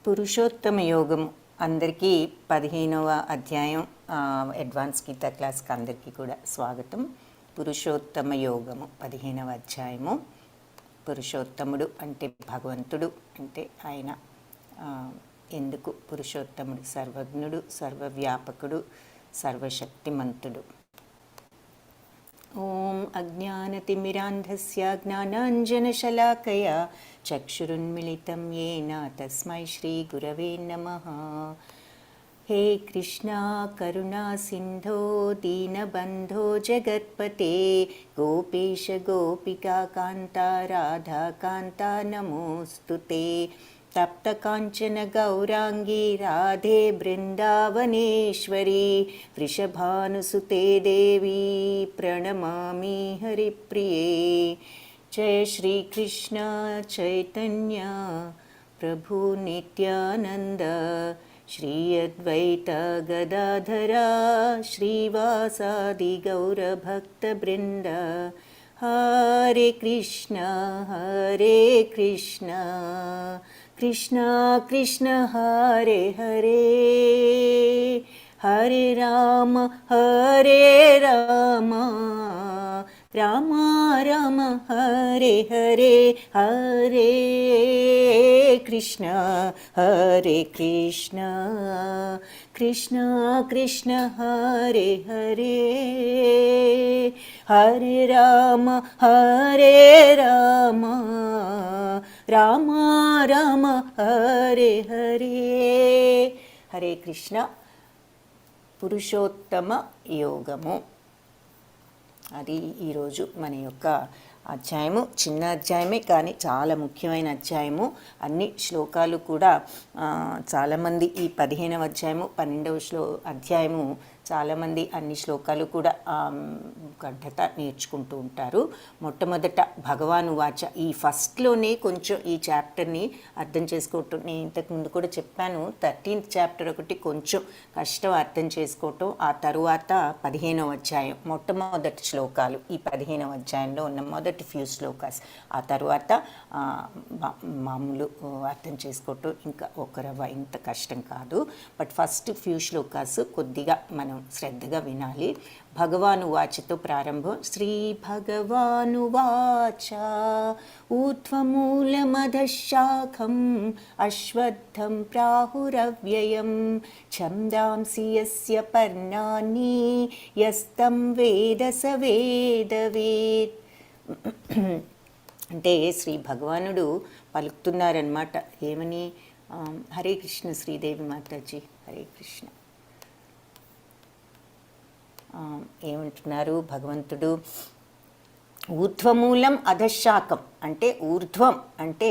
పురుషోత్తమ యోగము అందరికీ 15వ అధ్యాయం అడ్వాన్స్ గీతా క్లాస్కి అందరికీ కూడా స్వాగతం. పురుషోత్తమ యోగము 15వ అధ్యాయము. పురుషోత్తముడు అంటే భగవంతుడు, అంటే ఆయన ఎందుకు పురుషోత్తముడు? సర్వజ్ఞుడు, సర్వవ్యాపకుడు, సర్వశక్తిమంతుడు. ఓం అజ్ఞానతిమిరాంధస్య జ్ఞానాంజనశలాకయా చక్షురున్మిళితం येन తస్మై శ్రీగురవే నమః. హే కృష్ణ కరుణా సింధో దీనబంధో జగత్పతే గోపేశ గోపికా కాంత రాధా కాంత నమోస్తుతే. తప్త కాంచన గౌరాంగీ రాధే బృందావనేశ్వరీ వృషభానుసుతే దేవీ ప్రణమామి హరిప్రియే. జయ శ్రీ కృష్ణ చైతన్య ప్రభు నిత్యానంద శ్రీ అద్వైత గదాధర శ్రీవాసాది గౌరభక్త బృంద. హరే కృష్ణ కృష్ణ కృష్ణ హరే హరే, హరే రామ రామ రామ హరే హరే, హరే కృష్ణ కృష్ణ కృష్ణ హరే హరే, హరే రామ రామ రామ హరే హరే. హరే కృష్ణ. పురుషోత్తమ యోగము అది ఈరోజు మన యొక్క అధ్యాయము. చిన్న అధ్యాయమే కానీ చాలా ముఖ్యమైన అధ్యాయము. అన్ని శ్లోకాలు కూడా చాలామంది ఈ 15వ అధ్యాయము 12వ అధ్యాయము చాలామంది అన్ని శ్లోకాలు కూడా గడ్డత నేర్చుకుంటూ ఉంటారు. మొట్టమొదట భగవాను వాచ ఈ ఫస్ట్లోనే కొంచెం ఈ చాప్టర్ని అర్థం చేసుకోవటం. నేను ఇంతకుముందు కూడా చెప్పాను, 13th చాప్టర్ ఒకటి కొంచెం కష్టం అర్థం చేసుకోవటం. ఆ తరువాత 15వ అధ్యాయం మొట్టమొదటి శ్లోకాలు, ఈ 15వ అధ్యాయంలో ఉన్న మొదటి ఫ్యూ శ్లోకాస్, ఆ తరువాత మామూలు అర్థం చేసుకోవటం ఇంకా ఒక రవ్వ ఇంత కష్టం కాదు. బట్ ఫస్ట్ ఫ్యూ శ్లోకాస్ కొద్దిగా మనం శ్రద్ధగా వినాలి. భగవాను వాచతో ప్రారంభం. శ్రీ భగవాను వాచ ఊర్ధ్వమూలమధశాఖం అశ్వత్థం ప్రాహురవ్యయం ఛందాంసి యస్య పర్ణాని యస్తం వేద స వేదవేత్. అంటే శ్రీ భగవానుడు పలుకుతున్నారన్నమాట. ఏమని? హరే కృష్ణ శ్రీదేవి మాతాజీ, హరే కృష్ణ. ఏమంటున్నారు భగవంతుడు? ఊర్ధ్వమూలం అధశాఖం అంటే ఊర్ధ్వం అంటే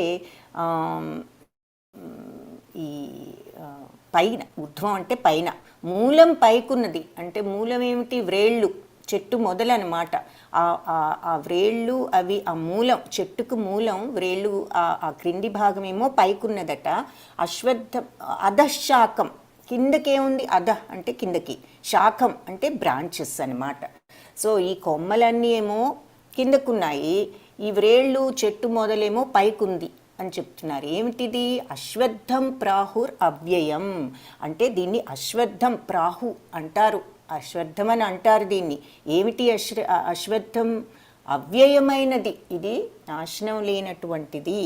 ఈ పైన, ఊర్ధ్వం అంటే పైన, మూలం పైకున్నది అంటే మూలం ఏమిటి? వ్రేళ్ళు, చెట్టు మొదలన్నమాట. ఆ వ్రేళ్ళు అవి ఆ మూలం, చెట్టుకు మూలం వ్రేళ్ళు, ఆ క్రింది భాగమేమో పైకున్నదట. అశ్వత్థ అధశాఖం కిందకేముంది? అధ అంటే కిందకి, శాఖం అంటే బ్రాంచెస్ అన్నమాట. సో ఈ కొమ్మలన్నీ ఏమో కిందకున్నాయి, ఈ వ్రేళ్ళు చెట్టు మొదలేమో పైకుంది అని చెప్తున్నారు. ఏమిటిది? అశ్వత్థం ప్రాహుర్ అవ్యయం అంటే దీన్ని అశ్వత్థం ప్రాహు అంటారు, అశ్వత్థం అని అంటారు దీన్ని. ఏమిటి అశ్వత్థం? అవ్యయమైనది, ఇది నాశనం లేనటువంటిది,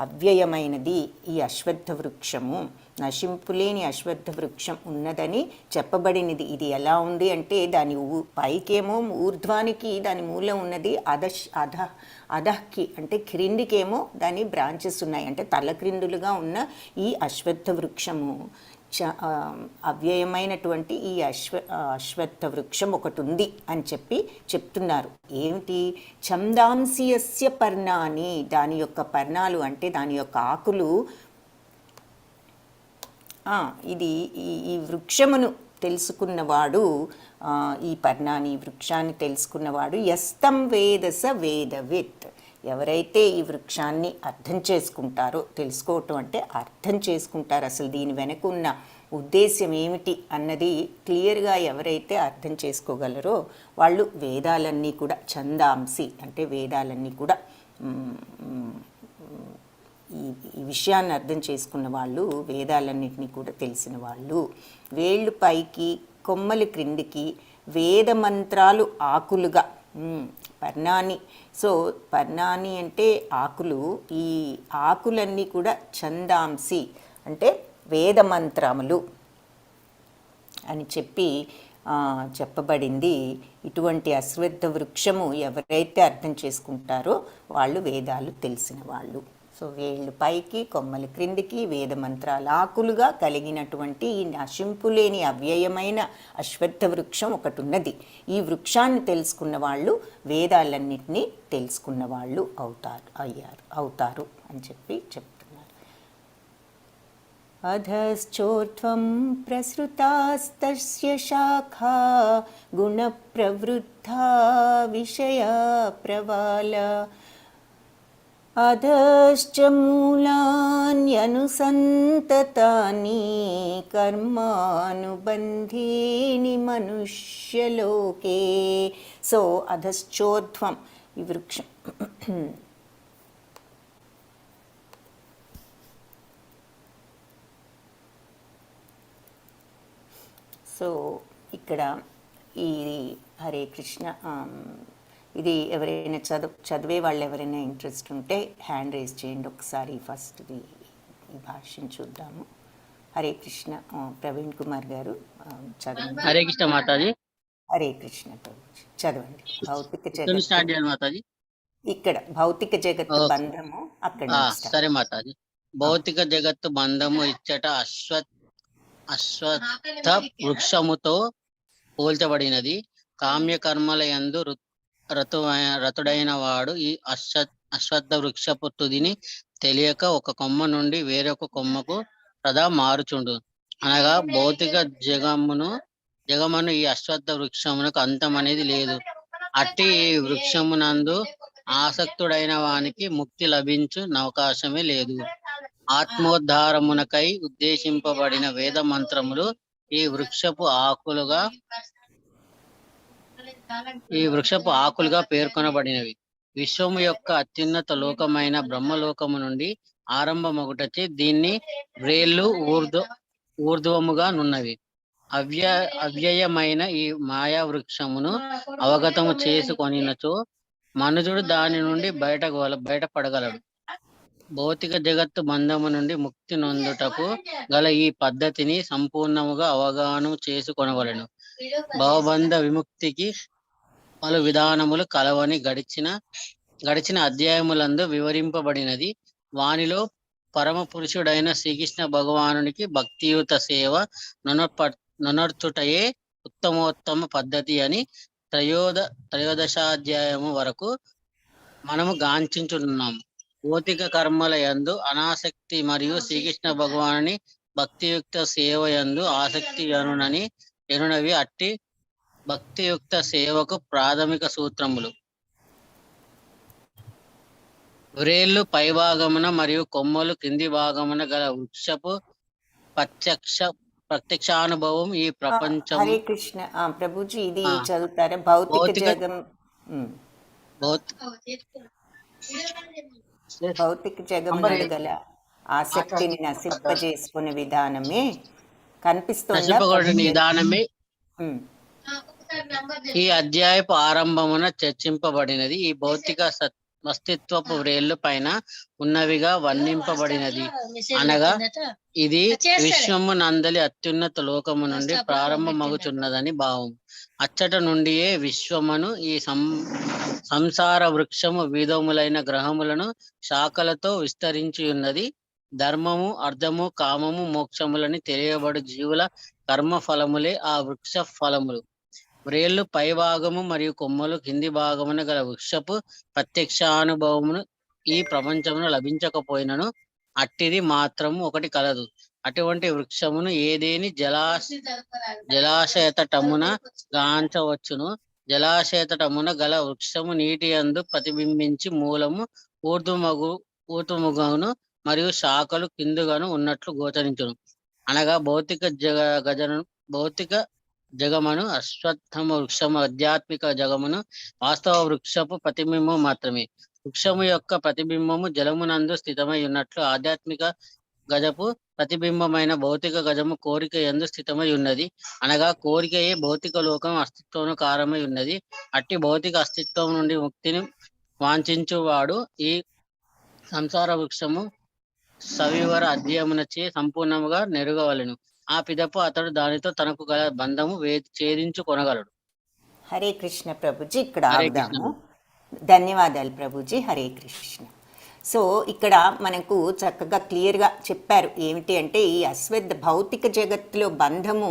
అవ్యయమైనది ఈ అశ్వత్థ వృక్షము. నశింపులేని అశ్వత్థ వృక్షం ఉన్నదని చెప్పబడినది. ఇది ఎలా ఉంది అంటే దాని పైకేమో ఊర్ధ్వానికి దాని మూలం ఉన్నది, అధహ్కి అంటే క్రిందికేమో దాని బ్రాంచెస్ ఉన్నాయి, అంటే తల క్రిందులుగా ఉన్న ఈ అశ్వత్థ వృక్షము. అవ్యయమైనటువంటి ఈ అశ్వత్థ వృక్షం ఒకటి ఉంది అని చెప్తున్నారు. ఏమిటి? ఛందాంసి యస్య పర్ణాని, దాని యొక్క పర్ణాలు అంటే దాని యొక్క ఆకులు. ఇది ఈ వృక్షమును తెలుసుకున్నవాడు, ఈ పర్ణాన్ని, వృక్షాన్ని తెలుసుకున్నవాడు యస్తం వేదస వేదవిత్. ఎవరైతే ఈ వృక్షాన్ని అర్థం చేసుకుంటారో, తెలుసుకోవటం అంటే అర్థం చేసుకుంటారు, అసలు దీని వెనక ఉన్న ఉద్దేశ్యం ఏమిటి అన్నది క్లియర్గా ఎవరైతే అర్థం చేసుకోగలరో వాళ్ళు వేదాలన్నీ కూడా, ఛందాంసి అంటే వేదాలన్నీ కూడా ఈ ఈ విషయాన్ని అర్థం చేసుకున్న వాళ్ళు వేదాలన్నింటినీ కూడా తెలిసిన వాళ్ళు. వేళ్ళు పైకి కొమ్మలు క్రిందికి వేద మంత్రాలు ఆకులుగా పర్ణాని. సో పర్ణాని అంటే ఆకులు. ఈ ఆకులన్నీ కూడా ఛందాంసి అంటే వేద మంత్రములు అని చెప్పబడింది. ఇటువంటి అశ్వత్థ వృక్షము ఎవరైతే అర్థం చేసుకుంటారో వాళ్ళు వేదాలు తెలిసిన వాళ్ళు. సో వేళ్ళు పైకి కొమ్మలు క్రిందికి వేద మంత్రాల ఆకులుగా కలిగినటువంటి ఈ నశింపులేని అవ్యయమైన అశ్వత్థ వృక్షం ఒకటి ఉన్నది. ఈ వృక్షాన్ని తెలుసుకున్న వాళ్ళు వేదాలన్నింటినీ తెలుసుకున్న వాళ్ళు అవుతారు అని చెప్తున్నారు. అధశ్చోర్ధ్వం ప్రసృతాస్తస్య శాఖా గుణప్రవృద్ధా విషయ ప్రవాల అధశ్చ మూలాన్యనుసంతతాని కర్మానుబంధీని మనుష్యలోకే. సో అధశ్చోర్ధ్వం ఈ వృక్షం సో ఇక్కడ ఈ హరే కృష్ణ ఇది ఎవరైనా చదివే వాళ్ళు ఎవరైనా ఇంట్రెస్ట్ ఉంటే హ్యాండ్ రేజ్ చేయండి ఒకసారి. ఫస్ట్ ఈ భాష్యం చూద్దాము. హరే కృష్ణ ప్రవీణ్ కుమార్ గారు చదవండి. హరే కృష్ణ మాతాజీ. హరే కృష్ణ చదవండి. భౌతిక జగత్ మాతాజీ ఇక్కడ భౌతిక జగత్తు బంధము అక్కడ. సరే మాతాజీ. భౌతిక జగత్తు బంధము ఇచ్చట అశ్వత్థ వృక్షముతో పోల్చబడినది. కామ్యకర్మల యందు రతుడైన వాడు ఈ అశ్వత్థ వృక్షపు తుదిని తెలియక ఒక కొమ్మ నుండి వేరొక కొమ్మకు సదా మారుచుండు. అనగా భౌతిక జగమును ఈ అశ్వత్థ వృక్షమునకు అంతం అనేది లేదు. అట్టి వృక్షమునందు ఆసక్తుడైన వానికి ముక్తి లభించు అవకాశమే లేదు. ఆత్మోద్ధారమునకై ఉద్దేశింపబడిన వేద మంత్రములు ఈ వృక్షపు ఆకులుగా పేర్కొనబడినవి. విశ్వము యొక్క అత్యున్నత లోకమైన బ్రహ్మలోకము నుండి ఆరంభమగుటచే దీన్ని వ్రేళ్ళు ఊర్ధ్వముగా నున్నవి. అవ్యయమైన ఈ మాయా వృక్షమును అవగతము చేసుకొనినచో మనుజుడు దాని నుండి బయటపడగలడు. భౌతిక జగత్తు బంధము నుండి ముక్తి నొందుటకు గల ఈ పద్ధతిని సంపూర్ణముగా అవగాహన చేసుకొనవలెను. భవబంధ విముక్తికి పలు విధానములు కలవని గడిచిన అధ్యాయములందు వివరింపబడినది. వానిలో పరమ పురుషుడైన శ్రీకృష్ణ భగవానునికి భక్తియుత సేవ నొనర్చుటయే ఉత్తమోత్తమ పద్ధతి అని త్రయోదశాధ్యాయము వరకు మనము గాంచుచున్నాము. భౌతిక కర్మల యందు అనాసక్తి మరియు శ్రీకృష్ణ భగవానుని భక్తియుక్త సేవ యందు ఆసక్తి ఎనునవి అట్టి భక్తియుక్త సేవకు ప్రాథమిక సూత్రములు. వ్రేళ్ళు పైభాగమున మరియు కొమ్మలు కింది భాగమున గల వృక్షపు ప్రత్యక్షానుభవం ఈ ప్రపంచం. హరే కృష్ణ ప్రభుజీ ఇది చదువుతారా? భౌతిక జగం గల ఆసక్తిని నశింపజేసుకునే విధానమే కనిపిస్తుంది. ఈ అధ్యాయపు ఆరంభమున చర్చింపబడినది ఈ భౌతిక అస్తిత్వపు వ్రేళ్ళు పైన ఉన్నవిగా వర్ణింపబడినది. అనగా ఇది విశ్వము నందలి అత్యున్నత లోకము నుండి ప్రారంభమగుచున్నదని భావం. అచ్చట నుండియే విశ్వమును ఈ సంసార వృక్షము విధములైన గ్రహములను శాఖలతో విస్తరించి ఉన్నది. ధర్మము, అర్థము, కామము, మోక్షములని తెలియబడు జీవుల కర్మ ఫలములే ఆ వృక్ష ఫలములు. వ్రేళ్ళు పై భాగము మరియు కొమ్మలు కింది భాగమున గల వృక్షపు ప్రత్యక్షానుభవమును ఈ ప్రపంచమును లభించకపోయినను అట్టిది మాత్రము ఒకటి కలదు. అటువంటి వృక్షమును ఏదేని జలాశయతటమున గాంచవచ్చును. జలాశయతటమున గల వృక్షము నీటి యందు ప్రతిబింబించి మూలము ఊర్ధ్వముగాను మరియు శాఖలు కిందుగాను ఉన్నట్లు గోచరించును. అనగా భౌతిక జగమును అశ్వత్థమ వృక్షము ఆధ్యాత్మిక జగమును వాస్తవ వృక్షపు ప్రతిబింబం మాత్రమే. వృక్షము యొక్క ప్రతిబింబము జలమునందు స్థితమై ఉన్నట్లు ఆధ్యాత్మిక గజపు ప్రతిబింబమైన భౌతిక గజము కోరిక యందు స్థితమై ఉన్నది. అనగా కోరికయే భౌతిక లోకం అస్తిత్వమును కారణమై ఉన్నది. అట్టి భౌతిక అస్తిత్వం నుండి ముక్తిని వాంఛించువాడు ఈ సంసార వృక్షము సవివర అధ్యయమునచే సంపూర్ణముగా నెరుగవలెను. ఆ పిదపు అతడు దానితో తనకు గల బంధము ఛేదించుకొనగలడు. హరే కృష్ణ ప్రభుజీ, ఇక్కడ హరే కృష్ణ. ఆగుదాము. ధన్యవాదాలు ప్రభుజీ. హరే కృష్ణ. సో ఇక్కడ మనకు చక్కగా క్లియర్గా చెప్పారు ఏమిటి అంటే ఈ అశ్వత్థ భౌతిక జగత్తులో బంధము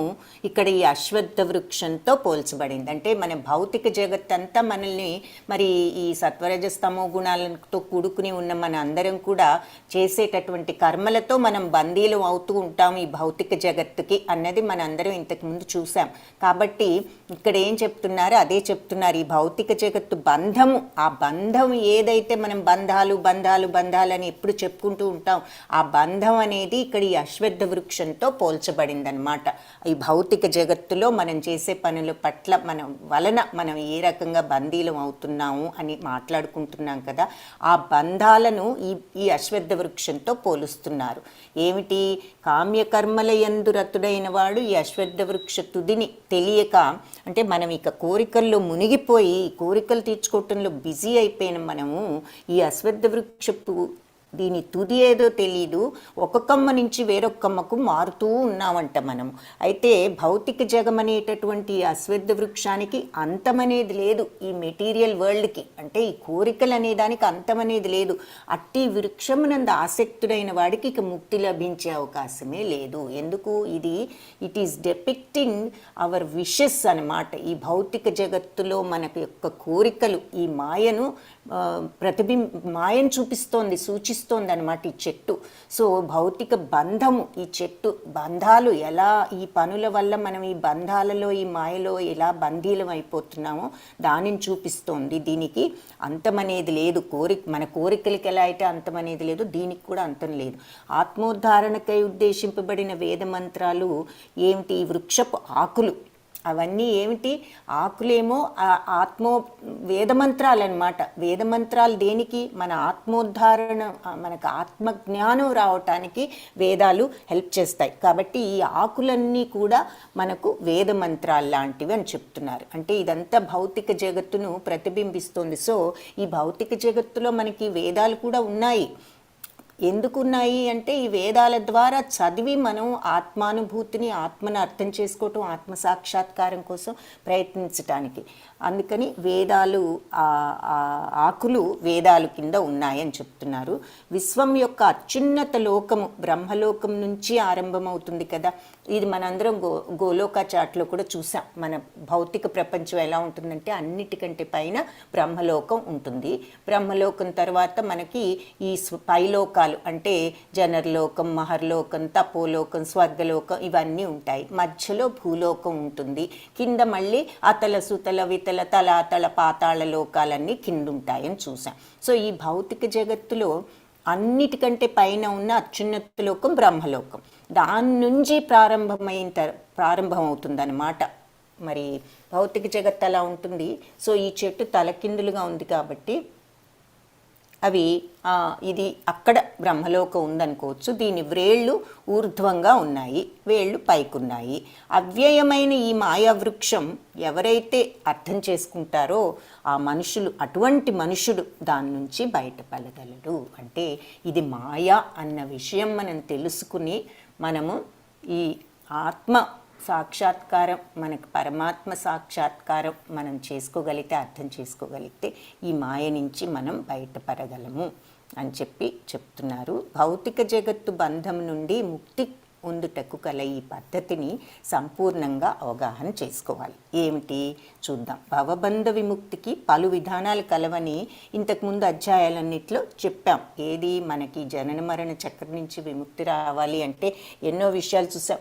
ఇక్కడ ఈ అశ్వత్థ వృక్షంతో పోల్చబడింది. అంటే మన భౌతిక జగత్ అంతా మనల్ని మరి ఈ సత్వరజస్తమో గుణాలతో కూడుకుని ఉన్న మన అందరం కూడా చేసేటటువంటి కర్మలతో మనం బందీలు అవుతూ ఉంటాం ఈ భౌతిక జగత్తుకి అన్నది మన అందరం ఇంతకుముందు చూసాం. కాబట్టి ఇక్కడ ఏం చెప్తున్నారు, అదే చెప్తున్నారు. ఈ భౌతిక జగత్తు బంధము, ఆ బంధం ఏదైతే మనం బంధాలు బంధాలని ఎప్పుడు చెప్పుకుంటూ ఉంటాం, ఆ బంధం అనేది ఇక్కడ ఈ అశ్వత్థ వృక్షంతో పోల్చబడింది అనమాట. ఈ భౌతిక జగత్తులో మనం చేసే పనుల పట్ల మనం ఏ రకంగా బందీలం అవుతున్నాము అని మాట్లాడుకుంటున్నాం కదా, ఆ బంధాలను ఈ అశ్వత్థ వృక్షంతో పోలుస్తున్నారు. ఏమిటి, కామ్యకర్మల యందు రతుడైన వాడు ఈ అశ్వత్థ వృక్ష తుదిని తెలియక, అంటే మనం ఇక కోరికల్లో మునిగిపోయి కోరికలు తీర్చుకోవటంలో బిజీ అయిపోయిన మనము ఈ అశ్వత్థ వృక్ష దీని తుది ఏదో తెలీదు, ఒక కొమ్మ నుంచి వేరొక కొమ్మకు మారుతూ ఉన్నామంట మనము. అయితే భౌతిక జగం అనేటటువంటి అశ్వత్థ వృక్షానికి అంతమనేది లేదు. ఈ మెటీరియల్ వరల్డ్కి, అంటే ఈ కోరికలు అనే దానికి అంతమనేది లేదు. అట్టి వృక్షమునందు ఆసక్తుడైన వాడికి ఇక ముక్తి లభించే అవకాశమే లేదు. ఎందుకు, ఇట్ ఈస్ డెపిక్టింగ్ అవర్ విషెస్ అన్నమాట. ఈ భౌతిక జగత్తులో మనకు యొక్క కోరికలు ఈ మాయను మాయను సూచిస్తోంది అనమాట ఈ చెట్టు. సో భౌతిక బంధము, ఈ చెట్టు బంధాలు ఎలా, ఈ పనుల వల్ల మనం ఈ బంధాలలో ఈ మాయలో ఎలా బందీలం అయిపోతున్నామో దానిని చూపిస్తోంది. దీనికి అంతమనేది లేదు. మన కోరికలకి ఎలా అయితే అంతమనేది లేదు, దీనికి కూడా అంతం లేదు. ఆత్మోద్ధారణకై ఉద్దేశింపబడిన వేద మంత్రాలు ఏమిటి, ఈ వృక్షపు ఆకులు, అవన్నీ ఏమిటి, ఆకులేమో వేదమంత్రాలు అనమాట. వేదమంత్రాలు దేనికి, మన ఆత్మోద్ధారణ, మనకు ఆత్మజ్ఞానం రావటానికి వేదాలు హెల్ప్ చేస్తాయి. కాబట్టి ఈ ఆకులన్నీ కూడా మనకు వేదమంత్రాలు లాంటివి అని చెప్తున్నారు. అంటే ఇదంతా భౌతిక జగత్తును ప్రతిబింబిస్తుంది. సో ఈ భౌతిక జగత్తులో మనకి వేదాలు కూడా ఉన్నాయి. ఎందుకున్నాయి అంటే ఈ వేదాల ద్వారా చదివి మనం ఆత్మానుభూతిని, ఆత్మను అర్థం చేసుకోవటం, ఆత్మ సాక్షాత్కారం కోసం ప్రయత్నించటానికి. అందుకని వేదాలు, ఆకులు వేదాలు కింద ఉన్నాయని చెప్తున్నారు. విశ్వం యొక్క అత్యున్నత లోకము బ్రహ్మలోకం నుంచి ఆరంభమవుతుంది కదా. ఇది మనందరం గోలోక చాట్లో కూడా చూసాం. మన భౌతిక ప్రపంచం ఎలా ఉంటుందంటే అన్నిటికంటే పైన బ్రహ్మలోకం ఉంటుంది. బ్రహ్మలోకం తర్వాత మనకి ఈ పైలోకాలు అంటే జనర్లోకం, మహర్లోకం, తపోలోకం, స్వర్గలోకం ఇవన్నీ ఉంటాయి. మధ్యలో భూలోకం ఉంటుంది. కింద మళ్ళీ అతల సుతల వితల తలాతల పాతాళ లోకాలన్నీ కింద ఉంటాయని చూసాం. సో ఈ భౌతిక జగత్తులో అన్నిటికంటే పైన ఉన్న అత్యున్నత లోకం బ్రహ్మలోకం. దాని నుంచి ప్రారంభమవుతుందన్నమాట. మరి భౌతిక జగత్తు అలా ఉంటుంది. సో ఈ చెట్టు తలకిందులుగా ఉంది కాబట్టి ఇది అక్కడ బ్రహ్మలోకం ఉందనుకోవచ్చు. దీని వ్రేళ్ళు ఊర్ధ్వంగా ఉన్నాయి, వేళ్ళు పైకున్నాయి. అవ్యయమైన ఈ మాయావృక్షం ఎవరైతే అర్థం చేసుకుంటారో ఆ అటువంటి మనుషుడు దాని నుంచి బయటపడగలడు. అంటే ఇది మాయా అన్న విషయం మనం తెలుసుకుని మనము ఈ ఆత్మ సాక్షాత్కారం, మనకు పరమాత్మ సాక్షాత్కారం మనం చేసుకోగలిగితే, అర్థం చేసుకోగలిగితే ఈ మాయ నుంచి మనం బయటపడగలము అని చెప్తున్నారు. భౌతిక జగత్తు బంధం నుండి ముక్తి పొందుటకు కల ఈ పద్ధతిని సంపూర్ణంగా అవగాహన చేసుకోవాలి. ఏమిటి చూద్దాం. భవబంధ విముక్తికి పలు విధానాలు కలవని ఇంతకుముందు అధ్యాయాలన్నింటిలో చెప్పాం. ఏది, మనకి జనన మరణ చక్రం నుంచి విముక్తి రావాలి అంటే ఎన్నో విషయాలు చూసాం.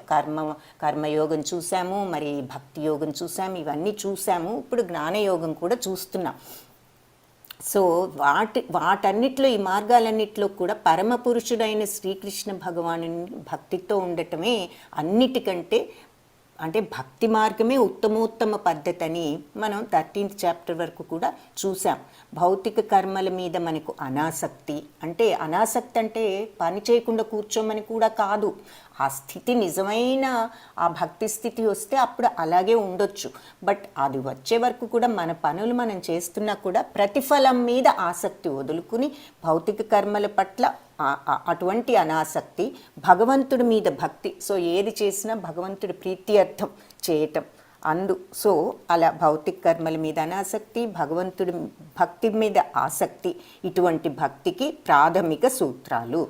కర్మయోగం చూసాము, మరి భక్తి యోగం చూసాము, ఇవన్నీ చూసాము. ఇప్పుడు జ్ఞానయోగం కూడా చూస్తున్నాం. సో వాటన్నిటిలో, ఈ మార్గాలన్నిటిలో కూడా పరమ పురుషుడైన శ్రీకృష్ణ భగవాను భక్తితో ఉండటమే అన్నిటికంటే అంటే భక్తి మార్గమే ఉత్తమోత్తమ పద్ధతి అని మనం 13th చాప్టర్ వరకు కూడా చూసాం. భౌతిక కర్మల మీద మనకు అనాసక్తి అంటే పని చేయకుండా కూర్చోమని కూడా కాదు. ఆ స్థితి నిజమైన ఆ భక్తి స్థితి వస్తే అప్పుడు అలాగే ఉండొచ్చు. బట్ అది వచ్చే వరకు కూడా మన పనులు మనం చేస్తున్నా కూడా ప్రతిఫలం మీద ఆసక్తి వదులుకుని భౌతిక కర్మల పట్ల అటువంటి అనాసక్తి, భగవంతుడి మీద భక్తి. సో ఏది చేసినా భగవంతుడి ప్రీత్యర్థం చేయటం. సో అలా భౌతిక కర్మల మీద అనాసక్తి, భగవంతుడి భక్తి మీద ఆసక్తి, ఇటువంటి భక్తికి ప్రాథమిక సూత్రాలు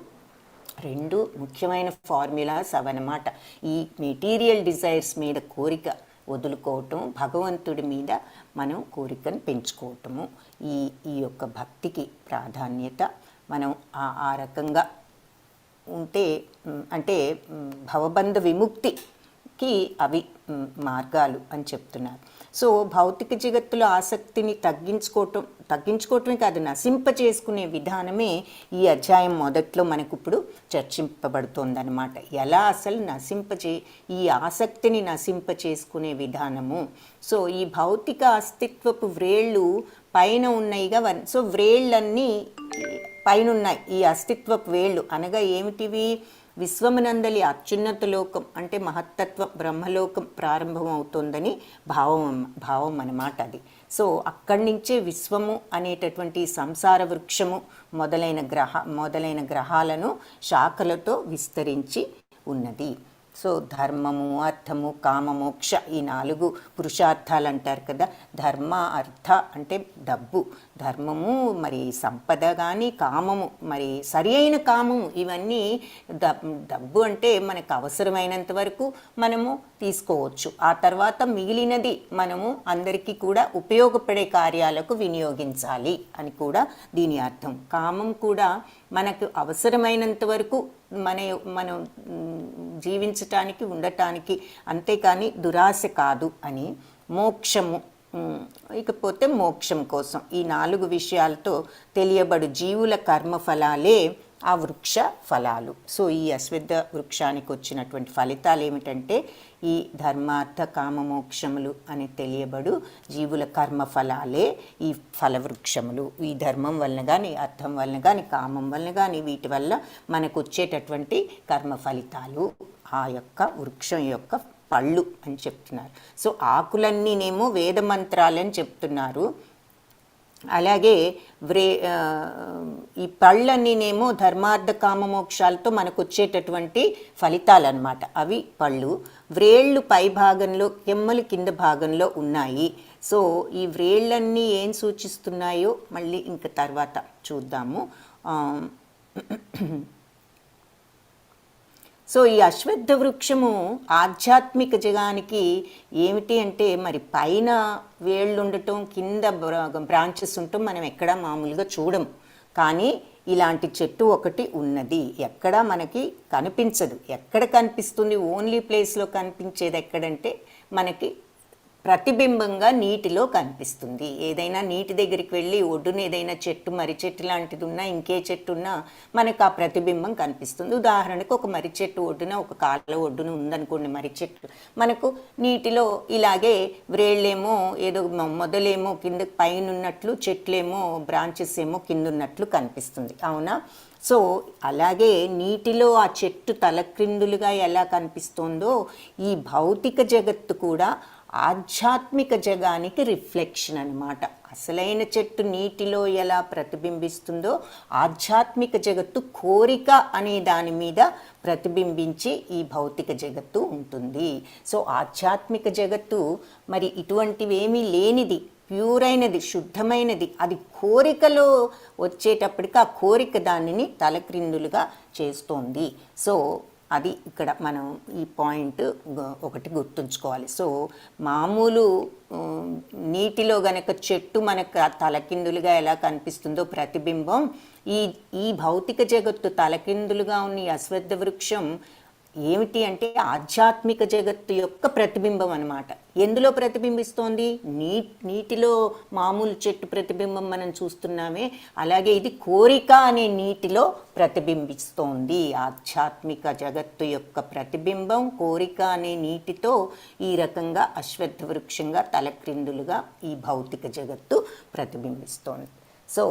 2 ముఖ్యమైన ఫార్ములాస్ అవన్నమాట. ఈ మెటీరియల్ డిజైర్స్ మీద కోరిక వదులుకోవటం, భగవంతుడి మీద మనం కోరికను పెంచుకోవటము, ఈ యొక్క భక్తికి ప్రాధాన్యత. మనం ఆ రకంగా ఉంటే అంటే భవబంధ విముక్తికి అవి మార్గాలు అని చెప్తున్నారు. సో భౌతిక జగత్తులో ఆసక్తిని తగ్గించుకోవటమే కాదు, నశింప చేసుకునే విధానమే ఈ అధ్యాయం మొదట్లో మనకు ఇప్పుడు చర్చింపబడుతోందన్నమాట. ఎలా అసలు ఈ ఆసక్తిని నశింప చేసుకునే విధానము. సో ఈ భౌతిక అస్తిత్వపు వ్రేళ్ళు పైన ఉన్నాయిగా, సో వ్రేళ్ళన్నీ పైన ఉన్నాయి. ఈ అస్తిత్వపు వేళ్ళు అనగా ఏమిటివి? విశ్వమునందలి అత్యున్నత లోకం అంటే మహత్తత్వ బ్రహ్మలోకం ప్రారంభం అవుతోందని భావం అన్నమాట అది. సో అక్కడి నుంచే విశ్వము అనేటటువంటి సంసార వృక్షము మొదలైన గ్రహాలను శాఖలతో విస్తరించి ఉన్నది. సో ధర్మము, అర్థము, కామ, మోక్ష, ఈ 4 పురుషార్థాలు అంటారు కదా. ధర్మ, అర్థ అంటే డబ్బు, ధర్మము మరి సంపద కానీ, కామము మరి సరి అయిన కామము, ఇవన్నీ డబ్బు అంటే మనకు అవసరమైనంత వరకు మనము తీసుకోవచ్చు. ఆ తర్వాత మిగిలినది మనము అందరికీ కూడా ఉపయోగపడే కార్యాలకు వినియోగించాలి అని కూడా దీని అర్థం. కామం కూడా మనకు అవసరమైనంత వరకు మనం జీవించటానికి, ఉండటానికి, అంతేకాని దురాశ కాదు అని. మోక్షము, ఇకపోతే మోక్షం కోసం ఈ 4 విషయాలతో తెలియబడు జీవుల కర్మఫలాలే ఆ వృక్ష ఫలాలు. సో ఈ అశ్వత్థ వృక్షానికి వచ్చినటువంటి ఫలితాలు ఏమిటంటే ఈ ధర్మార్థ కామ మోక్షములు అని తెలియబడు జీవుల కర్మ ఫలాలే ఈ ఫలవృక్షములు. ఈ ధర్మం వలన కానీ, అర్థం వలన కానీ, కామం వలన కానీ, వీటి వల్ల మనకు వచ్చేటటువంటి కర్మ ఫలితాలు ఆ యొక్క వృక్షం యొక్క పళ్ళు అని చెప్తున్నారు. సో ఆకులన్నీనేమో వేద మంత్రాలని చెప్తున్నారు. అలాగే ఈ పళ్ళన్నీనేమో ధర్మార్థ కామ మోక్షాలతో మనకు వచ్చేటటువంటి ఫలితాలు అన్నమాట. అవి పళ్ళు. వ్రేళ్ళు పై భాగంలో, కొమ్మలు కింద భాగంలో ఉన్నాయి. సో ఈ వ్రేళ్ళన్నీ ఏం సూచిస్తున్నాయో మళ్ళీ ఇంక తర్వాత చూద్దాము. సో ఈ అశ్వత్థ వృక్షము ఆధ్యాత్మిక జగానికి ఏమిటి అంటే మరి పైన వేళ్ళు ఉండటం, కింద బ్రాంచెస్ ఉండటం మనం ఎక్కడా మామూలుగా చూడం. కానీ ఇలాంటి చెట్టు ఒకటి ఉన్నది, ఎక్కడా మనకి కనిపించదు. ఎక్కడ కనిపిస్తుంది? ఓన్లీ ప్లేస్లో కనిపించేది ఎక్కడంటే మనకి ప్రతిబింబంగా నీటిలో కనిపిస్తుంది. ఏదైనా నీటి దగ్గరికి వెళ్ళి ఒడ్డున ఏదైనా చెట్టు, మర్రి చెట్టు లాంటిది ఉన్నా, ఇంకే చెట్టు ఉన్నా మనకు ఆ ప్రతిబింబం కనిపిస్తుంది. ఉదాహరణకు ఒక మర్రి చెట్టు ఒడ్డున, ఒక కాలువ ఒడ్డున ఉందనుకోండి మర్రి చెట్టు, మనకు నీటిలో ఇలాగే వ్రేళ్ళేమో ఏదో మొదలేమో కింద పైన ఉన్నట్లు, చెట్లేమో బ్రాంచెస్ ఏమో కింద ఉన్నట్లు కనిపిస్తుంది, అవునా? సో అలాగే నీటిలో ఆ చెట్టు తలక్రిందులుగా ఎలా కనిపిస్తుందో ఈ భౌతిక జగత్తు కూడా ఆధ్యాత్మిక జగానికి రిఫ్లెక్షన్ అన్నమాట. అసలైన చెట్టు నీటిలో ఎలా ప్రతిబింబిస్తుందో ఆధ్యాత్మిక జగత్తు కోరిక అనే దాని మీద ప్రతిబింబించి ఈ భౌతిక జగత్తు ఉంటుంది. సో ఆధ్యాత్మిక జగత్తు మరి ఇటువంటివి ఏమీ లేనిది, ప్యూర్ అయినది, శుద్ధమైనది. అది కోరికలో వచ్చేటప్పటికి ఆ కోరిక దానిని తలక్రిందులుగా చేస్తోంది. సో అది ఇక్కడ మనం ఈ పాయింట్ ఒకటి గుర్తుంచుకోవాలి. సో మామూలు నీటిలో గనక చెట్టు మనకు తలకిందులుగా ఎలా కనిపిస్తుందో ప్రతిబింబం, ఈ భౌతిక జగత్తు తలకిందులుగా ఉన్న ఈ అశ్వత్థ వృక్షం ఏమిటి అంటే ఆధ్యాత్మిక జగత్తు యొక్క ప్రతిబింబం అన్నమాట. ఎందులో ప్రతిబింబిస్తోంది? నీటిలో మామూలు చెట్టు ప్రతిబింబం మనం చూస్తున్నామే, అలాగే ఇది కోరిక అనే నీటిలో ప్రతిబింబిస్తోంది. ఆధ్యాత్మిక జగత్తు యొక్క ప్రతిబింబం కోరిక అనే నీటితో ఈ రకంగా అశ్వత్థ వృక్షంగా తలక్రిందులుగా ఈ భౌతిక జగత్తు ప్రతిబింబిస్తోంది. సో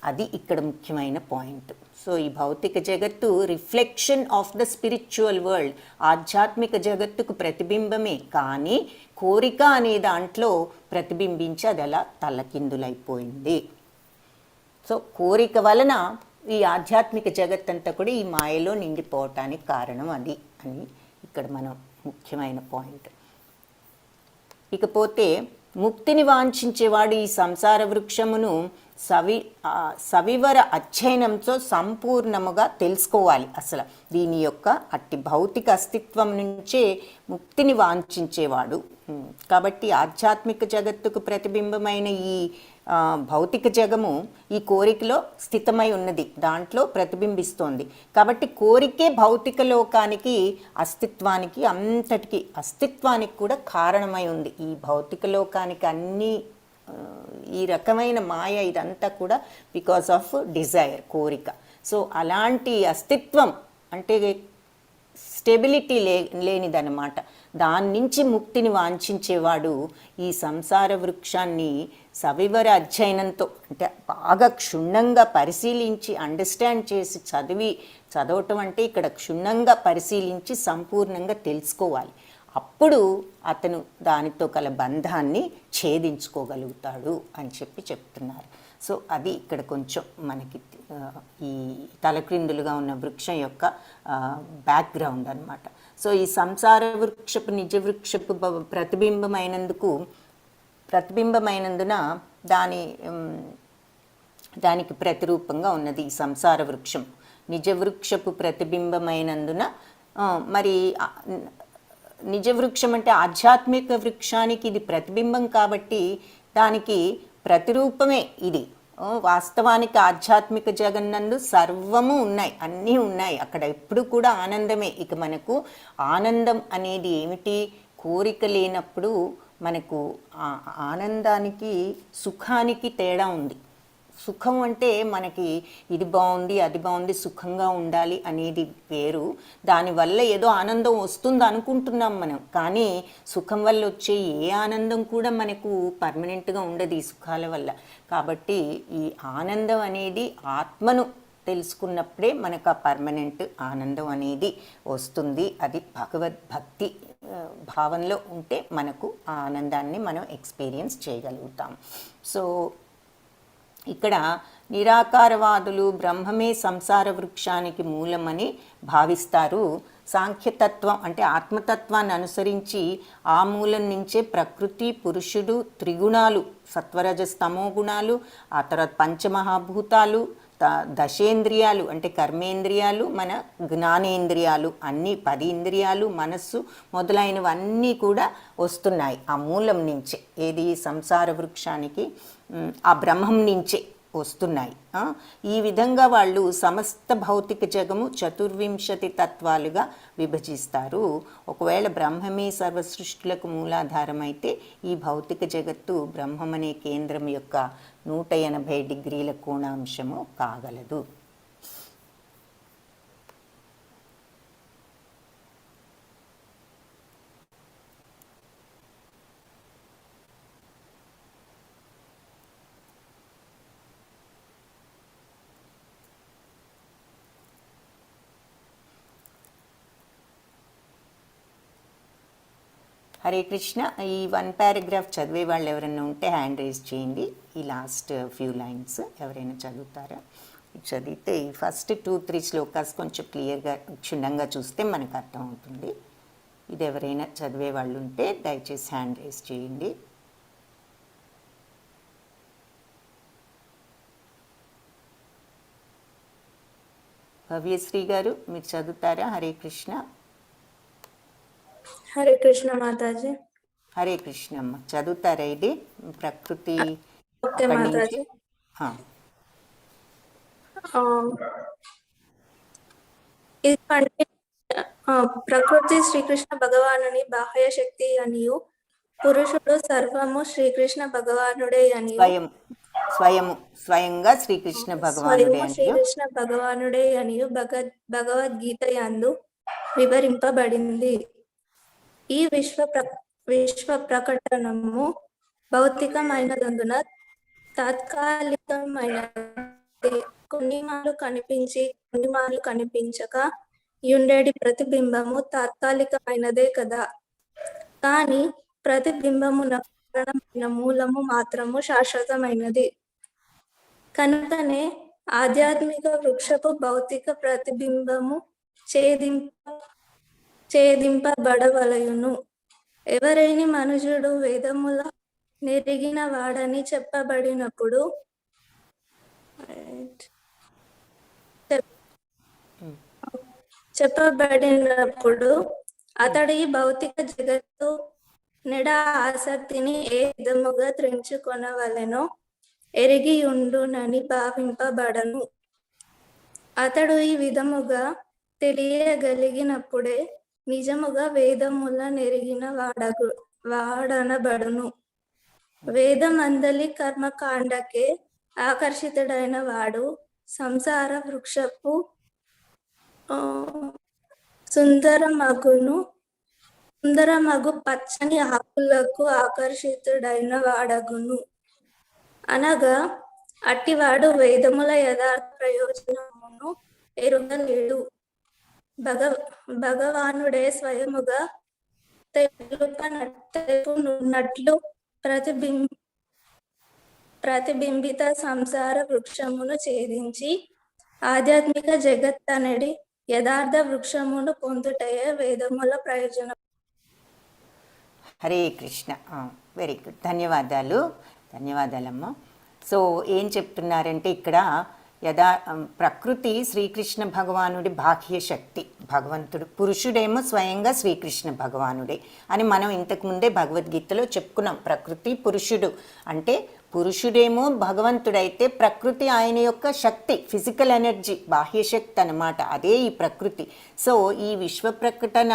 అది ఇక్కడ ముఖ్యమైన పాయింట్. సో ఈ భౌతిక జగత్తు reflection of the spiritual world, ఆధ్యాత్మిక జగత్తుకు ప్రతిబింబమే, కానీ కోరిక అనే దాంట్లో ప్రతిబింబించి అది అలా తలకిందులైపోయింది. సో కోరిక వలన ఈ ఆధ్యాత్మిక జగత్తంతా కూడా ఈ మాయలో నిండిపోవటానికి కారణం అది అని ఇక్కడ మనం ముఖ్యమైన పాయింట్. ఇకపోతే ముక్తిని వాంఛించేవాడు ఈ సంసార వృక్షమును సవివర అధ్యయనంతో సంపూర్ణముగా తెలుసుకోవాలి. అసలు దీని యొక్క అట్టి భౌతిక అస్తిత్వం నుంచే ముక్తిని వాంఛించేవాడు. కాబట్టి ఆధ్యాత్మిక జగత్తుకు ప్రతిబింబమైన ఈ భౌతిక జగము ఈ కోరికలో స్థితమై ఉన్నది, దాంట్లో ప్రతిబింబిస్తోంది. కాబట్టి కోరికే భౌతిక లోకానికి అస్తిత్వానికి అంతటికి అస్తిత్వానికి కూడా కారణమై ఉంది. ఈ భౌతిక లోకానికి అన్నీ ఈ రకమైన మాయ ఇదంతా కూడా బికాస్ ఆఫ్ డిజైర్, కోరిక. సో అలాంటి అస్తిత్వం అంటే స్టెబిలిటీ లేనిదన్నమాట. దాని నుంచి ముక్తిని వాంఛించేవాడు ఈ సంసార వృక్షాన్ని సవివర అధ్యయనంతో, అంటే బాగా క్షుణ్ణంగా పరిశీలించి అండర్స్టాండ్ చేసి చదవటం అంటే ఇక్కడ క్షుణ్ణంగా పరిశీలించి సంపూర్ణంగా తెలుసుకోవాలి. అప్పుడు అతను దానితో కల బంధాన్ని ఛేదించుకోగలుగుతాడు అని చెప్తున్నారు. సో అది ఇక్కడ కొంచెం మనకి ఈ తలక్రిందులుగా ఉన్న వృక్షం యొక్క బ్యాక్గ్రౌండ్ అన్నమాట. సో ఈ సంసార వృక్షపు నిజ వృక్షపు ప్రతిబింబమైనందున దానికి ప్రతిరూపంగా ఉన్నది ఈ సంసార వృక్షం. నిజ వృక్షపు ప్రతిబింబమైనందున మరి నిజ వృక్షం అంటే ఆధ్యాత్మిక వృక్షానికి ఇది ప్రతిబింబం కాబట్టి దానికి ప్రతిరూపమే ఇది. వాస్తవానికి ఆధ్యాత్మిక జగన్నందు సర్వము ఉన్నాయి, అన్నీ ఉన్నాయి. అక్కడ ఎప్పుడు కూడా ఆనందమే. ఇక మనకు ఆనందం అనేది ఏమిటి? కోరిక లేనప్పుడు మనకు ఆనందానికి సుఖానికి తేడా ఉంది. సుఖం అంటే మనకి ఇది బాగుంది అది బాగుంది సుఖంగా ఉండాలి అనేది వేరు. దానివల్ల ఏదో ఆనందం వస్తుంది అనుకుంటున్నాం మనం, కానీ సుఖం వల్ల వచ్చే ఏ ఆనందం కూడా మనకు పర్మనెంట్గా ఉండదు ఈ సుఖాల వల్ల. కాబట్టి ఈ ఆనందం అనేది ఆత్మను తెలుసుకున్నప్పుడే మనకు ఆ పర్మనెంట్ ఆనందం అనేది వస్తుంది. అది భగవద్భక్తి భావంలో ఉంటే మనకు ఆ ఆనందాన్ని మనం ఎక్స్పీరియన్స్ చేయగలుగుతాం. సో ఇక్కడ నిరాకారవాదులు బ్రహ్మమే సంసార వృక్షానికి మూలమని భావిస్తారు. సాంఖ్యతత్వం అంటే ఆత్మతత్వాన్ని అనుసరించి ఆ మూలం నుంచే ప్రకృతి, పురుషుడు, త్రిగుణాలు, సత్వరజస్తమో గుణాలు, ఆ తర్వాత పంచమహాభూతాలు, దశేంద్రియాలు అంటే కర్మేంద్రియాలు, మన జ్ఞానేంద్రియాలు, అన్నీ 10 ఇంద్రియాలు, మనస్సు మొదలైనవన్నీ కూడా వస్తున్నాయి ఆ మూలం నుంచే. ఏది? సంసార వృక్షానికి ఆ బ్రహ్మం నుంచే వస్తున్నాయి. ఈ విధంగా వాళ్ళు సమస్త భౌతిక జగము 24 తత్వాలుగా విభజిస్తారు. ఒకవేళ బ్రహ్మమే సర్వ సృష్టిలకు మూలాధారం అయితే ఈ భౌతిక జగత్తు బ్రహ్మం అనే కేంద్రం యొక్క 180 డిగ్రీల కోణాంశము కాగలదు. హరే కృష్ణ. ఈ 1 పారాగ్రాఫ్ చదివే వాళ్ళు ఎవరైనా ఉంటే హ్యాండ్ రైజ్ చేయండి. ఈ లాస్ట్ ఫ్యూ లైన్స్ ఎవరైనా చదువుతారా? చదివితే ఈ ఫస్ట్ 2-3 శ్లోకాస్ కొంచెం క్లియర్గా క్షుణ్ణంగా చూస్తే మనకు అర్థమవుతుంది. ఇది ఎవరైనా చదివే వాళ్ళు ఉంటే దయచేసి హ్యాండ్ రైజ్ చేయండి. భవ్యశ్రీ గారు మీరు చదువుతారా? హరే కృష్ణ. హరే కృష్ణ మాతాజీ. హరే కృష్ణ అమ్మ. చదువుతారా ఇది? ప్రకృతి ఓకే మాతాజీ. ఇది ప్రకృతి శ్రీకృష్ణ భగవానుని బాహ్య శక్తి అనియు పురుషుడు సర్వము శ్రీకృష్ణ భగవానుడే అనియు స్వయంగా శ్రీకృష్ణ భగవానుడే స్వయము అని శ్రీకృష్ణ భగవానుడే అనియు భగవద్గీత యందు వివరింపబడింది. ఈ విశ్వ ప్రకటనము భౌతికమైనదందున తాత్కాలికమైనది. కొన్ని మార్లు కనిపించి కొన్ని మార్లు కనిపించక యుండేడి ప్రతిబింబము తాత్కాలికమైనదే కదా, కానీ ప్రతిబింబమున కారణమైన మూలము మాత్రము శాశ్వతమైనది. కనుకనే ఆధ్యాత్మిక వృక్షపు భౌతిక ప్రతిబింబము ఛేదింపబడవలయును. ఎవరైనా మనుషుడు వేదముల నెరిగిన వాడని చెప్పబడినప్పుడు అతడి భౌతిక జగత్తు నెడ ఆసక్తిని ఏ విధముగా త్రెంచుకొనవలెనో ఎరిగి ఉండునని భావింపబడను. అతడు ఈ విధముగా తెలియగలిగినప్పుడే నిజముగా వేదముల నెరిగిన వాడనబడును. వేదమందలి కర్మకాండకే ఆకర్షితుడైన వాడు సంసార వృక్షపు సుందరమగు పచ్చని ఆకులకు ఆకర్షితుడైన వాడగును. అనగా అట్టివాడు వేదముల యథార్థ ప్రయోజనమును ఎరుగలేడు. భగవానుడే స్వయముగా తెలుపనట్లు ప్రతిబింబిత సంసార వృక్షమును ఛేదించి ఆధ్యాత్మిక జగత్తనడి యథార్థ వృక్షమును పొందుటయే వేదముల ప్రయోజనం. హరే కృష్ణ. వెరీ గుడ్, ధన్యవాదాలమ్మా. సో ఏం చెప్తున్నారంటే ఇక్కడ ప్రకృతి శ్రీకృష్ణ భగవానుడి బాహ్య శక్తి, భగవంతుడు. పురుషుడేమో స్వయంగా శ్రీకృష్ణ భగవానుడే అని మనం ఇంతకుముందే భగవద్గీతలో చెప్పుకున్నాం. ప్రకృతి పురుషుడు అంటే పురుషుడేమో భగవంతుడైతే ప్రకృతి ఆయన యొక్క శక్తి, ఫిజికల్ ఎనర్జీ, బాహ్య శక్తి అన్నమాట. అదే ఈ ప్రకృతి. సో ఈ విశ్వ ప్రకటన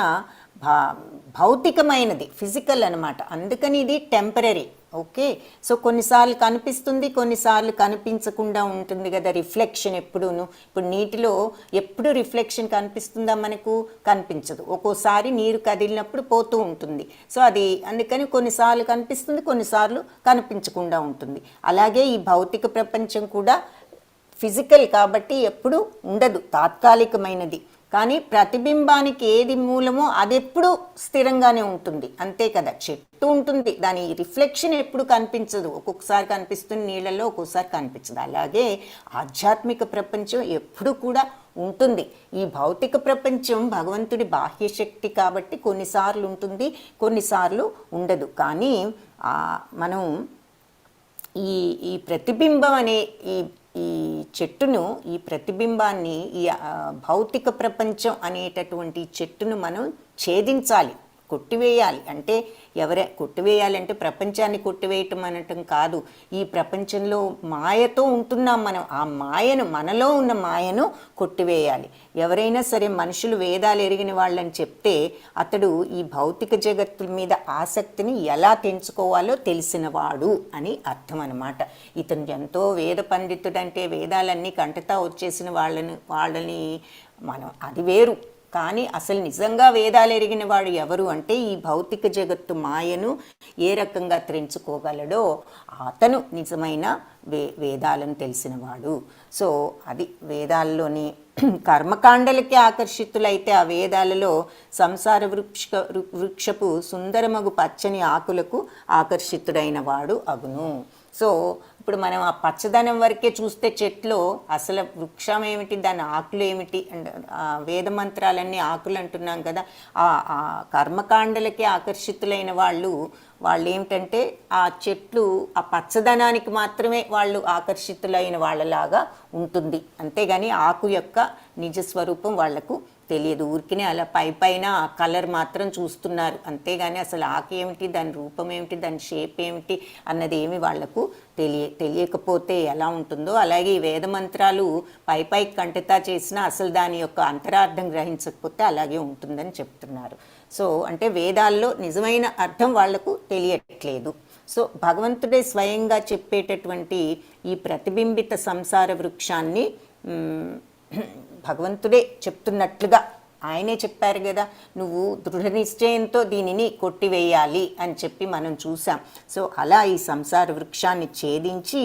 భౌతికమైనది, ఫిజికల్ అనమాట. అందుకని ఇది టెంపరీ. ఓకే, సో కొన్నిసార్లు కనిపిస్తుంది, కొన్నిసార్లు కనిపించకుండా ఉంటుంది కదా రిఫ్లెక్షన్. ఎప్పుడూను ఇప్పుడు నీటిలో ఎప్పుడు రిఫ్లెక్షన్ కనిపిస్తుందా? మనకు కనిపించదు. ఒక్కోసారి నీరు కదిలినప్పుడు పోతూ ఉంటుంది. సో అది అందుకని కొన్నిసార్లు కనిపిస్తుంది, కొన్నిసార్లు కనిపించకుండా ఉంటుంది. అలాగే ఈ భౌతిక ప్రపంచం కూడా ఫిజికల్ కాబట్టి ఎప్పుడు ఉండదు, తాత్కాలికమైనది. కానీ ప్రతిబింబానికి ఏది మూలమో అది ఎప్పుడు స్థిరంగానే ఉంటుంది, అంతే కదా. చెట్టు ఉంటుంది, దాని రిఫ్లెక్షన్ ఎప్పుడు కనిపించదు. ఒక్కొక్కసారి కనిపిస్తుంది నీళ్ళల్లో, ఒక్కొక్కసారి కనిపించదు. అలాగే ఆధ్యాత్మిక ప్రపంచం ఎప్పుడు కూడా ఉంటుంది. ఈ భౌతిక ప్రపంచం భగవంతుడి బాహ్య శక్తి కాబట్టి కొన్నిసార్లు ఉంటుంది, కొన్నిసార్లు ఉండదు. కానీ మనం ఈ ప్రతిబింబం అనే ఈ చెట్టును, ఈ ప్రతిబింబాన్ని, ఈ భౌతిక ప్రపంచం అనేటటువంటి చెట్టును మనం ఛేదించాలి, కొట్టివేయాలి. అంటే కొట్టివేయాలంటే ప్రపంచాన్ని కొట్టివేయటం అనటం కాదు. ఈ ప్రపంచంలో మాయతో ఉంటున్నాం మనం. ఆ మాయను, మనలో ఉన్న మాయను కొట్టివేయాలి. ఎవరైనా సరే మనుషులు వేదాలు ఎరిగిన వాళ్ళని చెప్తే అతడు ఈ భౌతిక జగత్తు మీద ఆసక్తిని ఎలా తెంచుకోవాలో తెలిసినవాడు అని అర్థం అన్నమాట. ఇతను ఎంతో వేద పండితుడు అంటే వేదాలన్నీ కంటతా వచ్చేసిన వాళ్ళని మనం, అది వేరు. కానీ అసలు నిజంగా వేదాలు ఎరిగిన వాడు ఎవరు అంటే ఈ భౌతిక జగత్తు మాయను ఏ రకంగా త్రెంచుకోగలడో అతను నిజమైన వేదాలను తెలిసినవాడు. సో అది వేదాల్లోని కర్మకాండలకి ఆకర్షితులైతే ఆ వేదాలలో సంసార వృక్షపు సుందరమగు పచ్చని ఆకులకు ఆకర్షితుడైన వాడు అగును. సో ఇప్పుడు మనం ఆ పచ్చదనం వరకే చూస్తే చెట్లో అసలు వృక్షం ఏమిటి, దాని ఆకులు ఏమిటి, అండ్ వేద మంత్రాలన్నీ ఆకులు అంటున్నాం కదా. ఆ కర్మకాండలకి ఆకర్షితులైన వాళ్ళు ఏమిటంటే ఆ చెట్లు ఆ పచ్చదనానికి మాత్రమే వాళ్ళు ఆకర్షితులైన వాళ్ళలాగా ఉంటుంది. అంతేగాని ఆకు యొక్క నిజస్వరూపం వాళ్లకు తెలియదు. ఊరికినే అలా పైన ఆ కలర్ మాత్రం చూస్తున్నారు, అంతేగాని అసలు ఆకు ఏమిటి, దాని రూపం ఏమిటి, దాని షేప్ ఏమిటి అన్నది ఏమి వాళ్లకు తెలియకపోతే ఎలా ఉంటుందో, అలాగే ఈ వేద మంత్రాలు పైకి కంటతా చేసినా అసలు దాని యొక్క అంతరార్థం గ్రహించకపోతే అలాగే ఉంటుందని చెప్తున్నారు. సో అంటే వేదాల్లో నిజమైన అర్థం వాళ్లకు తెలియట్లేదు. సో భగవంతుడే స్వయంగా చెప్పేటటువంటి ఈ ప్రతిబింబిత సంసార వృక్షాన్ని భగవంతుడే చెప్తున్నట్లుగా ఆయనే చెప్పారు కదా, నువ్వు దృఢ నిశ్చయంతో దీనిని కొట్టివేయాలి అని చెప్పి మనం చూసాం. సో అలా ఈ సంసార వృక్షాన్ని ఛేదించి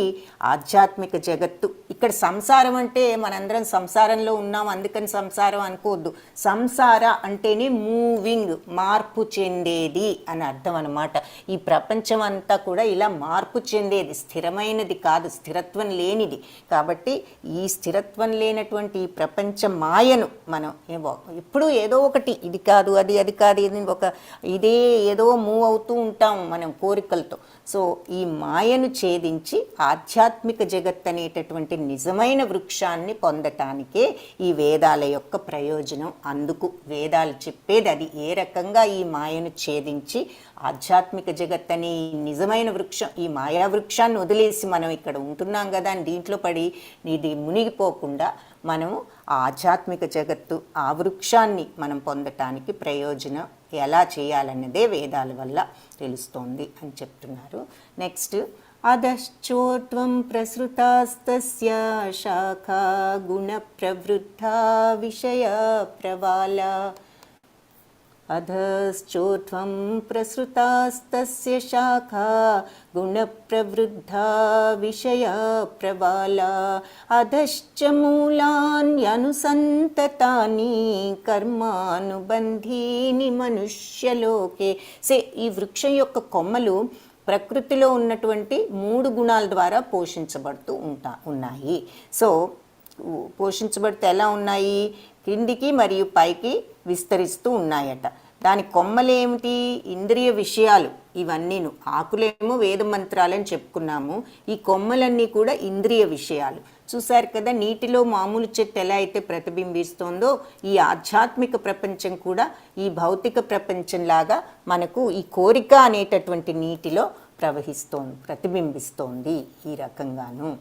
ఆధ్యాత్మిక జగత్తు, ఇక్కడ సంసారం అంటే మనందరం సంసారంలో ఉన్నాం అందుకని సంసారం అనుకోవద్దు. సంసార అంటేనే మూవింగ్, మార్పు చెందేది అని అర్థం అన్నమాట. ఈ ప్రపంచం అంతా కూడా ఇలా మార్పు చెందేది, స్థిరమైనది కాదు, స్థిరత్వం లేనిది. కాబట్టి ఈ స్థిరత్వం లేనటువంటి ఈ ప్రపంచ మాయను మనం ఎప్పుడు ఏదో ఒకటి ఇది కాదు అది కాదు ఇది ఇదే ఏదో మూవ్ అవుతూ ఉంటాం మనం కోరికలతో. సో ఈ మాయను ఛేదించి ఆధ్యాత్మిక జగత్ అనేటటువంటి నిజమైన వృక్షాన్ని పొందటానికే ఈ వేదాల యొక్క ప్రయోజనం. అందుకు వేదాలు చెప్పేది అది, ఏ రకంగా ఈ మాయను ఛేదించి ఆధ్యాత్మిక జగత్ అనే నిజమైన వృక్షం, ఈ మాయా వృక్షాన్ని వదిలేసి మనం ఇక్కడ ఉంటున్నాం కదా అని దీంట్లో పడి ఇది మునిగిపోకుండా మనము ఆ ఆధ్యాత్మిక జగత్తు, ఆ వృక్షాన్ని మనం పొందటానికి ప్రయోజనం ఎలా చేయాలన్నదే వేదాల వల్ల తెలుస్తోంది అని చెప్తున్నారు. నెక్స్ట్, అధశ్చోత్వం ప్రసృతాస్తస్య శాఖా గుణ ప్రవృద్ధా విషయ ప్రవాల. అధశ్చోత్వం ప్రసృతాస్తస్య శాఖా గుణప్రవృద్ధా విషయ ప్రవాల. అధశ్చ మూలాన్యనుసంతతాని కర్మానుబంధీని మనుష్యలోకే. ఈ వృక్షం యొక్క కొమ్మలు ప్రకృతిలో ఉన్నటువంటి 3 గుణాల ద్వారా పోషించబడుతూ ఉన్నాయి. సో పోషించబడితే ఎలా ఉన్నాయి, కిందికి మరియు పైకి విస్తరిస్తూ ఉన్నాయట. దాని కొమ్మలేమిటి, ఇంద్రియ విషయాలు ఇవన్నీను. ఆకులేమో వేద మంత్రాలని చెప్పుకున్నాము, ఈ కొమ్మలన్నీ కూడా ఇంద్రియ విషయాలు. చూశారు కదా, నీటిలో మామూలు చెట్టు ఎలా అయితే ప్రతిబింబిస్తోందో ఈ ఆధ్యాత్మిక ప్రపంచం కూడా ఈ భౌతిక ప్రపంచంలాగా మనకు ఈ కోరిక అనేటటువంటి నీటిలో ప్రతిబింబిస్తోంది ఈ రకంగాను.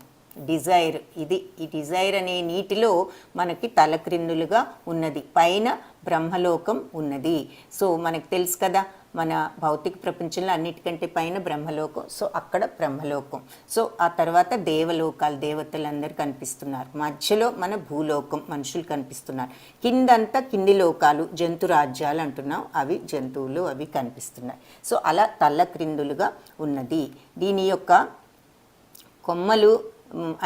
డిజైర్, ఇది ఈ డిజైర్ అనే నీటిలో మనకి తలక్రిందులుగా ఉన్నది, పైన బ్రహ్మలోకం ఉన్నది. సో మనకు తెలుసు కదా, మన భౌతిక ప్రపంచంలో అన్నిటికంటే పైన బ్రహ్మలోకం. సో అక్కడ బ్రహ్మలోకం. సో ఆ తర్వాత దేవలోకాలు, దేవతలందరూ కనిపిస్తున్నారు. మధ్యలో మన భూలోకం, మనుషులు కనిపిస్తున్నారు. కిందంతా కింది లోకాలు, జంతు రాజ్యాలు అంటున్నాం, అవి జంతువులు అవి కనిపిస్తున్నాయి. సో అలా తల్లక్రిందులుగా ఉన్నది. దీని యొక్క కొమ్మలు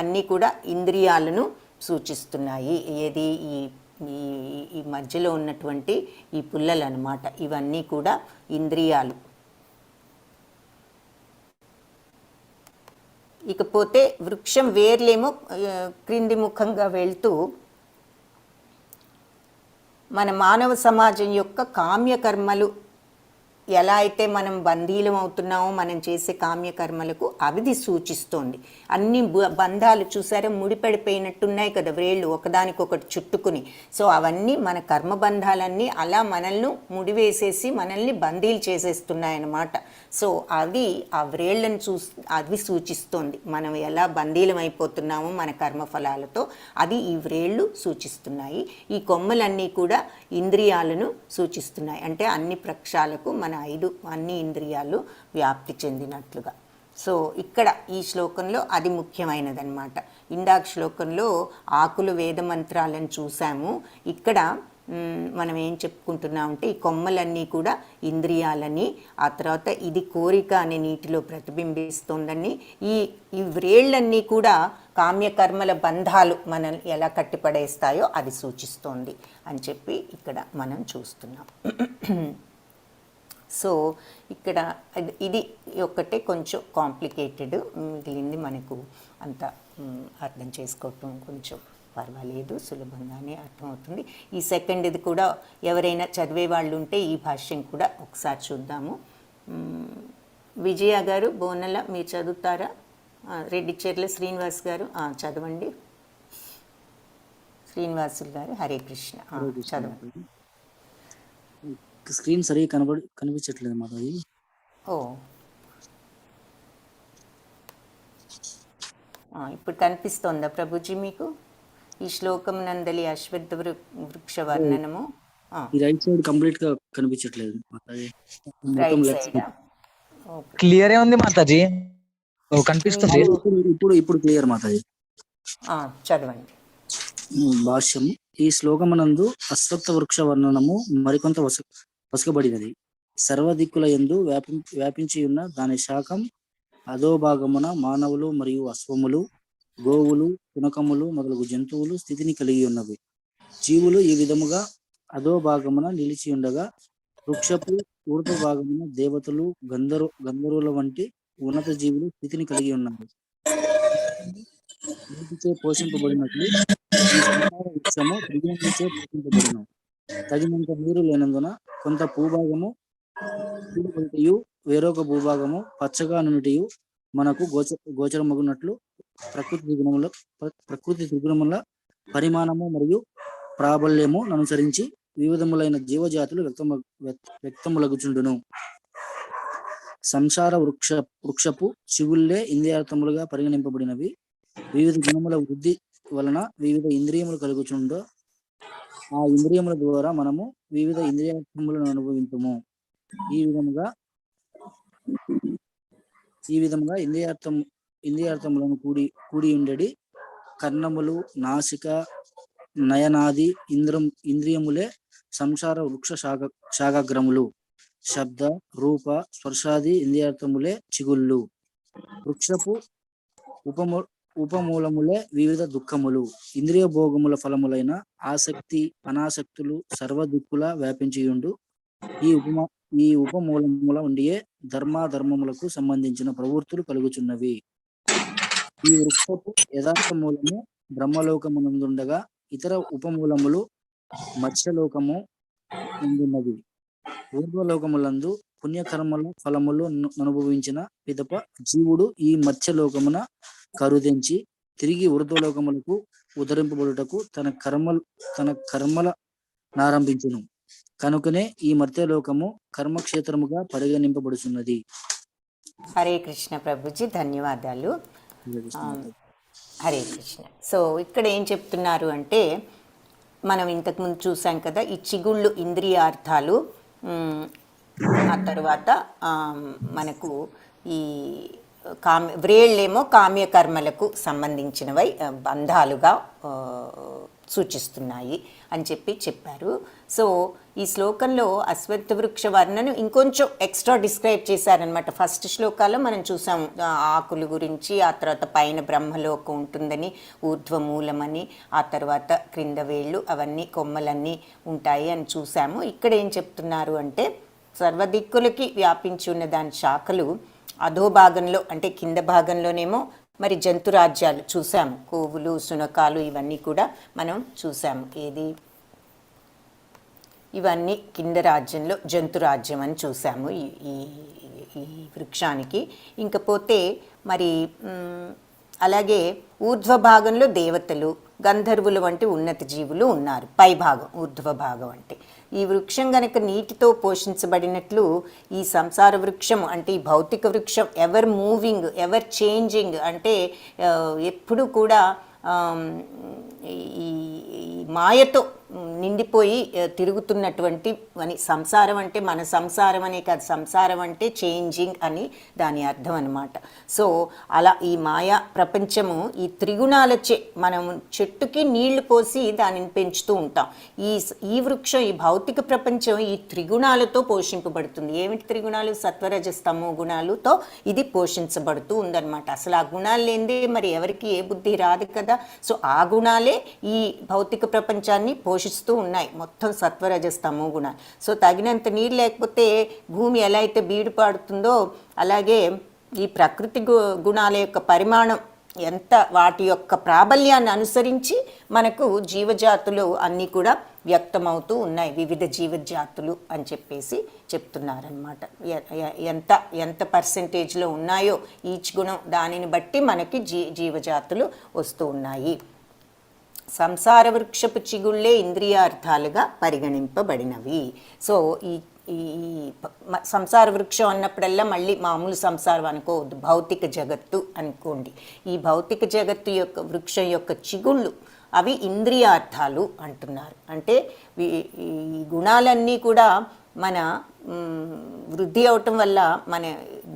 అన్నీ కూడా ఇంద్రియాలను సూచిస్తున్నాయి. ఏది ఈ మధ్యలో ఉన్నటువంటి ఈ పుల్లలు అన్నమాట, ఇవన్నీ కూడా ఇంద్రియాలు. ఇకపోతే వృక్షం వేర్లేమో క్రింది ముఖంగా వెళ్తూ మన మానవ సమాజం యొక్క కామ్యకర్మలు ఎలా అయితే మనం బంధీలం అవుతున్నామో మనం చేసే కామ్యకర్మలకు అవిధి సూచిస్తోంది. అన్ని బంధాలు చూసారా ముడిపడిపోయినట్టున్నాయి కదా, వ్రేళ్ళు ఒకదానికొకటి చుట్టుకుని. సో అవన్నీ మన కర్మబంధాలన్నీ అలా మనల్ని ముడివేసేసి మనల్ని బందీలు చేసేస్తున్నాయన్నమాట. సో అది ఆ వ్రేళ్ళని అది సూచిస్తోంది. మనం ఎలా బందీలం అయిపోతున్నామో మన కర్మఫలాలతో, అది ఈ వ్రేళ్ళు సూచిస్తున్నాయి. ఈ కొమ్మలన్నీ కూడా ఇంద్రియాలను సూచిస్తున్నాయి. అంటే అన్ని ప్రక్షాలకు మన అన్ని ఇంద్రియాలు వ్యాప్తి చెందినట్లుగా. సో ఇక్కడ ఈ శ్లోకంలో అది ముఖ్యమైనదన్నమాట. ఇందాక శ్లోకంలో ఆకులు వేద మంత్రాలను చూసాము. ఇక్కడ మనం ఏం చెప్పుకుంటున్నామంటే ఈ కొమ్మలన్నీ కూడా ఇంద్రియాలని, ఆ తర్వాత ఇది కోరిక అనే నీటిలో ప్రతిబింబిస్తోందని, ఈ వ్రేళ్ళన్నీ కూడా కామ్యకర్మల బంధాలు మనల్ని ఎలా కట్టిపడేస్తాయో అది సూచిస్తోంది అని చెప్పి ఇక్కడ మనం చూస్తున్నాం. సో ఇక్కడ ఇది ఒక్కటే కొంచెం కాంప్లికేటెడ్, మిగిలింది మనకు అంత అర్థం చేసుకోవటం కొంచెం పర్వాలేదు, సులభంగానే అర్థమవుతుంది. ఈ సెకండ్ది కూడా ఎవరైనా చదివే వాళ్ళు ఉంటే ఈ భాష్యం కూడా ఒకసారి చూద్దాము. విజయ గారు బోనల మీరు చదువుతారా? రెడ్డిచెర్ల శ్రీనివాస్ గారు చదవండి. శ్రీనివాసులు గారు హరే కృష్ణ. హరే కృష్ణ చదవండి. మాతాజీ. స్క్రీన్ సరిగా కనిపించట్లేదు మాతాజీ. ఓ ఇప్పుడు కనిపిస్తోందా ప్రభుజీ మీకు ఈ శ్లోకం నందలి అశ్వత్థ వృక్ష వర్ణనము? ఈ రైట్ సైడ్ కంప్లీట్ గా కనిపించట్లేదు మాతాజీ. మొత్తం right left side. Side. Clear ఏ ఉంది మాతాజీ. కనిపిస్తుంది. ఇప్పుడు క్లియర్ మాతాజీ. చదవండి. భాష్యం. ఈ శ్లోకమునందు అశ్వత్థ వృక్ష వర్ణనము మరికొంత వసకబడినది. సర్వదిక్కుల యందు వ్యాపించి ఉన్న దాని శాఖం అధోభాగమున మానవులు మరియు అశ్వములు, గోవులు, పునకములు మొదలగు జంతువులు స్థితిని కలిగి ఉన్నవి. జీవులు ఈ విధముగా అధోభాగమున నిలిచి ఉండగా, వృక్షపు ఊర్ధ్వ భాగమున దేవతలు, గంధర్వుల వంటి ఉన్నత జీవులు స్థితిని కలిగి ఉన్నవి. నీటిచే పోషింపబడినట్లు ఈ సంసార వృక్షము త్రిగుణములచే పోషింపబడును. తగినంత నీరు లేనందున కొంత భూభాగము కూలిపోయిటయు వేరొక భూభాగము పచ్చగా నునిటియు మనకు గోచరమగునట్లు ప్రకృతి త్రిగుణముల పరిమాణము మరియు ప్రాబల్యము అనుసరించి వివిధములైన జీవజాతులు వ్యక్తములగుచుండును. సంసార వృక్షపు చివుల్లే ఇంద్రియార్థములుగా పరిగణింపబడినవి. వివిధ గుణముల వృద్ధి వలన వివిధ ఇంద్రియములు కలుగుచుండో ఆ ఇంద్రియముల ద్వారా మనము వివిధ ఇంద్రియార్థములను అనుభవించము. ఈ విధముగా ఇంద్రియార్థములను కూడి ఉండేది కర్ణములు, నాసిక, నయనాది ఇంద్రియములే సంసార వృక్ష శాఖాగ్రములు. శబ్ద, రూప, స్పర్శాది ఇంద్రియార్థములే చిగుళ్ళు. వృక్షపు ఉపమూలములే వివిధ దుఃఖములు. ఇంద్రియ భోగముల ఫలములైన ఆసక్తి, అనాసక్తులు సర్వదిక్కుల వ్యాపించియుండు. ఈ ఉపమూలముల ఉండియే ధర్మాధర్మములకు సంబంధించిన ప్రవృత్తులు కలుగుచున్నవి. ఈ వృక్షపు యథార్థ మూలము బ్రహ్మలోకమునందుండగా ఇతర ఉపమూలములు మత్స్యలోకము నందున్నవి. ఊర్ధ్వలోకములందు పుణ్యకర్మల ఫలములు అనుభవించిన పిదప జీవుడు ఈ మత్స్యలోకమున కరుదించి తిరిగి ఊర్ధ్వలోకములకు ఉద్ధరింపబడుటకు తన కర్మల నారంభించును. కనుకనే ఈ మర్త్యలోకము కర్మక్షేత్రముగా పరిగణింపబడుచున్నది. హరే కృష్ణ ప్రభుజీ, ధన్యవాదాలు. హరే కృష్ణ. సో ఇక్కడ ఏం చెప్తున్నారు అంటే, మనం ఇంతకుముందు చూసాం కదా, ఈ చిగుళ్ళు ఇంద్రియార్థాలు, ఆ తర్వాత మనకు ఈ వ్రేళ్ళేమో కామ్యకర్మలకు సంబంధించినవై బంధాలుగా సూచిస్తున్నాయి అని చెప్పారు. సో ఈ శ్లోకంలో అశ్వత్థ వృక్ష వర్ణను ఇంకొంచెం ఎక్స్ట్రా డిస్క్రైబ్ చేశారనమాట. ఫస్ట్ శ్లోకాల్లో మనం చూసాం ఆకులు గురించి, ఆ తర్వాత పైన బ్రహ్మలోకం ఉంటుందని, ఊర్ధ్వమూలమని, ఆ తర్వాత క్రింద వేళ్ళు, అవన్నీ కొమ్మలన్నీ ఉంటాయి అని చూసాము. ఇక్కడ ఏం చెప్తున్నారు అంటే, సర్వదిక్కులకి వ్యాపించి ఉన్న దాని శాఖలు అధోభాగంలో అంటే కింద భాగంలోనేమో మరి జంతురాజ్యాలు చూసాము, కోవులు, శునకాలు, ఇవన్నీ కూడా మనం చూసాము. ఇవన్నీ కింద రాజ్యంలో జంతురాజ్యం అని చూసాము ఈ వృక్షానికి. ఇంకపోతే మరి అలాగే ఊర్ధ్వ భాగంలో దేవతలు, గంధర్వులు వంటి ఉన్నత జీవులు ఉన్నారు. పై భాగం ఊర్ధ్వ భాగం అంటే ఈ వృక్షం గనక నీటితో పోషించబడినట్లు ఈ సంసార వృక్షం అంటే ఈ భౌతిక వృక్షం ఎవర్ మూవింగ్, ఎవర్ చేంజింగ్, అంటే ఎప్పుడు కూడా ఈ మాయతో నిండిపోయి తిరుగుతున్నటువంటి అని. సంసారం అంటే మన సంసారం అనే కాదు, సంసారం అంటే చేంజింగ్ అని దాని అర్థం అన్నమాట. సో అలా ఈ మాయా ప్రపంచము ఈ త్రిగుణాలచే మనం చెట్టుకి నీళ్లు పోసి దానిని పెంచుతూ ఉంటాం. ఈ వృక్షం, ఈ భౌతిక ప్రపంచం ఈ త్రిగుణాలతో పోషింపబడుతుంది. ఏమిటి త్రిగుణాలు? సత్వరజస్తమో గుణాలతో ఇది పోషించబడుతూ ఉందన్నమాట. అసలు ఆ గుణాలు లేనిదే మరి ఎవరికి ఏ బుద్ధి రాదు కదా. సో ఆ గుణాలే ఈ భౌతిక ప్రపంచాన్ని పోషిస్తూ ఉన్నాయి, మొత్తం సత్వరజస్తమో గుణాలు. సో తగినంత నీరు లేకపోతే భూమి ఎలా అయితే బీడు పాడుతుందో అలాగే ఈ ప్రకృతి గుణాల యొక్క పరిమాణం ఎంత, వాటి యొక్క ప్రాబల్యాన్ని అనుసరించి మనకు జీవజాతులు అన్నీ కూడా వ్యక్తమవుతూ ఉన్నాయి, వివిధ జీవజాతులు అని చెప్పేసి చెప్తున్నారనమాట. ఎంత పర్సెంటేజ్లో ఉన్నాయో ఈచ్ గుణం, దానిని బట్టి మనకి జీవజాతులు వస్తూ ఉన్నాయి సంసార వృక్షపు చిగుళ్ళే ఇంద్రియార్థాలుగా పరిగణింపబడినవి. సో ఈ ఈ సంసార వృక్షం అన్నప్పుడల్లా మళ్ళీ మామూలు సంసారం అనుకోవద్దు, భౌతిక జగత్తు అనుకోండి. ఈ భౌతిక జగత్తు యొక్క వృక్షం యొక్క చిగుళ్ళు అవి ఇంద్రియార్థాలు అంటున్నారు. అంటే ఈ గుణాలన్నీ కూడా మన వృద్ధి అవటం వల్ల, మన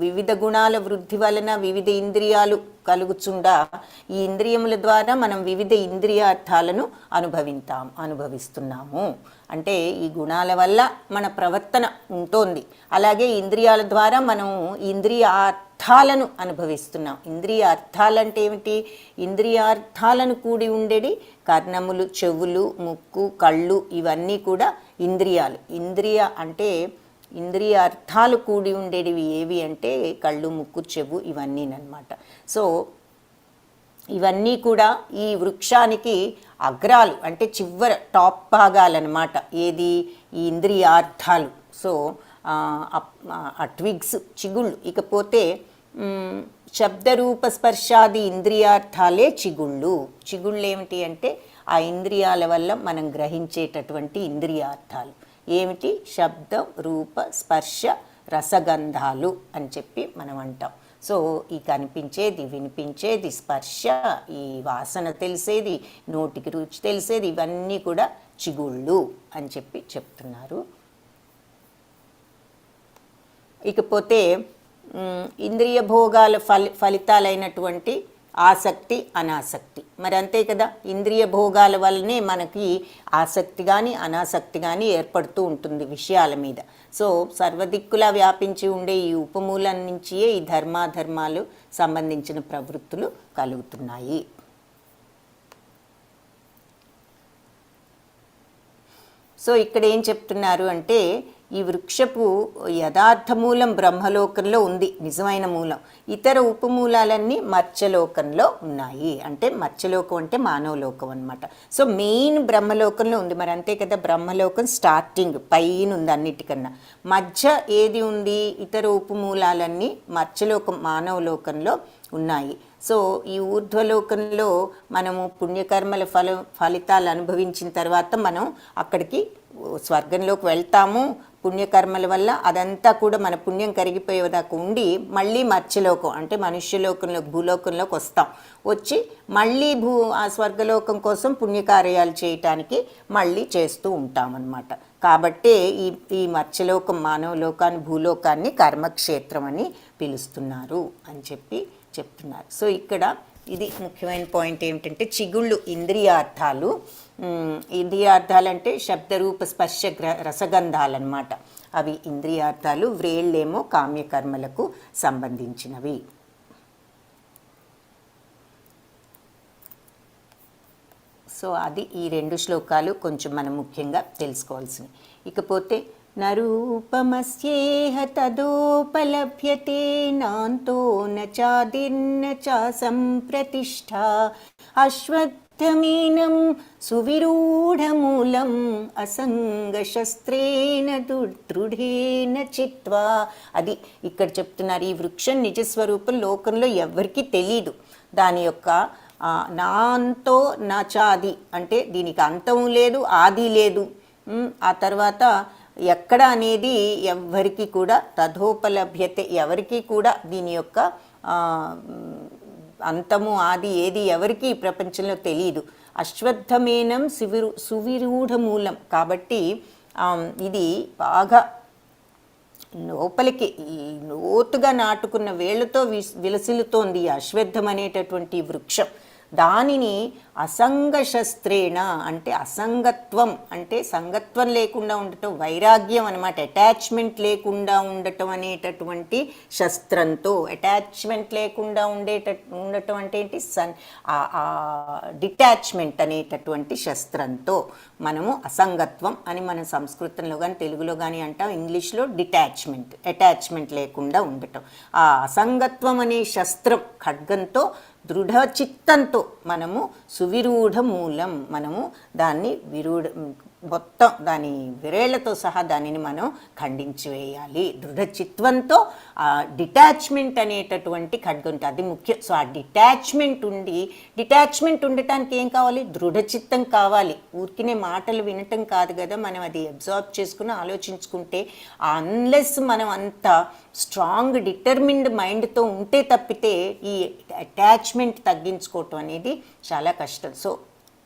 వివిధ గుణాల వృద్ధి వలన వివిధ ఇంద్రియాలు కలుగుచుండా ఈ ఇంద్రియముల ద్వారా మనం వివిధ ఇంద్రియార్థాలను అనుభవిస్తున్నాము. అంటే ఈ గుణాల వల్ల మన ప్రవర్తన ఉంటోంది, అలాగే ఇంద్రియాల ద్వారా మనం ఇంద్రియార్థాలను అనుభవిస్తున్నాం. ఇంద్రియ అర్థాలంటే ఏమిటి? ఇంద్రియార్థాలను కూడి ఉండేది కర్ణములు, చెవులు, ముక్కు, కళ్ళు, ఇవన్నీ కూడా ఇంద్రియాలు. అంటే ఇంద్రియ అర్థాలు కూడి ఉండేటివి ఏవి అంటే కళ్ళు, ముక్కు, చెవు, ఇవన్నీనమాట. సో ఇవన్నీ కూడా ఈ వృక్షానికి అగ్రాలు, అంటే చివర టాప్ భాగాలన్నమాట. ఏది? ఈ ఇంద్రియార్థాలు. సో ఆ ట్విగ్స్, చిగుళ్ళు. ఇకపోతే శబ్దరూప స్పర్శాది ఇంద్రియార్థాలే చిగుళ్ళు. చిగుళ్ళు ఏమిటి అంటే ఆ ఇంద్రియాల వల్ల మనం గ్రహించేటటువంటి ఇంద్రియార్థాలు ఏమిటి? శబ్దం, రూప, స్పర్శ, రసగంధాలు అని చెప్పి మనం అంటాం. సో ఈ కనిపించేది, వినిపించేది, స్పర్శ, ఈ వాసన తెలిసేది, నోటికి రుచి తెలిసేది, ఇవన్నీ కూడా చిగుళ్ళు అని చెప్పి చెప్తున్నారు. ఇకపోతే ఇంద్రియ భోగాల ఫలితాలైనటువంటి ఆసక్తి, అనాసక్తి. మరి అంతే కదా, ఇంద్రియ భోగాల వల్లనే మనకి ఆసక్తి కానీ అనాసక్తి కానీ ఏర్పడుతూ ఉంటుంది విషయాల మీద. సో సర్వదిక్కులా వ్యాపించి ఉండే ఈ ఉపమూలం నుంచియే ఈ ధర్మాధర్మాలు సంబంధించిన ప్రవృత్తులు కలుగుతున్నాయి. సో ఇక్కడ ఏం చెప్తున్నారు అంటే ఈ వృక్షపు యథార్థ మూలం బ్రహ్మలోకంలో ఉంది, నిజమైన మూలం. ఇతర ఉపమూలాలన్నీ మత్స్యలోకంలో ఉన్నాయి. అంటే మత్స్యలోకం అంటే మానవలోకం అనమాట. సో మెయిన్ బ్రహ్మలోకంలో ఉంది. మరి అంతే కదా, బ్రహ్మలోకం స్టార్టింగ్ పైన ఉంది అన్నిటికన్నా. మధ్య ఏది ఉంది? ఇతర ఉపమూలాలన్నీ మత్స్యలోకం, మానవలోకంలో ఉన్నాయి. సో ఈ ఊర్ధ్వలోకంలో మనము పుణ్యకర్మల ఫలితాలు అనుభవించిన తర్వాత మనం అక్కడికి స్వర్గంలోకి వెళ్తాము. పుణ్యకర్మల వల్ల అదంతా కూడా మన పుణ్యం కరిగిపోయేదాకా ఉండి మళ్ళీ మత్స్యలోకం అంటే మనుష్యలోకంలో, భూలోకంలోకి వస్తాం. వచ్చి మళ్ళీ ఆ స్వర్గలోకం కోసం పుణ్యకార్యాలు చేయటానికి మళ్ళీ చేస్తూ ఉంటామన్నమాట. కాబట్టే ఈ మత్స్యలోకం, మానవలోకాన్ని, భూలోకాన్ని కర్మక్షేత్రం అని పిలుస్తున్నారు అని చెప్పి చెప్తున్నారు. సో ఇక్కడ ఇది ముఖ్యమైన పాయింట్ ఏమిటంటే చిగుళ్ళు ఇంద్రియార్థాలు. ఇంద్రియార్థాలు అంటే శబ్దరూప స్పర్శ రసగంధాలన్నమాట. అవి ఇంద్రియార్థాలు. వ్రేళ్ళేమో కామ్యకర్మలకు సంబంధించినవి. సో అది ఈ 2 శ్లోకాలు కొంచెం మనం ముఖ్యంగా తెలుసుకోవాల్సినవి. ఇకపోతే నరూపమస్యేహ తదోపలభ్యతే నాంతో నాదిర్న చ సంప్రతిష్ఠా అశ్వత్థమేనం సువిరూఢమూలం అసంగశస్త్రేణ దృఢేన చిత్వా. అది ఇక్కడ చెప్తున్నారు. ఈ వృక్షం నిజస్వరూపం లోకంలో ఎవరికీ తెలీదు. దాని యొక్క నాంతో నాచాది అంటే దీనికి అంతం లేదు, ఆది లేదు. ఆ తర్వాత ఎక్కడ అనేది ఎవరికి కూడా తథోపలభ్యతే, ఎవరికి కూడా దీని యొక్క అంతము ఆది ఏది ఎవరికి ప్రపంచంలో తెలియదు. అశ్వత్థమేనం సువిరూఢ మూలం కాబట్టి ఇది బాగా లోపలికి లోతుగా నాటుకున్న వేళ్లతో విలసిల్లుతోంది ఈ అశ్వత్థం అనేటటువంటి వృక్షం. దానిని అసంగశస్త్రేణ అంటే అసంగత్వం అంటే సంగత్వం లేకుండా ఉండటం, వైరాగ్యం అనమాట. అటాచ్మెంట్ లేకుండా ఉండటం అనేటటువంటి శస్త్రంతో. అటాచ్మెంట్ లేకుండా ఉండటం అంటే ఏంటి? డిటాచ్మెంట్ అనేటటువంటి శస్త్రంతో మనము అసంగత్వం అని మనం సంస్కృతంలో కానీ తెలుగులో కానీ అంటాం. ఇంగ్లీష్లో డిటాచ్మెంట్, అటాచ్మెంట్ లేకుండా ఉండటం. ఆ అసంగత్వం అనే శస్త్రం ఖడ్గంతో దృఢచిత్తంతో మనము సువిరూఢ మూలం, మనము దాన్ని మొత్తం దాని విరేళ్లతో సహా దానిని మనం ఖండించి వేయాలి. దృఢ చిత్వంతో ఆ డిటాచ్మెంట్ అనేటటువంటి ఖడ్గం ఉంటుంది, అది ముఖ్యం. సో ఆ డిటాచ్మెంట్ ఉండటానికి ఏం కావాలి? దృఢ చిత్తం కావాలి. ఊరికినే మాటలు వినటం కాదు కదా, మనం అది అబ్జార్బ్ చేసుకుని ఆలోచించుకుంటే, అన్లెస్ మనం అంత స్ట్రాంగ్ డిటర్మిన్డ్ మైండ్తో ఉంటే తప్పితే ఈ అటాచ్మెంట్ తగ్గించుకోవటం అనేది చాలా కష్టం. సో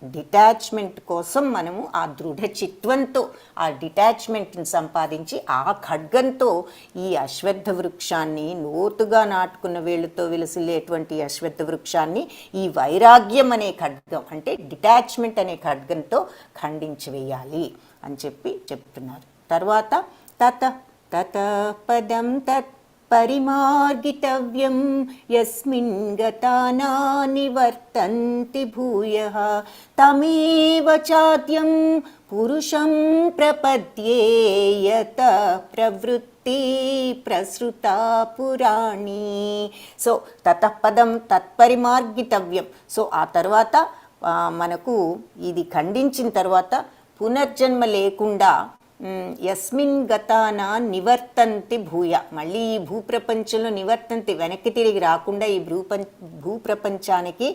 డిటాచ్మెంట్ కోసం మనము ఆ దృఢ చిత్వంతో ఆ డిటాచ్మెంట్ని సంపాదించి ఆ ఖడ్గంతో ఈ అశ్వత్థ వృక్షాన్ని, లోతుగా నాటుకున్న వేళ్ళతో విలసిల్లేటువంటి అశ్వత్థ వృక్షాన్ని ఈ వైరాగ్యం అనే ఖడ్గం అంటే డిటాచ్మెంట్ అనే ఖడ్గంతో ఖండించి వేయాలి అని చెప్తున్నారు. తర్వాత తత పదం తత్ పరిమార్గితవ్యం యస్మిన్ గతానా నివర్తంతి భూయః తమేవ చాద్యం పురుషం ప్రపద్యే యత ప్రవృత్తి ప్రసృతా పురాణి. సో తతపదం తత్పరిమార్గితవ్యం. సో ఆ తర్వాత మనకు ఇది ఖండించిన తర్వాత పునర్జన్మ లేకుండా యస్మిన్ గతానా నివర్తంతి భూయ, మళ్ళీ ఈ భూప్రపంచంలో నివర్తంతి, వెనక్కి తిరిగి రాకుండా ఈ భూప్రపంచానికి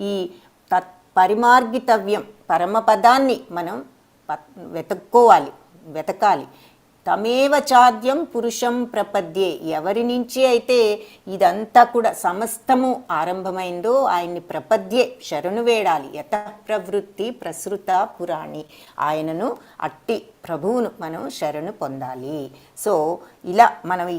ఈ పరిమార్గితవ్యం పరమపదాన్ని మనం వెతకాలి. తమేవ చాద్యం పురుషం ప్రపద్యే, ఎవరి నుంచి అయితే ఇదంతా కూడా సమస్తము ఆరంభమైందో ఆయన్ని ప్రపద్యే శరణు వేడాలి. యత ప్రవృత్తి ప్రసృత పురాణి, ఆయనను అట్టి ప్రభువును మనం శరణు పొందాలి. సో ఇలా మనం ఈ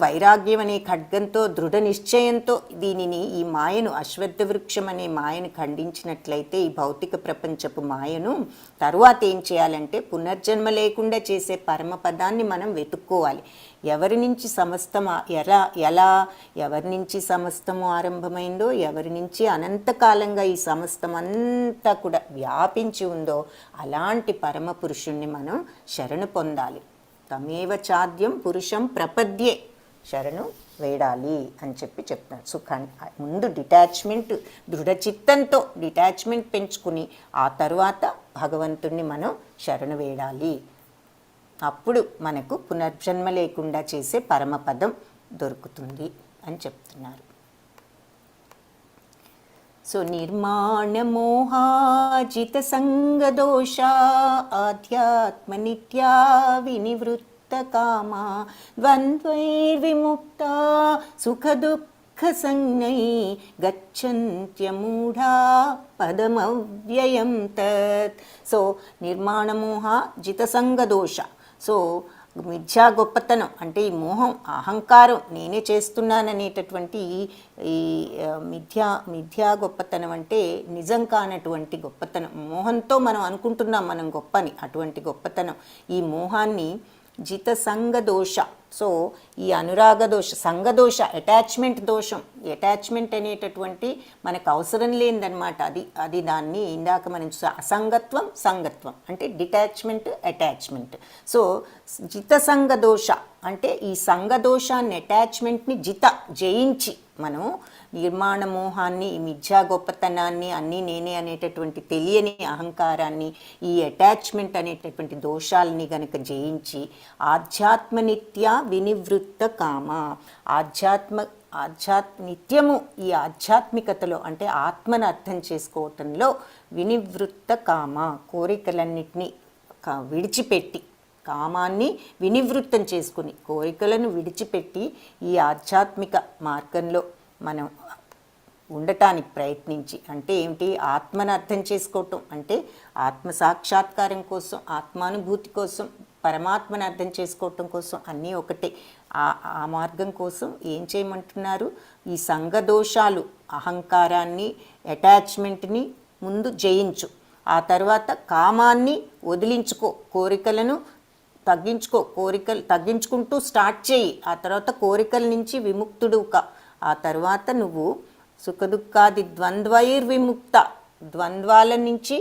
వైరాగ్యం అనే ఖడ్గంతో దృఢ నిశ్చయంతో దీనిని, ఈ మాయను, అశ్వత్థ వృక్షం అనే మాయను ఖండించినట్లయితే, ఈ భౌతిక ప్రపంచపు మాయను, తరువాత ఏం చేయాలంటే పునర్జన్మ లేకుండా చేసే పరమపదాన్ని మనం వెతుక్కోవాలి. ఎవరి నుంచి సమస్తము ఆరంభమైందో, ఎవరి నుంచి అనంతకాలంగా ఈ సమస్తం అంతా కూడా వ్యాపించి ఉందో అలాంటి పరమ పురుషుణ్ణి మనం శరణు పొందాలి. తమేవ చాద్యం పురుషం ప్రపద్యే, శరణు వేడాలి అని చెప్తున్నారు. సో ముందు డిటాచ్మెంట్, దృఢచిత్తంతో డిటాచ్మెంట్ పెంచుకుని ఆ తర్వాత భగవంతుణ్ణి మనం శరణు వేడాలి. అప్పుడు మనకు పునర్జన్మ లేకుండా చేసే పరమపదం దొరుకుతుంది అని చెప్తున్నారు. సో నిర్మాణ మోహాజిత సంగదోష ఆధ్యాత్మ నిత్యా వినివృత్త కామా ద్వంద్వైర్విముక్త సుఖ దుఃఖ సంజ్ఞై గచ్చంత్యమూఢా పదమవ్యయం తత్. సో నిర్మాణ మోహ జిత సంగదోష. సో మిథ్యా గొప్పతనం అంటే ఈ మోహం, అహంకారం, నేనే చేస్తున్నాననేటటువంటి ఈ మిథ్యా గొప్పతనం అంటే నిజం కానటువంటి గొప్పతనం. మోహంతో మనం అనుకుంటున్నాం మనం గొప్పని, అటువంటి గొప్పతనం. ఈ మోహాన్ని జిత సంగదోష. సో ఈ అనురాగ దోష, సంగదోష, అటాచ్మెంట్ దోషం. అటాచ్మెంట్ అనేటటువంటి మనకు అవసరం లేనిదనమాట. అది దాన్ని ఇందాక మనం అసంగత్వం, సంగత్వం అంటే డిటాచ్మెంట్, అటాచ్మెంట్. సో జిత సంగదోష అంటే ఈ సంగదోషాన్ని, అటాచ్మెంట్ని జయించి మనం నిర్మాణ మోహాన్ని, ఈ మిథ్యా గొప్పతనాన్ని, అన్నీ నేనే అనేటటువంటి తెలియని అహంకారాన్ని, ఈ అటాచ్మెంట్ అనేటటువంటి దోషాలని గనక జయించి ఆధ్యాత్మ నిత్య వినివృత్త కామ, నిత్యము ఈ ఆధ్యాత్మికతలో అంటే ఆత్మను అర్థం చేసుకోవటంలో వినివృత్త కామ, కోరికలన్నిటినీ విడిచిపెట్టి, కామాన్ని వినివృత్తం చేసుకుని కోరికలను విడిచిపెట్టి ఈ ఆధ్యాత్మిక మార్గంలో మనం ఉండటానికి ప్రయత్నించి, అంటే ఏమిటి? ఆత్మను అర్థం చేసుకోవటం అంటే ఆత్మ సాక్షాత్కారం కోసం, ఆత్మానుభూతి కోసం, పరమాత్మను అర్థం చేసుకోవటం కోసం అన్నీ ఒకటే. ఆ మార్గం కోసం ఏం చేయమంటున్నారు? ఈ సంగదోషాలు, అహంకారాన్ని, అటాచ్మెంట్ని ముందు జయించు. ఆ తర్వాత కామాన్ని వదిలించుకో, కోరికలను తగ్గించుకుంటూ స్టార్ట్ చేయి. ఆ తర్వాత కోరికల నుంచి విముక్తుడు ఆ తర్వాత నువ్వు సుఖదుఖాది ద్వంద్వైర్విముక్త, ద్వంద్వాల నుంచి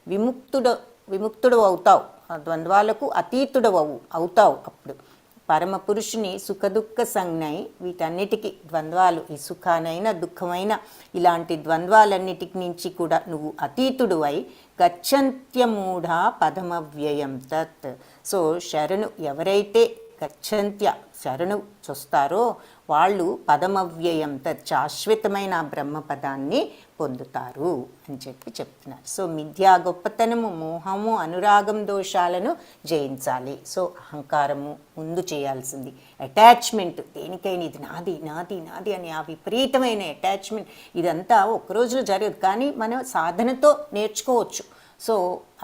విముక్తుడు అవుతావు, ఆ ద్వంద్వాలకు అతీతుడు అవుతావు. అప్పుడు పరమ పురుషుని సుఖదుఖ సంజ్ఞై, వీటన్నిటికీ ద్వంద్వాలు, ఈ సుఖానైనా దుఃఖమైన ఇలాంటి ద్వంద్వాలన్నిటి నుంచి కూడా నువ్వు అతీతుడు అయి గచ్చంత్యమూఢా పదమవ్యయం తత్. సో శరణు ఎవరైతే గచ్చంత్య శరణు చొస్తారో వాళ్ళు పదమవ్యయం తత్ శాశ్వతమైన బ్రహ్మపదాన్ని పొందుతారు అని చెప్తున్నారు. సో మిథ్యా గొప్పతనము, మోహము, అనురాగం దోషాలను జయించాలి. సో అహంకారము ముందు చేయాల్సింది. అటాచ్మెంట్ దేనికైనా ఇది నాది నాది నాది అని ఆ విపరీతమైన అటాచ్మెంట్ ఇదంతా ఒక్కరోజులో జరగదు, కానీ మనం సాధనతో నేర్చుకోవచ్చు. సో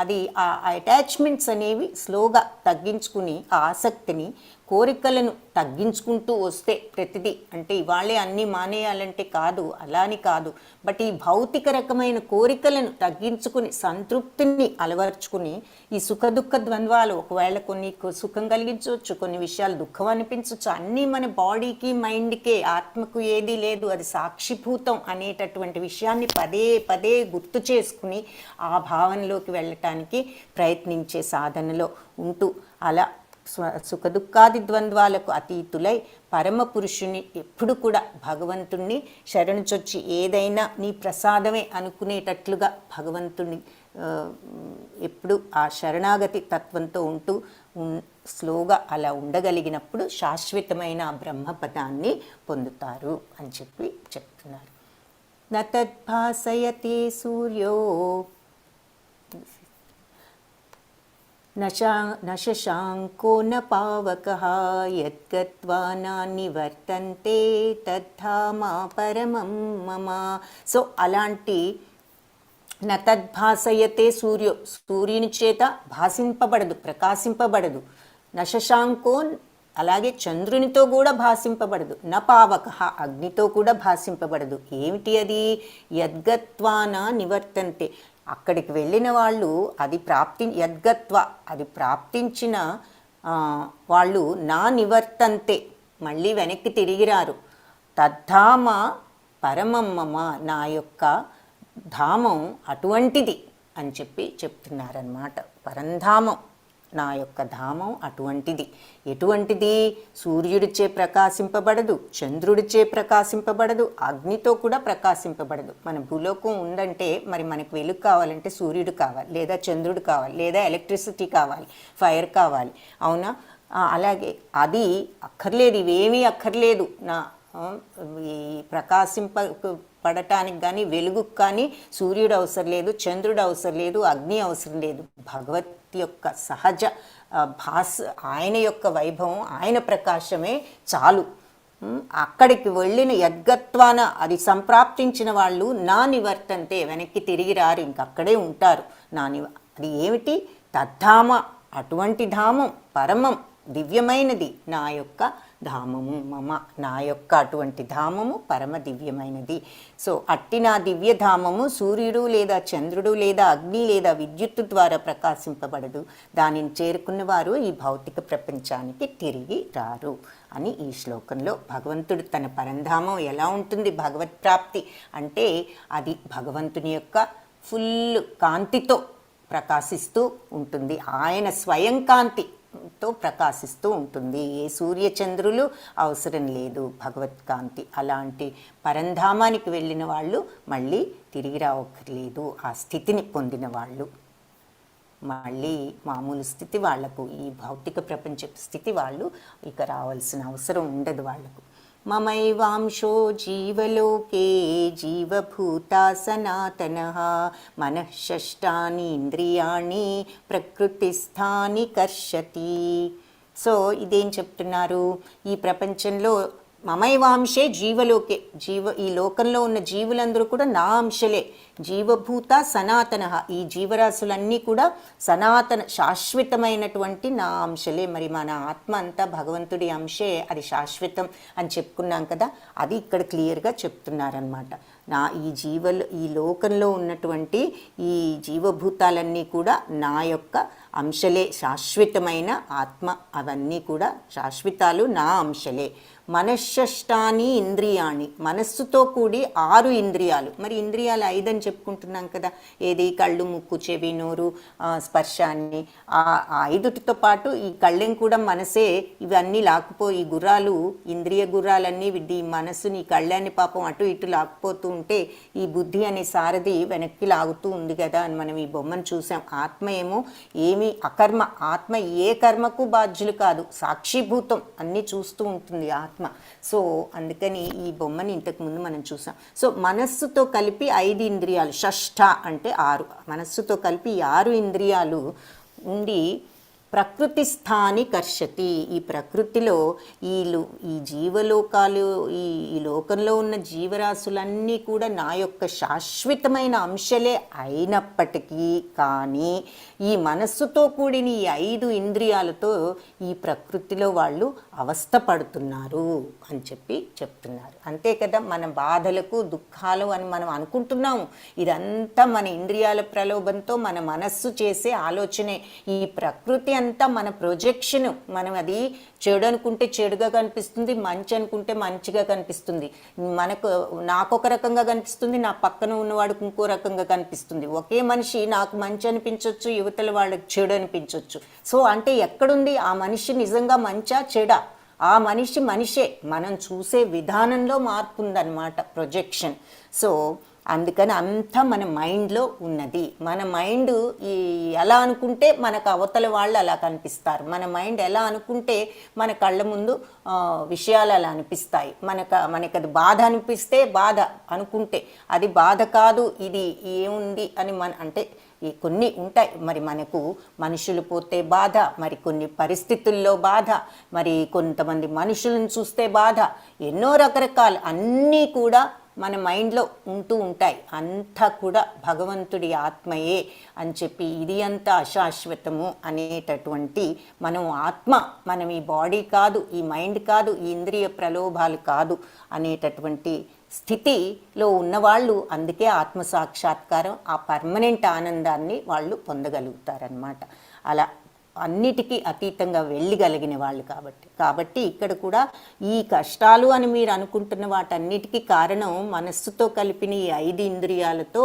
అది ఆ అటాచ్మెంట్స్ అనేవి స్లోగా తగ్గించుకుని ఆ ఆసక్తిని, కోరికలను తగ్గించుకుంటూ వస్తే ప్రతిదీ అంటే ఇవాళే అన్నీ మానేయాలంటే కాదు, అలాని కాదు, బట్ ఈ భౌతిక రకమైన కోరికలను తగ్గించుకుని సంతృప్తిని అలవర్చుకుని ఈ సుఖదుఖ ద్వంద్వాలు ఒకవేళ కొన్ని సుఖం కలిగించవచ్చు, కొన్ని విషయాలు దుఃఖం అనిపించవచ్చు, అన్నీ మన బాడీకి మైండ్కే, ఆత్మకు ఏదీ లేదు, అది సాక్షిభూతం అనేటటువంటి విషయాన్ని పదే పదే గుర్తు చేసుకుని ఆ భావనలోకి వెళ్ళటానికి ప్రయత్నించే సాధనలో ఉంటూ అలా సుఖదుఖాది ద్వంద్వాలకు అతీతులై పరమ పురుషుని ఎప్పుడు కూడా భగవంతుణ్ణి శరణుచొచ్చి ఏదైనా నీ ప్రసాదమే అనుకునేటట్లుగా భగవంతుణ్ణి ఎప్పుడు ఆ శరణాగతి తత్వంతో ఉంటూ స్లోగా అలా ఉండగలిగినప్పుడు శాశ్వతమైన ఆ బ్రహ్మపదాన్ని పొందుతారు అని చెప్తున్నారు. నతద్భాసయతే సూర్యో న శశాంకో న పావకః యద్గత్వా న నివర్తంతే తద్ధామా పరమం మమ. సో అలాంటి నతద్భాసయతే సూర్యుని చేత భాసింపబడదు, ప్రకాశింపబడదు. నశశాంకో అలాగే చంద్రునితో కూడా భాసింపబడదు. న పావకః అగ్నితో కూడా భాసింపబడదు. ఏమిటి అది? యద్గత్వాన నివర్తంతే, అక్కడికి వెళ్ళిన వాళ్ళు అది యద్గత్వ అది ప్రాప్తించిన వాళ్ళు నా నివర్తంతే మళ్ళీ వెనక్కి తిరిగిరారు. తద్ధామ పరమమ్మమ నా యొక్క ధామం అటువంటిది అని చెప్తున్నారన్నమాట. పరంధామం నా యొక్క ధామం అటువంటిది. ఎటువంటిది? సూర్యుడిచే ప్రకాశింపబడదు, చంద్రుడిచే ప్రకాశింపబడదు, అగ్నితో కూడా ప్రకాశింపబడదు. మన భూలోకం ఉందంటే మరి మనకు వెలుగు కావాలంటే సూర్యుడు కావాలి, లేదా చంద్రుడు కావాలి, లేదా ఎలక్ట్రిసిటీ కావాలి, ఫైర్ కావాలి, అవునా? అలాగే అది అక్కర్లేదు, ఇవేమీ అక్కర్లేదు. ఈ పడటానికి కానీ వెలుగుకు కానీ సూర్యుడు అవసరం లేదు, చంద్రుడు అవసరం లేదు, అగ్ని అవసరం లేదు. భగవత్ యొక్క సహజ ఆయన యొక్క వైభవం, ఆయన ప్రకాశమే చాలు. అక్కడికి వెళ్ళిన యద్గత్వాన అది సంప్రాప్తించిన వాళ్ళు నా నివర్తంతే వెనక్కి తిరిగి రారు, ఇంకక్కడే ఉంటారు. అది ఏమిటి? తద్ధామ అటువంటి ధామం, పరమం దివ్యమైనది నా యొక్క ధామము మమ, నా యొక్క అటువంటి ధామము పరమ దివ్యమైనది. సో అట్టి నా దివ్యధామము సూర్యుడు లేదా చంద్రుడు లేదా అగ్ని లేదా విద్యుత్తు ద్వారా ప్రకాశింపబడదు. దానిని చేరుకున్న వారు ఈ భౌతిక ప్రపంచానికి తిరిగి రారు అని ఈ శ్లోకంలో భగవంతుడు తన పరంధామం ఎలా ఉంటుంది భగవత్ ప్రాప్తి అంటే అది భగవంతుని యొక్క ఫుల్ కాంతితో ప్రకాశిస్తూ ఉంటుంది. ఆయన స్వయం కాంతితో ప్రకాశిస్తూ ఉంటుంది. ఏ సూర్యచంద్రులు అవసరం లేదు, భగవత్కాంతి. అలాంటి పరంధామానికి వెళ్ళిన వాళ్ళు మళ్ళీ తిరిగి రావక్కర్లేదు. ఆ స్థితిని పొందిన వాళ్ళు మళ్ళీ మామూలు స్థితి వాళ్లకు, ఈ భౌతిక ప్రపంచ స్థితి వాళ్ళు ఇక రావాల్సిన అవసరం ఉండదు వాళ్లకు. మమైవాంశో జీవలోకే జీవభూతా సనాతనః మనఃషష్టాని ఇంద్రియాణి ప్రకృతిస్థాని కర్షతి. సో ఇదేం చెప్తున్నారు? ఈ ప్రపంచంలో మమైవాంశే జీవలోకే, ఈ లోకంలో ఉన్న జీవులందరూ కూడా నా అంశలే. జీవభూత సనాతన, ఈ జీవరాశులన్నీ కూడా సనాతన శాశ్వతమైనటువంటి నా అంశలే. మరి మన ఆత్మ అంతా భగవంతుడి అంశే, అది శాశ్వతం అని చెప్పుకున్నాం కదా, అది ఇక్కడ క్లియర్గా చెప్తున్నారనమాట. ఈ లోకంలో ఉన్నటువంటి ఈ జీవభూతాలన్నీ కూడా నా యొక్క అంశలే, శాశ్వతమైన ఆత్మ, అవన్నీ కూడా శాశ్వతాలు, నా అంశలే. మనశ్శష్టాని ఇంద్రియాణి, మనస్సుతో కూడి 6 ఇంద్రియాలు. మరి ఇంద్రియాలు 5 అని చెప్పుకుంటున్నాం కదా, ఏది కళ్ళు, ముక్కు, చెవి, నోరు, స్పర్శ అని. ఆ 5తో పాటు ఈ కళ్ళెం కూడా మనసే. ఇవన్నీ ఈ గుర్రాలు, ఇంద్రియ గుర్రాలన్నీ ఈ మనస్సుని, ఈ కళ్ళని పాపం అటు ఇటు లాక్కుపోతూ ఉంటే ఈ బుద్ధి అనే సారథి వెనక్కి లాగుతూ ఉంది కదా అని మనం ఈ బొమ్మను చూసాం. ఆత్మ ఏమో ఏమీ అకర్మ, ఆత్మ ఏ కర్మకు బాధ్యులు కాదు, సాక్షిభూతం, అన్నీ చూస్తూ ఉంటుంది ఆత్మ. సో అందుకని ఈ బొమ్మని ఇంతకుముందు మనం చూసాం. సో మనస్సుతో కలిపి 5 ఇంద్రియాలు, షష్ఠ అంటే 6, మనస్సుతో కలిపి 6 ఇంద్రియాలు ఉండి ప్రకృతి స్థాని కర్షతి. ఈ ప్రకృతిలో ఈ జీవలోకాలు, ఈ లోకంలో ఉన్న జీవరాశులన్నీ కూడా నా యొక్క శాశ్వతమైన అంశలే అయినప్పటికీ కానీ ఈ మనస్సుతో కూడిన ఈ 5 ఇంద్రియాలతో ఈ ప్రకృతిలో వాళ్ళు అవస్థపడుతున్నారు అని చెప్తున్నారు. అంతే కదా, మన బాధలకు దుఃఖాలు అని మనం అనుకుంటున్నాము. ఇదంతా మన ఇంద్రియాల ప్రలోభంతో మన మనస్సు చేసే ఆలోచనే. ఈ ప్రకృతి అంతా మన ప్రొజెక్షన్. మనం అది చెడు అనుకుంటే చెడుగా కనిపిస్తుంది, మంచి అనుకుంటే మంచిగా కనిపిస్తుంది. నాకొక రకంగా కనిపిస్తుంది, నా పక్కన ఉన్నవాడికి ఇంకో రకంగా కనిపిస్తుంది. ఒకే మనిషి నాకు మంచి అనిపించవచ్చు, యువతల వాళ్ళకి చెడు అనిపించవచ్చు. సో అంటే ఎక్కడుంది ఆ మనిషి నిజంగా మంచా చెడా? ఆ మనిషే. మనం చూసే విధానంలో మార్పు ఉందన్నమాట, ప్రొజెక్షన్. సో అందుకని అంతా మన మైండ్లో ఉన్నది. మన మైండ్ ఎలా అనుకుంటే మనకు అవతల వాళ్ళు అలా కనిపిస్తారు. మన మైండ్ ఎలా అనుకుంటే మన కళ్ళ ముందు విషయాలు అలా అనిపిస్తాయి. మనకు అది బాధ అనిపిస్తే బాధ అనుకుంటే అది బాధ కాదు, ఇది ఏముంది అని అంటే కొన్ని ఉంటాయి. మరి మనకు మనుషులు పోతే బాధ, మరి కొన్ని పరిస్థితుల్లో బాధ, మరి కొంతమంది మనుషులను చూస్తే బాధ, ఎన్నో రకరకాలు అన్నీ కూడా మన మైండ్లో ఉంటూ ఉంటాయి. అంతా కూడా భగవంతుడి ఆత్మయే అని చెప్పి ఇది అంతా అశాశ్వతము అనేటటువంటి మనం ఆత్మ, మనం ఈ బాడీ కాదు, ఈ మైండ్ కాదు, ఈ ఇంద్రియ ప్రలోభాలు కాదు అనేటటువంటి స్థితిలో ఉన్నవాళ్ళు అందుకే ఆత్మసాక్షాత్కారం, ఆ పర్మనెంట్ ఆనందాన్ని వాళ్ళు పొందగలుగుతారనమాట. అలా అన్నిటికీ అతీతంగా వెళ్ళగలిగిన వాళ్ళు కాబట్టి ఇక్కడ కూడా ఈ కష్టాలు అని మీరు అనుకుంటున్న వాటన్నిటికీ కారణం మనస్సుతో కలిపిన ఈ 5 ఇంద్రియాలతో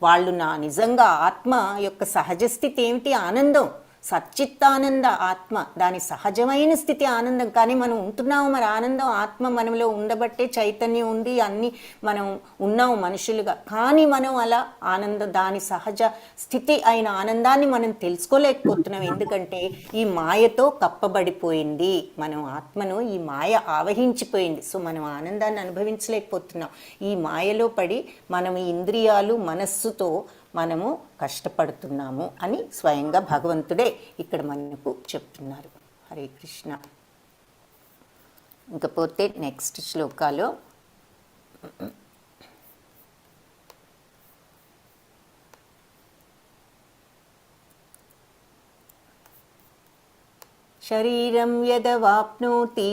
వాళ్ళు నిజంగా ఆత్మ యొక్క సహజ స్థితి ఏమిటి? ఆనందం, సచ్చిత్తానంద ఆత్మ, దాని సహజమైన స్థితి ఆనందం. కానీ మనం ఉంటున్నాము, మరి ఆనందం ఆత్మ మనలో ఉండబట్టే చైతన్యం ఉంది, అన్నీ మనం ఉన్నాము మనుషులుగా. కానీ మనం అలా దాని సహజ స్థితి అయిన ఆనందాన్ని మనం తెలుసుకోలేకపోతున్నాం. ఎందుకంటే ఈ మాయతో కప్పబడిపోయింది, మనం ఆత్మను ఈ మాయ ఆవహించిపోయింది. సో మనం ఆనందాన్ని అనుభవించలేకపోతున్నాం. ఈ మాయలో పడి మనం ఈ ఇంద్రియాలు మనస్సుతో మనము కష్టపడుతున్నాము అని స్వయంగా భగవంతుడే ఇక్కడ మనకు చెప్తున్నారు. హరే కృష్ణ. ఇంకపోతే నెక్స్ట్ శ్లోకాలో శరీరం యదవాప్నోతి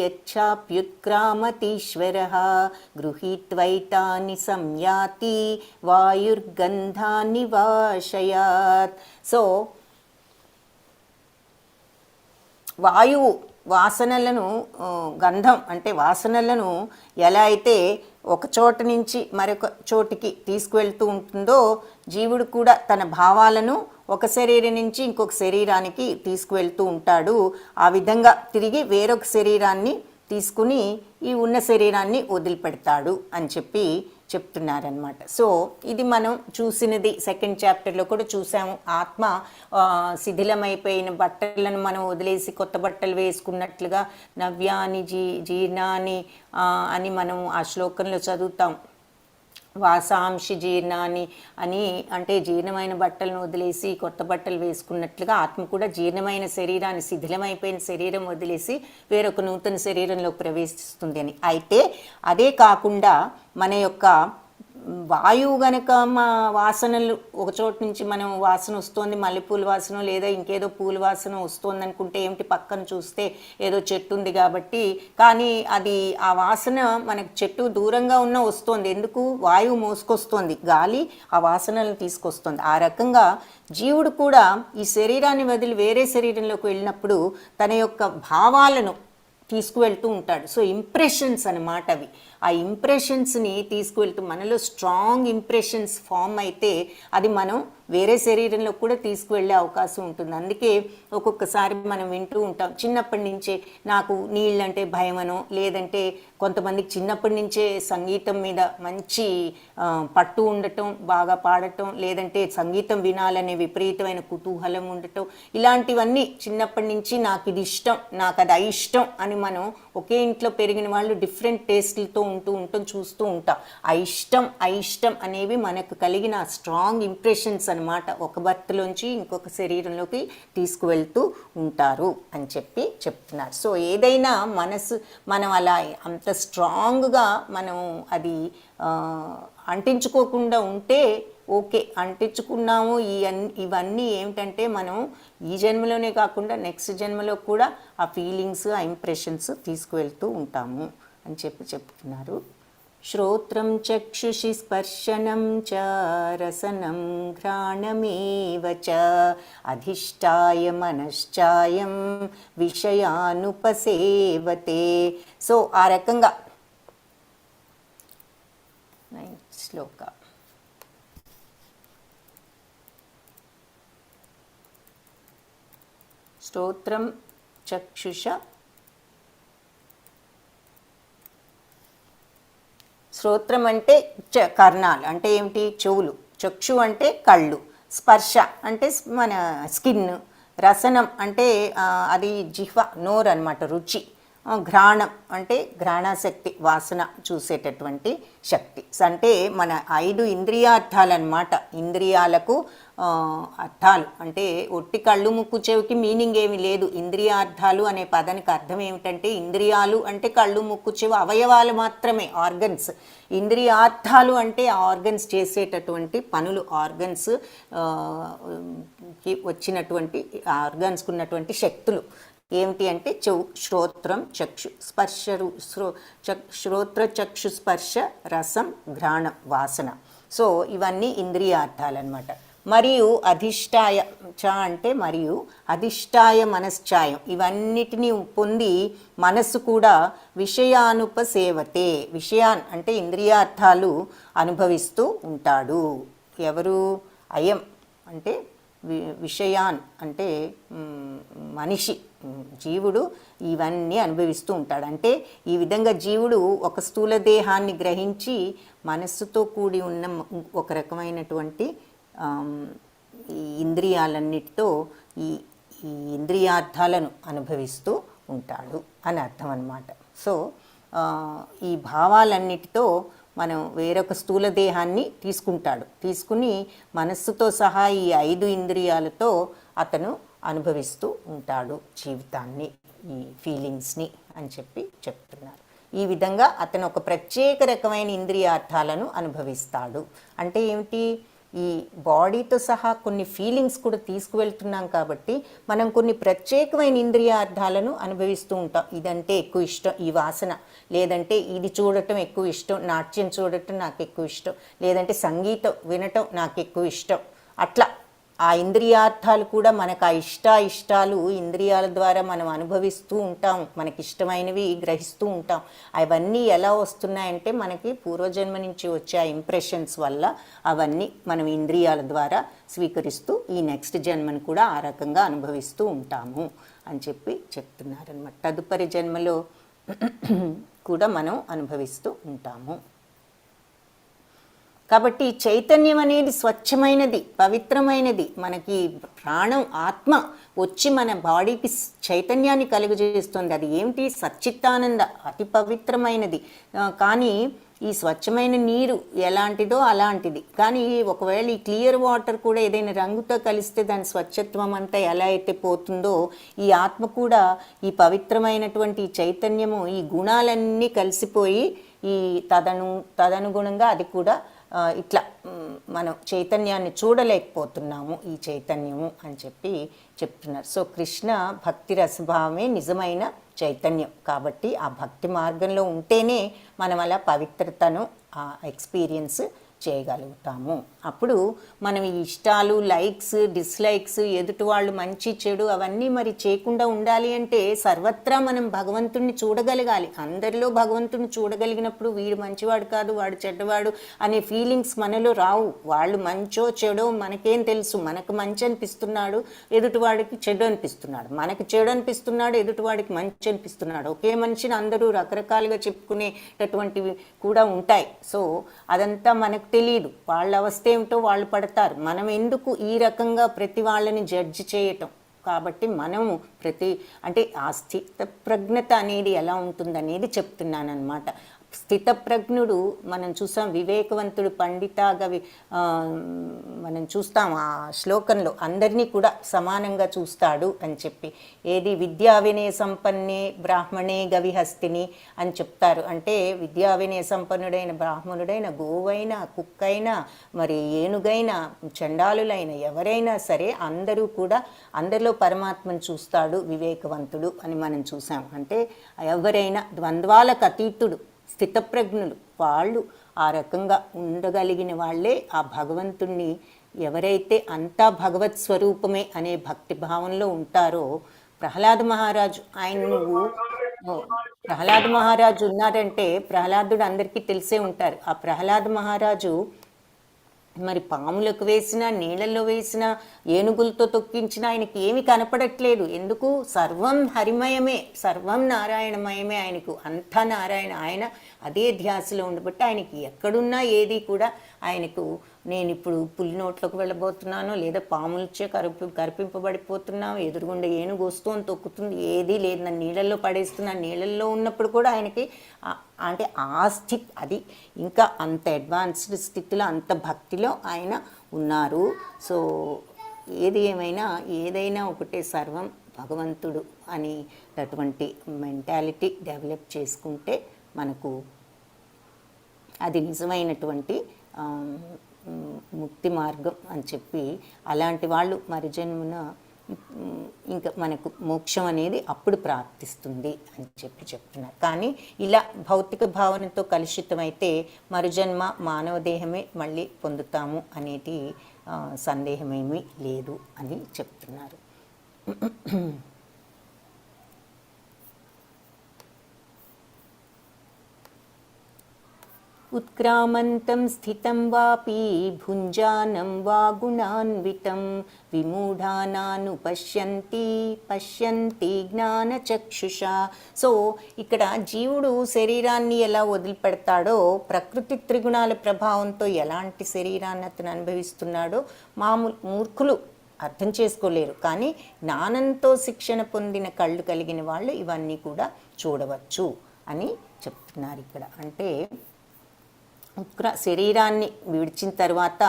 యచ్చాప్యుత్క్రామతీశ్వరః గృహీత్వైతాని సంయాతి వాయుర్గంధాన్ని వాశయాత్. సో వాయువు వాసనలను, గంధం అంటే వాసనలను ఎలా అయితే ఒక చోట నుంచి మరొక చోటికి తీసుకువెళ్తూ ఉంటుందో, జీవుడు కూడా తన భావాలను ఒక శరీరం నుంచి ఇంకొక శరీరానికి తీసుకువెళ్తూ ఉంటాడు. ఆ విధంగా తిరిగి వేరొక శరీరాన్ని తీసుకుని ఈ ఉన్న శరీరాన్ని వదిలిపెడతాడు అని చెప్తున్నారనమాట. సో ఇది మనం చూసినది సెకండ్ చాప్టర్లో కూడా చూసాము. ఆత్మ శిథిలమైపోయిన బట్టలను మనం వదిలేసి కొత్త బట్టలు వేసుకున్నట్లుగా నవ్యాని జీర్ణాని అని మనం ఆ శ్లోకంలో చదువుతాం. వాసాంశి జీర్ణాన్ని అని అంటే జీర్ణమైన బట్టలను వదిలేసి కొత్త బట్టలు వేసుకున్నట్లుగా ఆత్మ కూడా జీర్ణమైన శరీరాన్ని, శిథిలమైపోయిన శరీరం వదిలేసి వేరొక నూతన శరీరంలో ప్రవేశిస్తుంది అని. అయితే అదే కాకుండా మన యొక్క వాయువు గనక మా వాసనలు ఒక చోటు నుంచి మనం వాసన వస్తుంది, మల్లెపూల వాసన లేదా ఇంకేదో పూల వాసన వస్తుంది అనుకుంటే ఏమిటి, పక్కన చూస్తే ఏదో చెట్టు ఉంది కాబట్టి, కానీ అది ఆ వాసన మనకు చెట్టు దూరంగా ఉన్న వస్తుంది. ఎందుకు? వాయువు మోసుకొస్తుంది, గాలి ఆ వాసనలను తీసుకొస్తుంది. ఆ రకంగా జీవుడు కూడా ఈ శరీరాన్ని వదిలి వేరే శరీరంలోకి వెళ్ళినప్పుడు తన యొక్క భావాలను తీసుకువెళ్తూ ఉంటాడు. సో ఇంప్రెషన్స్ అన్నమాట అవి. ఆ ఇంప్రెషన్స్ని తీసుకువెళ్తూ మనలో స్ట్రాంగ్ ఇంప్రెషన్స్ ఫామ్ అయితే అది మనం వేరే శరీరంలో కూడా తీసుకువెళ్ళే అవకాశం ఉంటుంది. అందుకే ఒక్కొక్కసారి మనం వింటూ ఉంటాం, చిన్నప్పటి నుంచే నాకు నీళ్ళంటే భయమనో, లేదంటే కొంతమందికి చిన్నప్పటి నుంచే సంగీతం మీద మంచి పట్టు ఉండటం, బాగా పాడటం, లేదంటే సంగీతం వినాలనే విపరీతమైన కుతూహలం ఉండటం, ఇలాంటివన్నీ చిన్నప్పటి నుంచి నాకు ఇది ఇష్టం, నాకు అది అయిష్టం అని మనం ఒకే ఇంట్లో పెరిగిన వాళ్ళు డిఫరెంట్ టేస్ట్లతో ఉంటాం, చూస్తూ ఉంటాం. అయిష్టం అనేవి మనకు కలిగిన స్ట్రాంగ్ ఇంప్రెషన్స్ అనమాట. ఒక భర్తలోంచి ఇంకొక శరీరంలోకి తీసుకువెళ్తూ ఉంటారు అని చెప్తున్నారు. సో ఏదైనా మనసు మనం అలా అంత స్ట్రాంగ్గా మనం అది అంటించుకోకుండా ఉంటే ఓకే. అంటించుకున్నాము ఇవన్నీ ఏమిటంటే మనం ఈ జన్మలోనే కాకుండా నెక్స్ట్ జన్మలో కూడా ఆ ఫీలింగ్స్, ఆ ఇంప్రెషన్స్ తీసుకువెళ్తూ ఉంటాము అని చెప్తున్నారు. శ్రోత్రం చక్షుషి స్పర్శనం చ రసనం ఘ్రాణమేవ చ అధిష్టాయ మనశ్చాయం విషయానుపసేవతే. సో ఆ రకంగా శ్లోక స్తోత్రం చక్షుష శ్రోత్రం అంటే కర్ణాలు అంటే ఏమిటి? చెవులు. చక్షు అంటే కళ్ళు. స్పర్శ అంటే మన స్కిన్. రసనం అంటే అది జిహ్వ, నోరు అన్నమాట, రుచి. ఘ్రాణం అంటే ఘ్రాణశక్తి, వాసన చూసేటటువంటి శక్తి. అంటే మన 5 ఇంద్రియార్థాలు అన్నమాట. ఇంద్రియాలకు అర్థాలు అంటే ఒట్టి కళ్ళు ముక్కు చెవికి మీనింగ్ ఏమి లేదు. ఇంద్రియార్థాలు అనే పదానికి అర్థం ఏమిటంటే ఇంద్రియాలు అంటే కళ్ళు ముక్కు చెవి అవయవాలు మాత్రమే, ఆర్గన్స్. ఇంద్రియార్థాలు అంటే ఆర్గన్స్ చేసేటటువంటి పనులు, ఆర్గన్స్ వచ్చినటువంటి ఆర్గన్స్కి ఉన్నటువంటి శక్తులు ఏమిటి అంటే చెవు, శ్రోత్రం, చక్షు, శ్రోత్ర చక్షు స్పర్శ, రసం, ఘ్రాణం, వాసన. సో ఇవన్నీ ఇంద్రియార్థాలన్నమాట. మరియు అధిష్టాయ చ అంటే మరియు అధిష్టాయ మనశ్చాయం, ఇవన్నిటినీ పొంది మనస్సు కూడా విషయానుపసేవతే, విషయాన్ అంటే ఇంద్రియార్థాలు అనుభవిస్తూ ఉంటాడు. ఎవరు? అయం అంటే విషయాన్ అంటే మనిషి, జీవుడు ఇవన్నీ అనుభవిస్తూ ఉంటాడు. అంటే ఈ విధంగా జీవుడు ఒక స్థూల దేహాన్ని గ్రహించి మనస్సుతో కూడి ఉన్న ఒక రకమైనటువంటి ఈ ఇంద్రియాలన్నిటితో ఈ ఇంద్రియార్థాలను అనుభవిస్తూ ఉంటాడు అని అర్థం అన్నమాట. సో ఈ భావాలన్నిటితో మనం వేరొక స్థూల దేహాన్ని తీసుకుని మనస్సుతో సహా ఈ 5 ఇంద్రియాలతో అతను అనుభవిస్తూ ఉంటాడు జీవితాన్ని, ఈ ఫీలింగ్స్ని అని చెప్తున్నారు. ఈ విధంగా అతను ఒక ప్రత్యేక రకమైన ఇంద్రియార్థాలను అనుభవిస్తాడు. అంటే ఏమిటి? ఈ బాడీతో సహా కొన్ని ఫీలింగ్స్ కూడా తీసుకువెళ్తున్నాం కాబట్టి మనం కొన్ని ప్రత్యేకమైన ఇంద్రియార్థాలను అనుభవిస్తూ ఉంటాం. ఇదంటే ఎక్కువ ఇష్టం, ఈ వాసన, లేదంటే ఇది చూడటం ఎక్కువ ఇష్టం, నాట్యం చూడటం నాకు ఎక్కువ ఇష్టం, లేదంటే సంగీతం వినటం నాకు ఎక్కువ ఇష్టం. అట్లా ఆ ఇంద్రియార్థాలు కూడా మనకు ఆ ఇష్టాలు ఇంద్రియాల ద్వారా మనం అనుభవిస్తూ ఉంటాం, మనకి ఇష్టమైనవి గ్రహిస్తూ ఉంటాం. అవన్నీ ఎలా వస్తున్నాయంటే మనకి పూర్వజన్మ నుంచి వచ్చే ఆ ఇంప్రెషన్స్ వల్ల అవన్నీ మనం ఇంద్రియాల ద్వారా స్వీకరిస్తూ ఈ నెక్స్ట్ జన్మను కూడా ఆ రకంగా అనుభవిస్తూ ఉంటాము అని చెప్తున్నారనమాట. తదుపరి జన్మలో కూడా మనం అనుభవిస్తూ ఉంటాము. కాబట్టి చైతన్యం అనేది స్వచ్ఛమైనది, పవిత్రమైనది. మనకి ప్రాణం, ఆత్మ వచ్చి మన బాడీకి చైతన్యాన్ని కలుగజేస్తుంది. అది ఏమిటి? సచ్చిత్తానంద, అతి పవిత్రమైనది. కానీ ఈ స్వచ్ఛమైన నీరు ఎలాంటిదో అలాంటిది. కానీ ఒకవేళ ఈ క్లియర్ వాటర్ కూడా ఏదైనా రంగుతో కలిస్తే దాని స్వచ్ఛత్వం అంతా ఎలా అయితే పోతుందో, ఈ ఆత్మ కూడా ఈ పవిత్రమైనటువంటి చైతన్యము, ఈ గుణాలన్నీ కలిసిపోయి ఈ తదనుగుణంగా అది కూడా ఇట్లా మనం చైతన్యాన్ని చూడలేకపోతున్నాము, ఈ చైతన్యము అని చెప్తున్నారు. సో కృష్ణ భక్తి రసభావమే నిజమైన చైతన్యం. కాబట్టి ఆ భక్తి మార్గంలో ఉంటేనే మనం అలా పవిత్రతను ఎక్స్పీరియన్స్ చేయగలుగుతాము అప్పుడు మనం ఈ ఇష్టాలు, లైక్స్, డిస్లైక్స్, ఎదుటి వాళ్ళు మంచి చెడు అవన్నీ మరి చేయకుండా ఉండాలి అంటే సర్వత్రా మనం భగవంతుణ్ణి చూడగలగాలి. అందరిలో భగవంతుని చూడగలిగినప్పుడు వీడు మంచివాడు కాదు, వాడు చెడ్డవాడు అనే ఫీలింగ్స్ మనలో రావు. వాళ్ళు మంచో చెడో మనకేం తెలుసు. మనకు మంచి అనిపిస్తున్నాడు, ఎదుటివాడికి చెడు అనిపిస్తున్నాడు. మనకు చెడు అనిపిస్తున్నాడు, ఎదుటివాడికి మంచి అనిపిస్తున్నాడు. ఒకే మనిషిని అందరూ రకరకాలుగా చెప్పుకునేటటువంటివి కూడా ఉంటాయి. సో అదంతా మనకు తెలియదు. వాళ్ళ అవస్థ ఏమిటో వాళ్ళు పడతారు. మనం ఎందుకు ఈ రకంగా ప్రతి వాళ్ళని జడ్జి చేయటం? కాబట్టి మనము అంటే ఆ స్థిత ప్రజ్ఞత అనేది ఎలా ఉంటుందనేది చెప్తున్నానమాట. స్థితప్రజ్ఞుడు మనం చూసాం, వివేకవంతుడు పండితాగా మనం చూస్తాం ఆ శ్లోకంలో అందరినీ కూడా సమానంగా చూస్తాడు అని చెప్పి. ఏది విద్యా వినయ సంపన్నే బ్రాహ్మణే గవిహస్తిని అని చెప్తారు. అంటే విద్యా వినయ సంపన్నుడైన బ్రాహ్మణుడైన గోవైనా, కుక్కైనా, మరి ఏనుగైనా, చండాలులైన ఎవరైనా సరే అందరూ కూడా అందరిలో పరమాత్మను చూస్తాడు వివేకవంతుడు అని మనం చూసాం. అంటే ఎవరైనా ద్వంద్వాలకు అతీతుడు, స్థితప్రజ్ఞులు వాళ్ళు ఆ రకంగా ఉండగలిగిన వాళ్ళే ఆ భగవంతుణ్ణి ఎవరైతే అంతా భగవత్ స్వరూపమే అనే భక్తి భావంలో ఉంటారో. ప్రహ్లాద మహారాజు ప్రహ్లాద మహారాజు ఉన్నారంటే ప్రహ్లాదుడు అందరికీ తెలిసే ఉంటారు. ఆ ప్రహ్లాద మహారాజు మరి పాములకు వేసినా, నీళ్ళల్లో వేసినా, ఏనుగులతో తొక్కించినా ఆయనకి ఏమి కనపడట్లేదు. ఎందుకు? సర్వం హరిమయమే, సర్వం నారాయణమయమే. ఆయనకు అంతా నారాయణ. ఆయన అదే ధ్యాసలో ఉండబట్టి ఆయనకి ఎక్కడున్నా ఏది కూడా ఆయనకు నేను ఇప్పుడు పులి నోట్లోకి వెళ్ళబోతున్నానో లేదా పాములచే కరిపింపబడిపోతున్నాను, ఎదురుగుండా ఏనుగు వస్తుంది తొక్కుతుంది, ఏదీ లేదు. నన్ను నీళ్ళల్లో పడేస్తున్నాను. నీళ్ళల్లో ఉన్నప్పుడు కూడా ఆయనకి అంటే ఆ స్థితి అది ఇంకా అంత అడ్వాన్స్డ్ స్థితిలో, అంత భక్తిలో ఆయన ఉన్నారు. సో ఏదైనా ఒకటే సర్వం భగవంతుడు అనేటటువంటి మెంటాలిటీ డెవలప్ చేసుకుంటే మనకు అది నిజమైనటువంటి ముక్తి మార్గం అని చెప్పి, అలాంటి వాళ్ళు మరి జన్మన ఇంకా మనకు మోక్షం అనేది అప్పుడు ప్రాప్తిస్తుంది అని చెప్పి చెప్తున్నారు. కానీ ఇలా భౌతిక భావనతో కలుషితమైతే మరుజన్మ మానవ దేహమే మళ్ళీ పొందుతాము అనేది సందేహమేమీ లేదు అని చెప్తున్నారు. ఉత్క్రామంతం స్థితం వాపి భుంజానం వా గుణాన్వితం విమూఢానాను పశ్యంతి జ్ఞానచక్షుషా. సో ఇక్కడ జీవుడు శరీరాన్ని ఎలా వదిలిపెడతాడో, ప్రకృతి త్రిగుణాల ప్రభావంతో ఎలాంటి శరీరాన్ని అతను అనుభవిస్తున్నాడో మూర్ఖులు అర్థం చేసుకోలేరు. కానీ జ్ఞానంతో శిక్షణ పొందిన కళ్ళు కలిగిన వాళ్ళు ఇవన్నీ కూడా చూడవచ్చు అని చెప్తున్నారు ఇక్కడ. అంటే శరీరాన్ని విడిచిన తర్వాత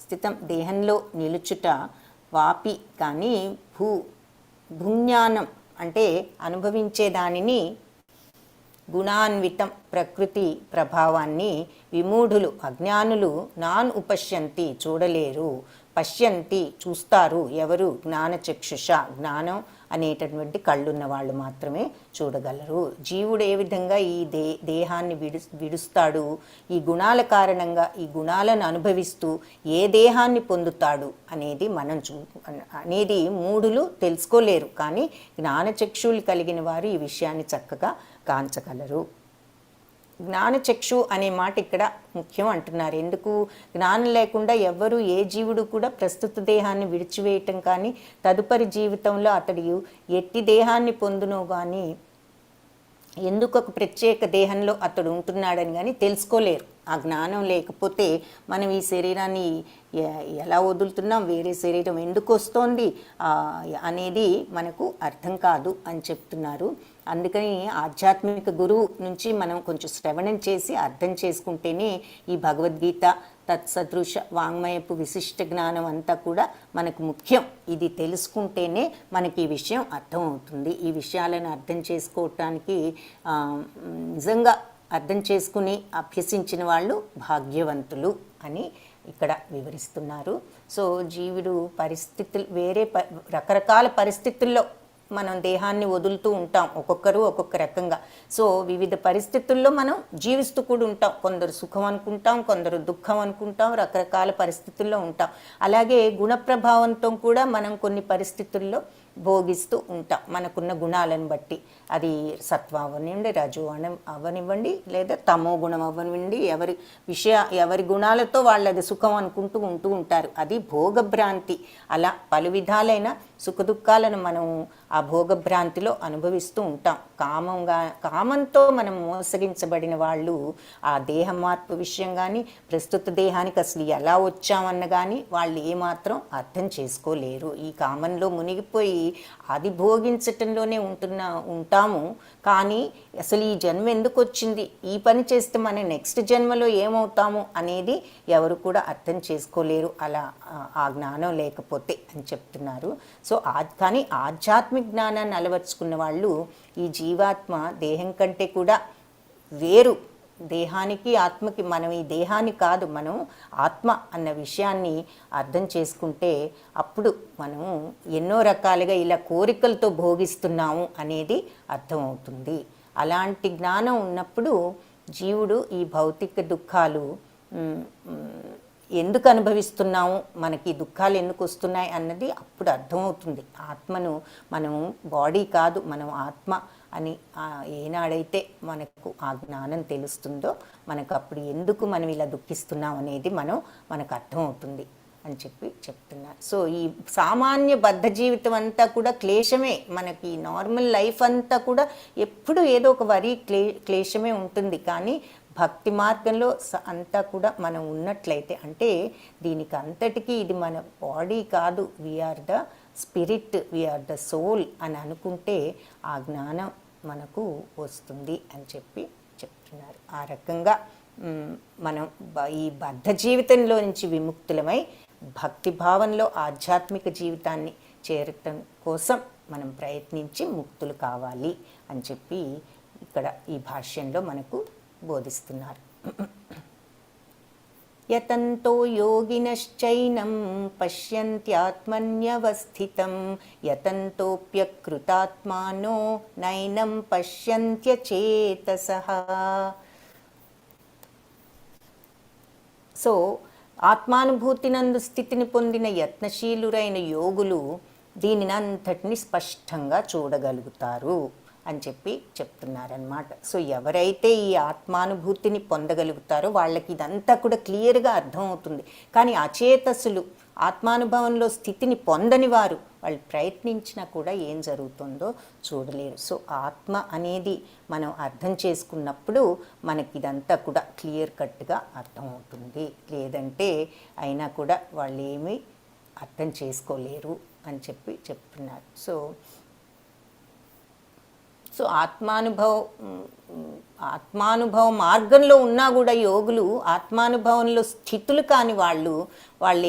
స్థితం దేహంలో నిలుచుట వాపి, కానీ భుజ్ఞానం అంటే అనుభవించే దానిని, గుణాన్వితం ప్రకృతి ప్రభావాన్ని విమూఢులు అజ్ఞానులు నాన్ ఉపశ్యంతి చూడలేరు, పశ్యంతి చూస్తారు. ఎవరు? జ్ఞానచక్షుష జ్ఞానం అనేటటువంటి కళ్ళున్న వాళ్ళు మాత్రమే చూడగలరు. జీవుడు ఏ విధంగా ఈ దేహాన్ని విడుస్తాడు, ఈ గుణాల కారణంగా ఈ గుణాలను అనుభవిస్తూ ఏ దేహాన్ని పొందుతాడు అనేది అనేది మూఢులు తెలుసుకోలేరు. కానీ జ్ఞానచక్షులు కలిగిన వారు ఈ విషయాన్ని చక్కగా కాంచగలరు. జ్ఞానచక్షు అనే మాట ఇక్కడ ముఖ్యం అంటున్నారు. ఎందుకు? జ్ఞానం లేకుండా ఎవ్వరూ ఏ జీవుడు కూడా ప్రస్తుత దేహాన్ని విడిచివేయటం కానీ, తదుపరి జీవితంలో అతడు ఎట్టి దేహాన్ని పొందునో కానీ, ఎందుకు ఒక ప్రత్యేక దేహంలో అతడు ఉంటున్నాడని కానీ తెలుసుకోలేరు. ఆ జ్ఞానం లేకపోతే మనం ఈ శరీరాన్ని ఎలా వదులుతున్నాం, వేరే శరీరం ఎందుకు వస్తోంది అనేది మనకు అర్థం కాదు అని చెప్తున్నారు. అందుకని ఆధ్యాత్మిక గురువు నుంచి మనం కొంచెం శ్రవణం చేసి అర్థం చేసుకుంటేనే ఈ భగవద్గీత తత్సదృశ వాంగ్మయపు విశిష్ట జ్ఞానం అంతా కూడా మనకు ముఖ్యం. ఇది తెలుసుకుంటేనే మనకి ఈ విషయం అర్థమవుతుంది. ఈ విషయాలను అర్థం చేసుకోవటానికి నిజంగా అర్థం చేసుకుని అభ్యసించిన వాళ్ళు భాగ్యవంతులు అని ఇక్కడ వివరిస్తున్నారు. సో జీవుడు రకరకాల పరిస్థితుల్లో మనం దేహాన్ని వదులుతూ ఉంటాం, ఒక్కొక్కరు ఒక్కొక్క రకంగా. సో వివిధ పరిస్థితుల్లో మనం జీవిస్తూ కూడా ఉంటాం. కొందరు సుఖం అనుకుంటాం, కొందరు దుఃఖం అనుకుంటాం, రకరకాల పరిస్థితుల్లో ఉంటాం. అలాగే గుణప్రభావంతో కూడా మనం కొన్ని పరిస్థితుల్లో భోగిస్తూ ఉంటాం మనకున్న గుణాలను బట్టి. అది సత్వం అవనివ్వండి, రజో అవనివ్వండి, లేదా తమో గుణం అవనివ్వండి. ఎవరి గుణాలతో వాళ్ళు అది సుఖం అనుకుంటూ ఉంటారు. అది భోగభ్రాంతి. అలా పలు విధాలైన సుఖదుఖాలను మనం ఆ భోగభ్రాంతిలో అనుభవిస్తూ ఉంటాం. కామంతో మనం మోసగించబడిన వాళ్ళు ఆ దేహ మార్పు విషయం కానీ, ప్రస్తుత దేహానికి అసలు ఎలా వచ్చామన్న కానీ వాళ్ళు ఏమాత్రం అర్థం చేసుకోలేరు. ఈ కామంలో మునిగిపోయి అది భోగించటంలోనే ఉంటాము. కానీ అసలు ఈ జన్మ ఎందుకు వచ్చింది, ఈ పని చేస్తే మనం నెక్స్ట్ జన్మలో ఏమవుతాము అనేది ఎవరు కూడా అర్థం చేసుకోలేరు, అలా ఆ జ్ఞానం లేకపోతే అని చెప్తున్నారు. సో కానీ ఆధ్యాత్మిక జ్ఞానాన్ని అలవర్చుకున్న వాళ్ళు ఈ జీవాత్మ దేహం కంటే కూడా వేరు, దేహానికి ఆత్మకి, మనం ఈ దేహాన్ని కాదు, మనం ఆత్మ అన్న విషయాన్ని అర్థం చేసుకుంటే అప్పుడు మనము ఎన్నో రకాలుగా ఇలా కోరికలతో భోగిస్తున్నాము అనేది అర్థమవుతుంది. అలాంటి జ్ఞానం ఉన్నప్పుడు జీవుడు ఈ భౌతిక దుఃఖాలు ఎందుకు అనుభవిస్తున్నాము, మనకి దుఃఖాలు ఎందుకు వస్తున్నాయి అన్నది అప్పుడు అర్థమవుతుంది. ఆత్మను మనం బాడీ కాదు, మనం ఆత్మ అని ఏనాడైతే మనకు ఆ జ్ఞానం తెలుస్తుందో మనకు అప్పుడు ఎందుకు మనం ఇలా దుఃఖిస్తున్నాం అనేది మనకు అర్థమవుతుంది అని చెప్తున్నారు. సో ఈ సామాన్య బద్ధ జీవితం అంతా కూడా క్లేశమే. మనకి నార్మల్ లైఫ్ అంతా కూడా ఎప్పుడు ఏదో ఒక క్లేశమే ఉంటుంది. కానీ భక్తి మార్గంలో అంతా కూడా మనం ఉన్నట్లయితే, అంటే దీనికి అంతటికీ ఇది మన బాడీ కాదు, we are the spirit, we are the soul అని అనుకుంటే ఆ జ్ఞానం మనకు వస్తుంది అని చెప్తున్నారు. ఆ రకంగా మనం ఈ బద్ధ జీవితంలో నుంచి విముక్తులమై భక్తి భావంలో ఆధ్యాత్మిక జీవితాన్ని చేరటం కోసం మనం ప్రయత్నించి ముక్తులు కావాలి అని చెప్పి ఇక్కడ ఈ భాష్యంలో మనకు బోధిస్తున్నారు. యతంతో యోగినశ్చైనం పశ్యంత్యాత్మన్యవస్థితం యతంతోప్యకృతాత్మానో నైనం పశ్యంత్యచేతసః. సో ఆత్మానుభూతినందు స్థితిని పొందిన యత్నశీలురైన యోగులు దీనినంతటిని స్పష్టంగా చూడగలుగుతారు అని చెప్తున్నారనమాట. సో ఎవరైతే ఈ ఆత్మానుభూతిని పొందగలుగుతారో వాళ్ళకి ఇదంతా కూడా క్లియర్గా అర్థమవుతుంది. కానీ అచేతసులు, ఆత్మానుభవంలో స్థితిని పొందని వారు, వాళ్ళు ప్రయత్నించినా కూడా ఏం జరుగుతుందో చూడలేరు. సో ఆత్మ అనేది మనం అర్థం చేసుకున్నప్పుడు మనకి ఇదంతా కూడా క్లియర్ కట్గా అర్థమవుతుంది. లేదంటే అయినా కూడా వాళ్ళు ఏమీ అర్థం చేసుకోలేరు అని చెప్తున్నారు. సో ఆత్మానుభవ మార్గంలో ఉన్నా కూడా యోగులు ఆత్మానుభవంలో స్థితులు కాని వాళ్ళు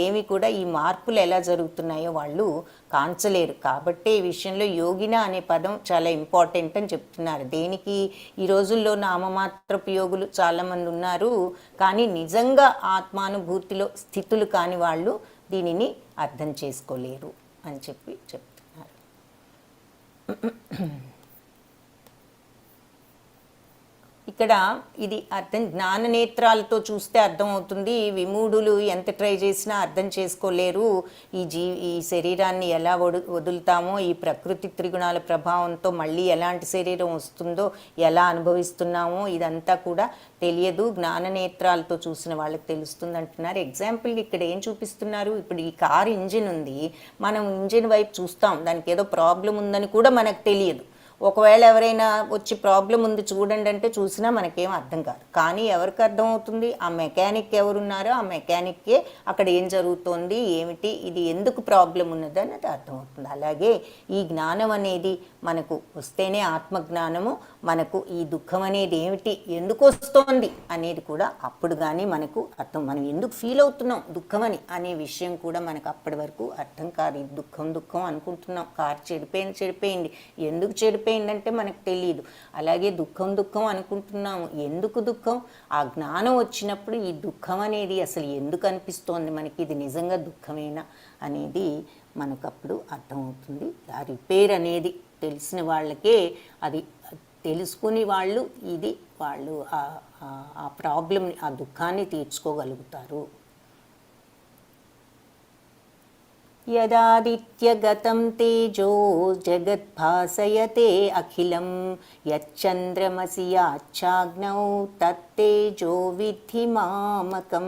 ఏమి కూడా ఈ మార్పులు ఎలా జరుగుతున్నాయో వాళ్ళు కాంచలేరు. కాబట్టే ఈ విషయంలో యోగిన అనే పదం చాలా ఇంపార్టెంట్ అని చెప్తున్నారు. దేనికి ఈ రోజుల్లో నామమాత్రపు యోగులు చాలామంది ఉన్నారు, కానీ నిజంగా ఆత్మానుభూతిలో స్థితులు కాని వాళ్ళు దీనిని అర్థం చేసుకోలేరు అని చెప్తున్నారు. ఇక్కడ ఇది అర్థం జ్ఞాన నేత్రాలతో చూస్తే అర్థమవుతుంది. విమూఢులు ఎంత ట్రై చేసినా అర్థం చేసుకోలేరు. ఈ శరీరాన్ని ఎలా వదులుతామో, ఈ ప్రకృతి త్రిగుణాల ప్రభావంతో మళ్ళీ ఎలాంటి శరీరం వస్తుందో, ఎలా అనుభవిస్తున్నామో ఇదంతా కూడా తెలియదు. జ్ఞాన నేత్రాలతో చూసిన వాళ్ళకి తెలుస్తుంది అంటున్నారు. ఎగ్జాంపుల్ ఇక్కడ ఏం చూపిస్తున్నారు, ఇప్పుడు ఈ కారు ఇంజిన్ ఉంది, మనం ఇంజిన్ వైపు చూస్తాం, దానికి ఏదో ప్రాబ్లం ఉందని కూడా మనకు తెలియదు. ఒకవేళ ఎవరైనా వచ్చి ప్రాబ్లం ఉంది చూడండి అంటే చూసినా మనకేం అర్థం కాదు. కానీ ఎవరికి అర్థమవుతుంది, ఆ మెకానిక్ ఎవరున్నారో ఆ మెకానిక్కే అక్కడ ఏం జరుగుతోంది, ఏమిటి, ఇది ఎందుకు ప్రాబ్లం ఉన్నది అన్నది అర్థమవుతుంది. అలాగే ఈ జ్ఞానం అనేది మనకు వస్తేనే ఆత్మజ్ఞానము, మనకు ఈ దుఃఖం అనేది ఏమిటి, ఎందుకు వస్తోంది అనేది కూడా అప్పుడు కానీ మనకు అర్థం, మనం ఎందుకు ఫీల్ అవుతున్నాం దుఃఖమని అనే విషయం కూడా మనకు అప్పటి వరకు అర్థం కాదు. ఇది దుఃఖం అనుకుంటున్నాం, కారు చెడిపోయింది, ఎందుకు చెడిపోయింది అయిపోయిందంటే మనకు తెలియదు. అలాగే దుఃఖం దుఃఖం అనుకుంటున్నాము. ఎందుకు దుఃఖం? ఆ జ్ఞానం వచ్చినప్పుడు ఈ దుఃఖం అనేది అసలు ఎందుకు అనిపిస్తోంది మనకి, ఇది నిజంగా దుఃఖమేనా అనేది మనకు అప్పుడు అర్థమవుతుంది. ఆ రిపేర్ అనేది తెలిసిన వాళ్ళకే, అది తెలుసుకుని వాళ్ళు ఆ ప్రాబ్లమ్ని, ఆ దుఃఖాన్ని తీర్చుకోగలుగుతారు. యదాదిత్యగతం తేజో జగద్భాసయతే అఖిలం యచ్చంద్రమసి యాచ్ఛాగ్నౌ తత్తేజో విద్ధి మామకం.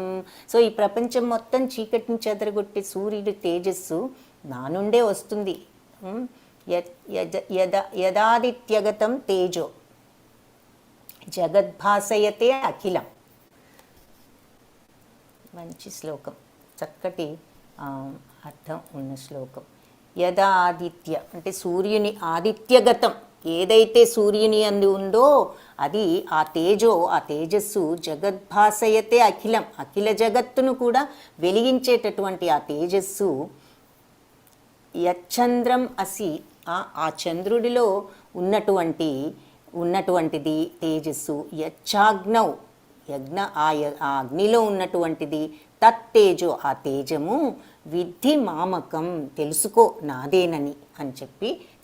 సో ఈ ప్రపంచం మొత్తం చీకటిని చెదరగొట్టే సూర్యుడి తేజస్సు నా నుండే వస్తుంది. యదాదిత్యగతం తేజో జగద్భాసయతే అఖిలం. మంచి శ్లోకం, చక్కటి అర్థం ఉన్న శ్లోకం. యదా ఆదిత్య అంటే సూర్యుని ఆదిత్యగతం, ఏదైతే సూర్యుని అందు ఉందో అది ఆ తేజస్సు జగద్భాసయతే అఖిలం, అఖిల జగత్తును కూడా వెలిగించేటటువంటి ఆ తేజస్సు. యచ్చంద్రం అసి ఆ చంద్రుడిలో ఉన్నటువంటిది తేజస్సు. యచ్చాగ్నౌ ఆ అగ్నిలో ఉన్నటువంటిది. తత్తేజో ఆ తేజము. విద్ధి మామకం తెలుసుకో నాదేనని అని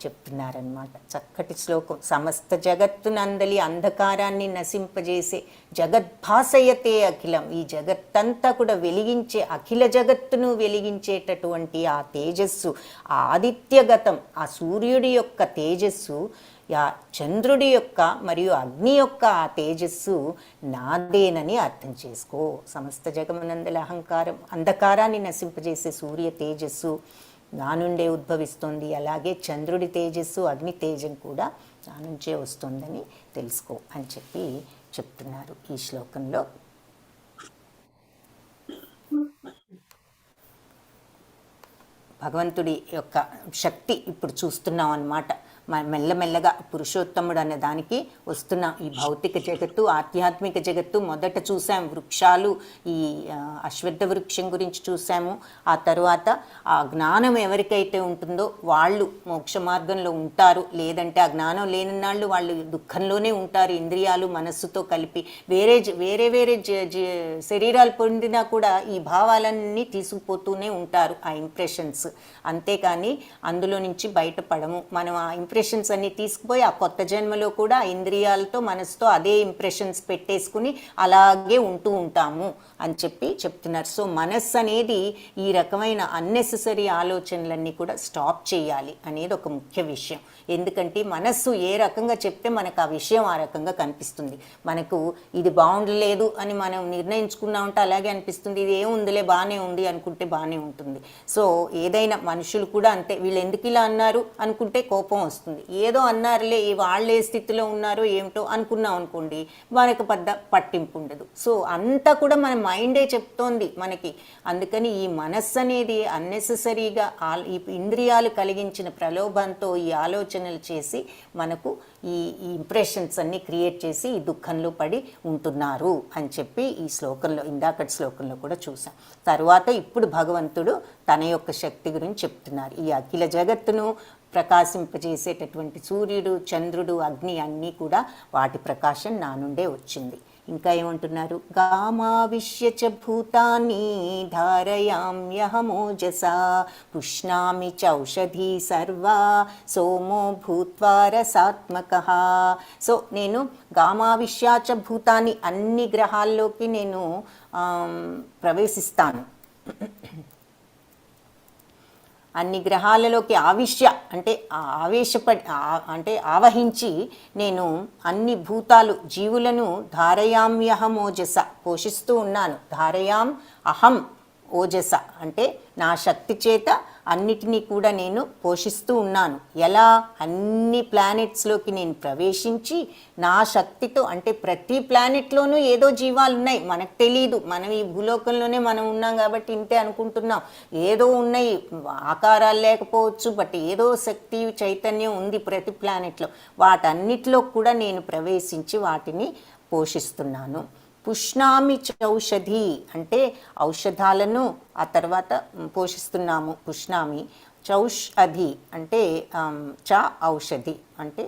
చెప్తున్నారనమాట. చక్కటి శ్లోకం. సమస్త జగత్తునందలి అంధకారాన్ని నశింపజేసే జగద్భాసయతే అఖిలం, ఈ జగత్తంతా కూడా వెలిగించే, అఖిల జగత్తును వెలిగించేటటువంటి ఆ తేజస్సు, ఆ ఆదిత్యగతం, ఆ సూర్యుడి యొక్క తేజస్సు, చంద్రుడి యొక్క మరియు అగ్ని యొక్క ఆ తేజస్సు నాదేనని అర్థం చేసుకో. సమస్త జగమునందల అంధకారాన్ని నశింపజేసే సూర్య తేజస్సు నా నుండే ఉద్భవిస్తుంది. అలాగే చంద్రుడి తేజస్సు, అగ్ని తేజం కూడా నా నుంచే వస్తుందని తెలుసుకో అని చెప్తున్నారు ఈ శ్లోకంలో. భగవంతుడి యొక్క శక్తి ఇప్పుడు చూస్తున్నాం అన్నమాట. మెల్లమెల్లగా పురుషోత్తముడు అనే దానికి వస్తున్నాం. ఈ భౌతిక జగత్తు, ఆధ్యాత్మిక జగత్తు మొదట చూసాం, వృక్షాలు, ఈ అశ్వత్థ వృక్షం గురించి చూసాము. ఆ తరువాత ఆ జ్ఞానం ఎవరికైతే ఉంటుందో వాళ్ళు మోక్ష మార్గంలో ఉంటారు, లేదంటే ఆ జ్ఞానం లేని నాళ్ళు వాళ్ళు దుఃఖంలోనే ఉంటారు. ఇంద్రియాలు మనస్సుతో కలిపి వేరే శరీరాలు పొందినా కూడా ఈ భావాలన్నీ తీసుకుపోతూనే ఉంటారు, ఆ ఇంప్రెషన్స్. అంతేకాని అందులో నుంచి బయటపడము. మనం ఆ ఇంప్రెషన్స్ అన్ని తీసుకుపోయి ఆ కొత్త జన్మలో కూడా ఆ ఇంద్రియాలతో మనసుతో అదే ఇంప్రెషన్స్ పెట్టేసుకుని అలాగే ఉంటాము అని చెప్తున్నారు. సో మనస్సు అనేది ఈ రకమైన అన్నెసెసరీ ఆలోచనలన్నీ కూడా స్టాప్ చేయాలి అనేది ఒక ముఖ్య విషయం. ఎందుకంటే మనస్సు ఏ రకంగా చెప్తే మనకు ఆ విషయం ఆ రకంగా కనిపిస్తుంది. మనకు ఇది బాగుండలేదు అని మనం నిర్ణయించుకున్నామంటే అలాగే అనిపిస్తుంది. ఇది ఏముందిలే బాగానే ఉంది అనుకుంటే బాగానే ఉంటుంది. సో ఏదైనా మనుషులు కూడా అంతే, వీళ్ళు ఎందుకు ఇలా అన్నారు అనుకుంటే కోపం వస్తుంది. ఏదో అన్నారులే, వాళ్ళు ఏ స్థితిలో ఉన్నారో ఏమిటో అనుకున్నాం అనుకోండి, మనకు పెద్ద పట్టింపు ఉండదు. సో అంతా కూడా మన మైండే చెప్తోంది మనకి. అందుకని ఈ మనస్సు అనేది అన్నెసెసరీగా ఈ ఇంద్రియాలు కలిగించిన ప్రలోభంతో ఈ ఆలోచనలు చేసి మనకు ఈ ఇంప్రెషన్స్ అన్ని క్రియేట్ చేసి ఈ దుఃఖంలో పడి ఉంటున్నారు అని ఈ శ్లోకంలో, ఇందాకటి శ్లోకంలో కూడా చూసాం. తర్వాత ఇప్పుడు భగవంతుడు తన యొక్క శక్తి గురించి చెప్తున్నారు. ఈ అఖిల జగత్తును ప్రకాశింపజేసేటటువంటి సూర్యుడు, చంద్రుడు, అగ్ని అన్నీ కూడా వాటి ప్రకాశం నా నుండే వచ్చింది. ఇంకా ఏమంటున్నారు? గామావిశ్య చ భూతాని ధారయామ్యహమోజసా పుష్ణామి చౌషధీ సర్వా సోమో భూత్వా రసాత్మకః. సో నేను గామావిశ్య చ భూతాని, అన్ని గ్రహాల్లోకి నేను ప్రవేశిస్తాను. అన్ని గ్రహాలలోకి ఆవిష్య అంటే అంటే ఆవహించి నేను అన్ని భూతాలు, జీవులను ధారయామ్యహమోజస పోషిస్తూ ఉన్నాను. ధారయాం అహం ఓజస అంటే నా శక్తి చేత అన్నిటినీ కూడా నేను పోషిస్తూ ఉన్నాను. ఎలా? అన్ని ప్లానెట్స్లోకి నేను ప్రవేశించి నా శక్తితో, అంటే ప్రతి ప్లానెట్లోనూ ఏదో జీవాలు ఉన్నాయి, మనకు తెలియదు. మనం ఈ భూలోకంలోనే మనం ఉన్నాం కాబట్టి ఇంతే అనుకుంటున్నాం. ఏదో ఉన్నాయి, ఆకారాలు లేకపోవచ్చు, బట్ ఏదో శక్తి, చైతన్యం ఉంది ప్రతి ప్లానెట్లో. వాటన్నిటిలో కూడా నేను ప్రవేశించి వాటిని పోషిస్తున్నాను. పుష్ణామి చౌషధి అంటే ఔషధాలను ఆ తర్వాత పోషిస్తున్నాము. పుష్ణామి చౌషధి అంటే చ ఔషధి అంటే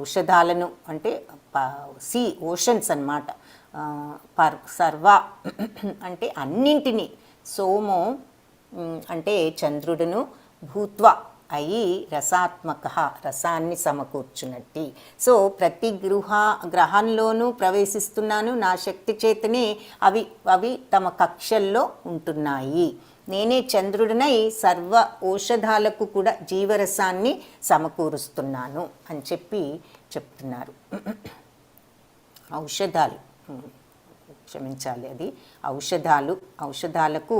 ఔషధాలను అంటే సి ఓషన్స్ అన్నమాట. సర్వ అంటే అన్నింటినీ, సోమో అంటే చంద్రుడును, భూత్వ అయి రసాత్మక రసాన్ని సమకూర్చున్నట్టి. సో ప్రతి గ్రహంలోనూ ప్రవేశిస్తున్నాను, నా శక్తి చేతనే అవి తమ కక్షల్లో ఉంటున్నాయి. నేనే చంద్రుడినై సర్వ ఔషధాలకు కూడా జీవరసాన్ని సమకూరుస్తున్నాను అని చెప్తున్నారు. ఔషధాలు, క్షమించాలి, అది ఔషధాలకు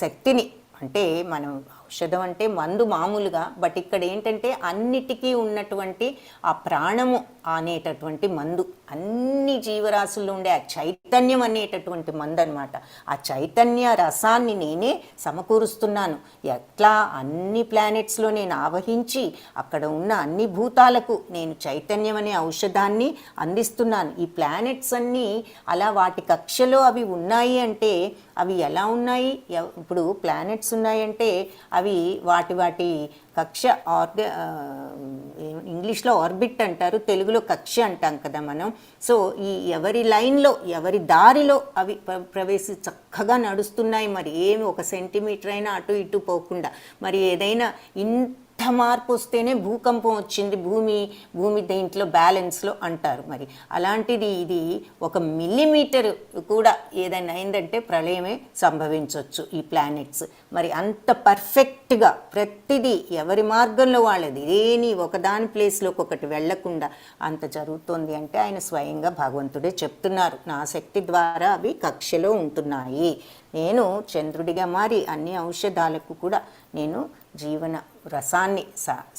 శక్తిని, అంటే మనం ఔషధం అంటే మందు మామూలుగా, బట్ ఇక్కడ ఏంటంటే అన్నిటికీ ఉన్నటువంటి ఆ ప్రాణము అనేటటువంటి మందు, అన్ని జీవరాశుల్లో ఉండే ఆ చైతన్యం అనేటటువంటి మందు అనమాట. ఆ చైతన్య రసాన్ని నేనే సమకూరుస్తున్నాను. ఎట్లా అన్ని ప్లానెట్స్లో నేను ఆవహించి అక్కడ ఉన్న అన్ని భూతాలకు నేను చైతన్యం అనే ఔషధాన్ని అందిస్తున్నాను. ఈ ప్లానెట్స్ అన్నీ అలా వాటి కక్షలో అవి ఉన్నాయి అంటే అవి ఎలా ఉన్నాయి? ఇప్పుడు ప్లానెట్స్ ఉన్నాయంటే అవి వాటి కక్ష ఇంగ్లీష్లో ఆర్బిట్ అంటారు, తెలుగులో కక్ష అంటాం కదా మనం. సో ఈ ఎవరి లైన్లో, ఎవరి దారిలో అవి చక్కగా నడుస్తున్నాయి. మరి ఏమి ఒక సెంటీమీటర్ అయినా అటు ఇటు పోకుండా. మరి ఏదైనా మార్పు వస్తేనే భూకంపం వచ్చింది, భూమి దీంట్లో బ్యాలెన్స్లో అంటారు. మరి అలాంటిది ఇది 1 మిల్లీమీటర్ కూడా ఏదైనా అయిందంటే ప్రళయమే సంభవించవచ్చు ఈ ప్లానెట్స్. మరి అంత పర్ఫెక్ట్గా ప్రతిదీ ఎవరి మార్గంలో వాళ్ళది, ఏని ఒకదాని ప్లేస్లోకి ఒకటి వెళ్లకుండా అంత జరుగుతోంది అంటే ఆయన స్వయంగా భగవంతుడే చెప్తున్నారు, నా శక్తి ద్వారా అవి కక్షలో ఉంటున్నాయి. నేను చంద్రుడిగా మారి అన్ని ఔషధాలకు కూడా నేను జీవన రసాన్ని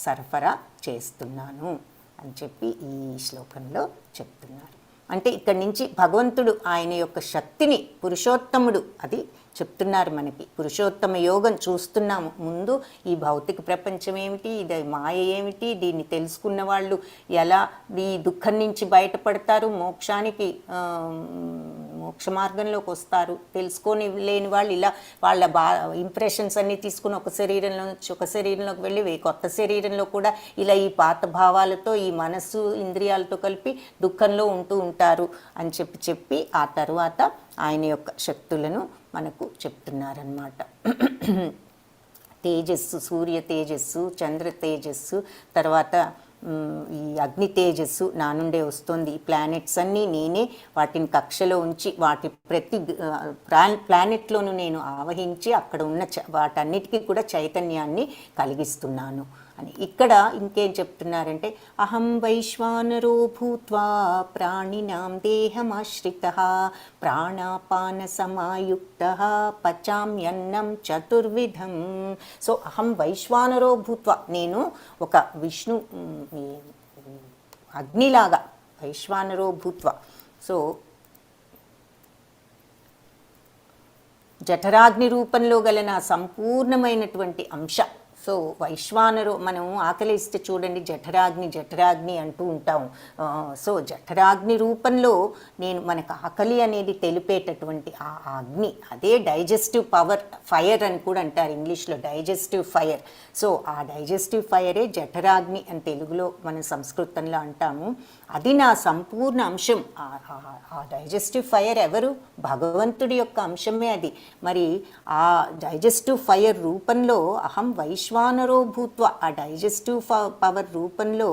సరఫరా చేస్తున్నాను అని చెప్పి ఈ శ్లోకంలో చెప్తున్నారు. అంటే ఇక్కడి నుంచి భగవంతుడు ఆయన యొక్క శక్తిని, పురుషోత్తముడు అది చెప్తున్నారు మనకి. పురుషోత్తమ యోగం చూస్తున్నాము. ముందు ఈ భౌతిక ప్రపంచం ఏమిటి, ఇది మాయ ఏమిటి, దీన్ని తెలుసుకున్న వాళ్ళు ఎలా ఈ దుఃఖం నుంచి బయటపడతారు, మోక్ష మార్గంలోకి వస్తారు. తెలుసుకొని లేని వాళ్ళు ఇలా వాళ్ళ ఇంప్రెషన్స్ అన్నీ తీసుకుని ఒక శరీరంలో నుంచి ఒక శరీరంలోకి వెళ్ళి కొత్త శరీరంలో కూడా ఇలా ఈ పాత భావాలతో, ఈ మనస్సు ఇంద్రియాలతో కలిపి దుఃఖంలో ఉంటూ ఉంటారు అని చెప్పి ఆ తర్వాత ఆయన యొక్క శక్తులను మనకు చెప్తున్నారన్నమాట. తేజస్సు, సూర్య తేజస్సు, చంద్ర తేజస్సు, తర్వాత ఈ అగ్ని తేజస్సు నా నుండే వస్తుంది. ఈ ప్లానెట్స్ అన్నీ నేనే వాటిని కక్షలో ఉంచి వాటి ప్రతి ప్లానెట్లోనూ నేను ఆవహించి అక్కడ ఉన్న వాటన్నిటికీ కూడా చైతన్యాన్ని కలిగిస్తున్నాను అని. ఇక్కడ ఇంకేం చెప్తున్నారంటే అహం వైశ్వానరో భూత్వా ప్రాణినాం దేహమాశ్రితః ప్రాణాపాన సమాయుక్తః పచామ్యన్నం చతుర్విధం. సో అహం వైశ్వానరో భూత్వా, నేను ఒక విష్ణు అగ్నిలాగా, వైశ్వానరో భూత్వా. సో జఠరాగ్ని రూపంలో గల నా సంపూర్ణమైనటువంటి అంశ. సో వైశ్వానరు, మనం ఆకలిస్తే చూడండి జఠరాగ్ని అంటూ ఉంటాం. సో జఠరాగ్ని రూపంలో నేను, మనకు ఆకలి అనేది తెలిపేటటువంటి ఆ అగ్ని, అదే డైజెస్టివ్ పవర్, ఫైర్ అని కూడా అంటారు ఇంగ్లీష్లో, డైజెస్టివ్ ఫైర్. సో ఆ డైజెస్టివ్ ఫైరే జఠరాగ్ని అని తెలుగులో మనం సంస్కృతంలో అంటాము. అది నా సంపూర్ణ అంశం. ఆ డైజెస్టివ్ ఫైర్ ఎవరు? భగవంతుడి యొక్క అంశమే అది. మరి ఆ డైజెస్టివ్ ఫైర్ రూపంలో అహం వైశ్వానరో భూత్వ, ఆ డైజెస్టివ్ పవర్ రూపంలో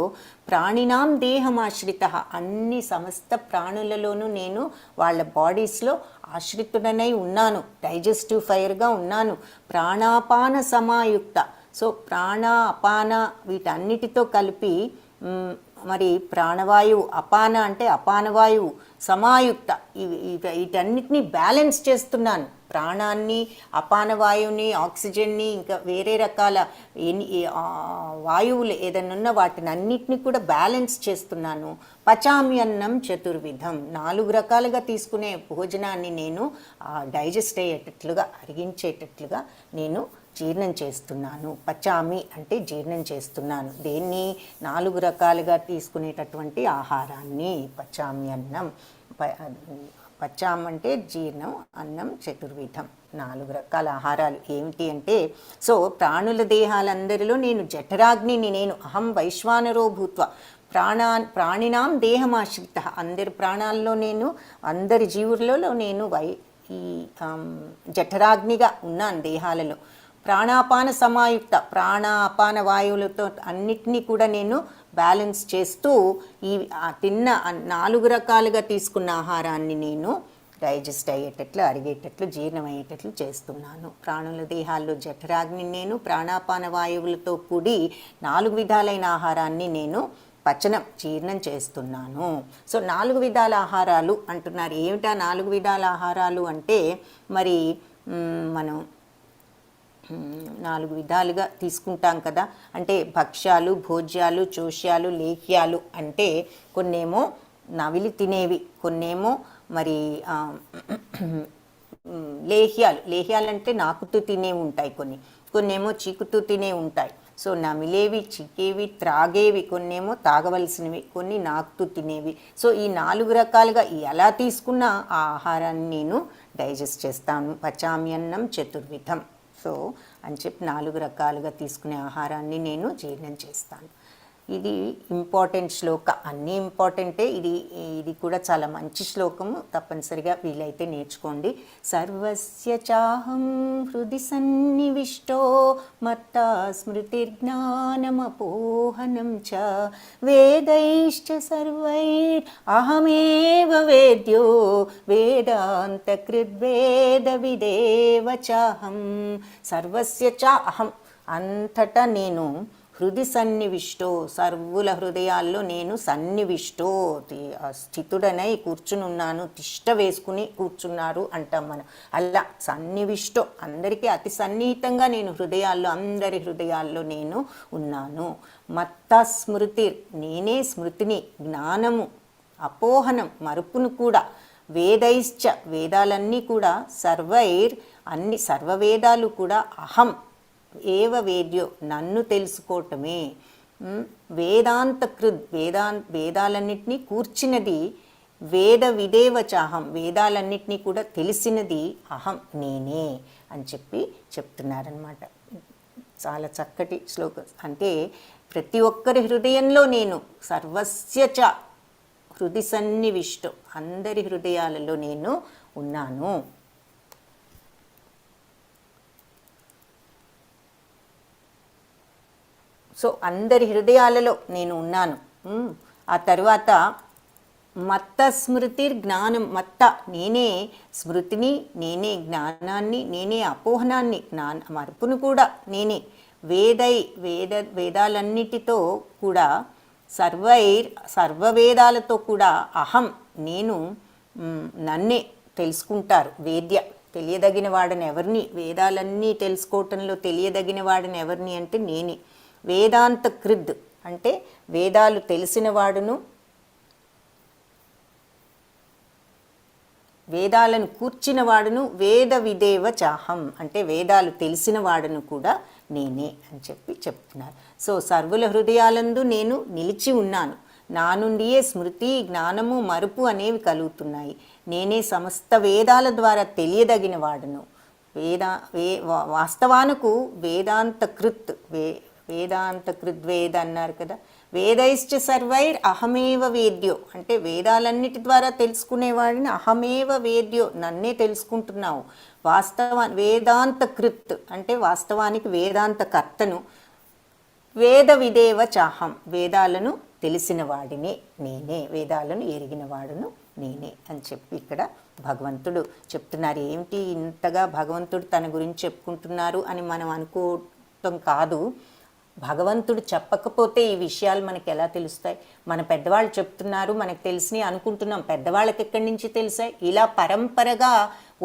ప్రాణినాం దేహమాశ్రిత, అన్ని సమస్త ప్రాణులలోనూ నేను వాళ్ళ బాడీస్లో ఆశ్రితుడనై ఉన్నాను, డైజెస్టివ్ ఫైర్గా ఉన్నాను. ప్రాణాపాన సమాయుక్త. సో ప్రాణ అపాన వీటన్నిటితో కలిపి మరి ప్రాణవాయువు, అపాన అంటే అపానవాయువు, సమాయుక్త, వీటన్నిటిని బ్యాలెన్స్ చేస్తున్నాను. ప్రాణాన్ని, అపానవాయువుని, ఆక్సిజన్ని, ఇంకా వేరే రకాల వాయువులు ఏదైనా ఉన్న వాటిని అన్నిటిని కూడా బ్యాలెన్స్ చేస్తున్నాను. పచామ్యన్నం చతుర్విధం, 4 రకాలుగా తీసుకునే భోజనాన్ని నేను డైజెస్ట్ అయ్యేటట్లుగా, అరిగించేటట్లుగా నేను జీర్ణం చేస్తున్నాను. పచామి అంటే జీర్ణం చేస్తున్నాను. దేన్ని? 4 రకాలుగా తీసుకునేటటువంటి ఆహారాన్ని. పచామి అన్నం, పచాం అంటే జీర్ణం, అన్నం చతుర్విధం, 4 రకాల ఆహారాలు ఏమిటి అంటే, సో ప్రాణుల దేహాలందరిలో నేను జఠరాగ్నిని, నేను అహం వైశ్వానరో భూత్వ ప్రాణినాం దేహమాశ్రిత, అందరి ప్రాణాల్లో నేను, అందరి జీవులలో నేను ఈ జఠరాగ్నిగా ఉన్నాను దేహాలలో. ప్రాణాపాన సమాయుక్త, ప్రాణాపాన వాయువులతో అన్నిటినీ కూడా నేను బ్యాలెన్స్ చేస్తూ ఈ తిన్న 4 రకాలుగా తీసుకున్న ఆహారాన్ని నేను డైజెస్ట్ అయ్యేటట్లు, అరిగేటట్లు, జీర్ణమయ్యేటట్లు చేస్తున్నాను. ప్రాణుల దేహాల్లో జఠరాగ్ని నేను, ప్రాణాపాన వాయువులతో కూడి 4 విధాలైన ఆహారాన్ని నేను పచనం, జీర్ణం చేస్తున్నాను. సో 4 విధాల ఆహారాలు అంటున్నారు. ఏమిటా 4 విధాల ఆహారాలు అంటే, మరి మనం 4 విధాలుగా తీసుకుంటాం కదా. అంటే భక్ష్యాలు, భోజ్యాలు, చోష్యాలు, లేహ్యాలు అంటే కొన్నేమో నవిలి తినేవి, కొన్నేమో మరి లేహ్యాలు అంటే నాకుతూ తినే ఉంటాయి, కొన్నేమో చీకుతూ తినే ఉంటాయి. సో నమిలేవి, చికేవి, త్రాగేవి, కొన్నేమో తాగవలసినవి, కొన్ని నాకుతూ తినేవి. సో ఈ 4 రకాలుగా ఎలా తీసుకున్న ఆ ఆహారాన్ని నేను డైజెస్ట్ చేస్తాను. పచామ్యన్నం చతుర్విధం. సో అని చెప్పి 4 రకాలుగా తీసుకునే ఆహారాన్ని నేను జీర్ణం చేస్తాను. ఇది ఇంపార్టెంట్ శ్లోక, అన్నీ ఇంపార్టెంటే. ఇది కూడా చాలా మంచి శ్లోకము, తప్పనిసరిగా వీలైతే నేర్చుకోండి. సర్వస్య చాహం హృది సన్నివిష్టో మత్తా స్మృతిర్జ్ఞానమపోహనం చ వేదైశ్చ సర్వైర్ అహమేవ వేద్యో వేదాంతకృద్వేద విదేవ చాహం. సర్వస్య చ అహం, అంతటా నేను, హృది సన్నివిష్టో, సర్వుల హృదయాల్లో నేను సన్నివిష్టో, స్థితుడనై కూర్చునున్నాను. తిష్ట వేసుకుని కూర్చున్నారు అంటాం మనం. అలా సన్నివిష్టో, అందరికీ అతి సన్నిహితంగా నేను హృదయాల్లో, అందరి హృదయాల్లో నేను ఉన్నాను. మత్త స్మృతి, నేనే స్మృతిని, జ్ఞానము, అపోహనం, మరుపును కూడా, వేదైశ్చ, వేదాలన్నీ కూడా, సర్వైర్, అన్ని సర్వవేదాలు కూడా, అహం ఏవ వేద్యో, నన్ను తెలుసుకోవటమే, వేదాంతకృద్, వేదాలన్నింటినీ కూర్చినది, వేద విదేవ చాహం, వేదాలన్నింటినీ కూడా తెలిసినది అహం, నేనే అని చెప్పి చెప్తున్నారనమాట. చాలా చక్కటి శ్లోకం. అంటే ప్రతి ఒక్కరి హృదయంలో నేను, సర్వస్య చ హృది సన్నివిష్టం, అందరి హృదయాలలో నేను ఉన్నాను. సో అందరి హృదయాలలో నేను ఉన్నాను. ఆ తర్వాత మత్త స్మృతిర్ జ్ఞానం, మత్త నేనే స్మృతిని, నేనే జ్ఞానాన్ని, నేనే అపోహనాన్ని, మరుపును కూడా నేనే, వేదాలన్నిటితో కూడా, సర్వవేదాలతో కూడా, అహం నేను, నన్నే తెలుసుకుంటారు. వేద్య, తెలియదగిన వాడని ఎవరిని, వేదాలన్నీ తెలుసుకోవటంలో తెలియదగిన వాడని ఎవరిని అంటే నేనే. వేదాంత కృద్ అంటే వేదాలు తెలిసిన వాడును, వేదాలను కూర్చిన వాడును, వేద విదేవ చాహం అంటే వేదాలు తెలిసిన వాడును కూడా నేనే అని చెప్పి చెప్తున్నారు. సో సర్వుల హృదయాలందు నేను నిలిచి ఉన్నాను. నా నుండియే స్మృతి, జ్ఞానము, మరుపు అనేవి కలుగుతున్నాయి. నేనే సమస్త వేదాల ద్వారా తెలియదగిన వాడును. వాస్తవానికి వేదాంతకృత్, వేద అన్నారు కదా. వేదైశ్చ సర్వైర్ అహమేవ వేద్యో అంటే వేదాలన్నిటి ద్వారా తెలుసుకునేవాడిని, అహమేవ వేద్యో నన్నే తెలుసుకుంటున్నావు. వేదాంతకృత్ అంటే వాస్తవానికి వేదాంత కర్తను. వేద విదేవ చాహం వేదాలను తెలిసిన వాడిని నేనే, వేదాలను ఎరిగిన వాడును నేనే అని చెప్పి ఇక్కడ భగవంతుడు చెప్తున్నారు. ఏమిటి ఇంతగా భగవంతుడు తన గురించి చెప్పుకుంటున్నారు అని మనం అనుకోవటం కాదు. భగవంతుడు చెప్పకపోతే ఈ విషయాలు మనకి ఎలా తెలుస్తాయి? మన పెద్దవాళ్ళు చెప్తున్నారు, మనకు తెలిసినవి అనుకుంటున్నాం. పెద్దవాళ్ళకి ఎక్కడి నుంచి తెలిసాయి? ఇలా పరంపరగా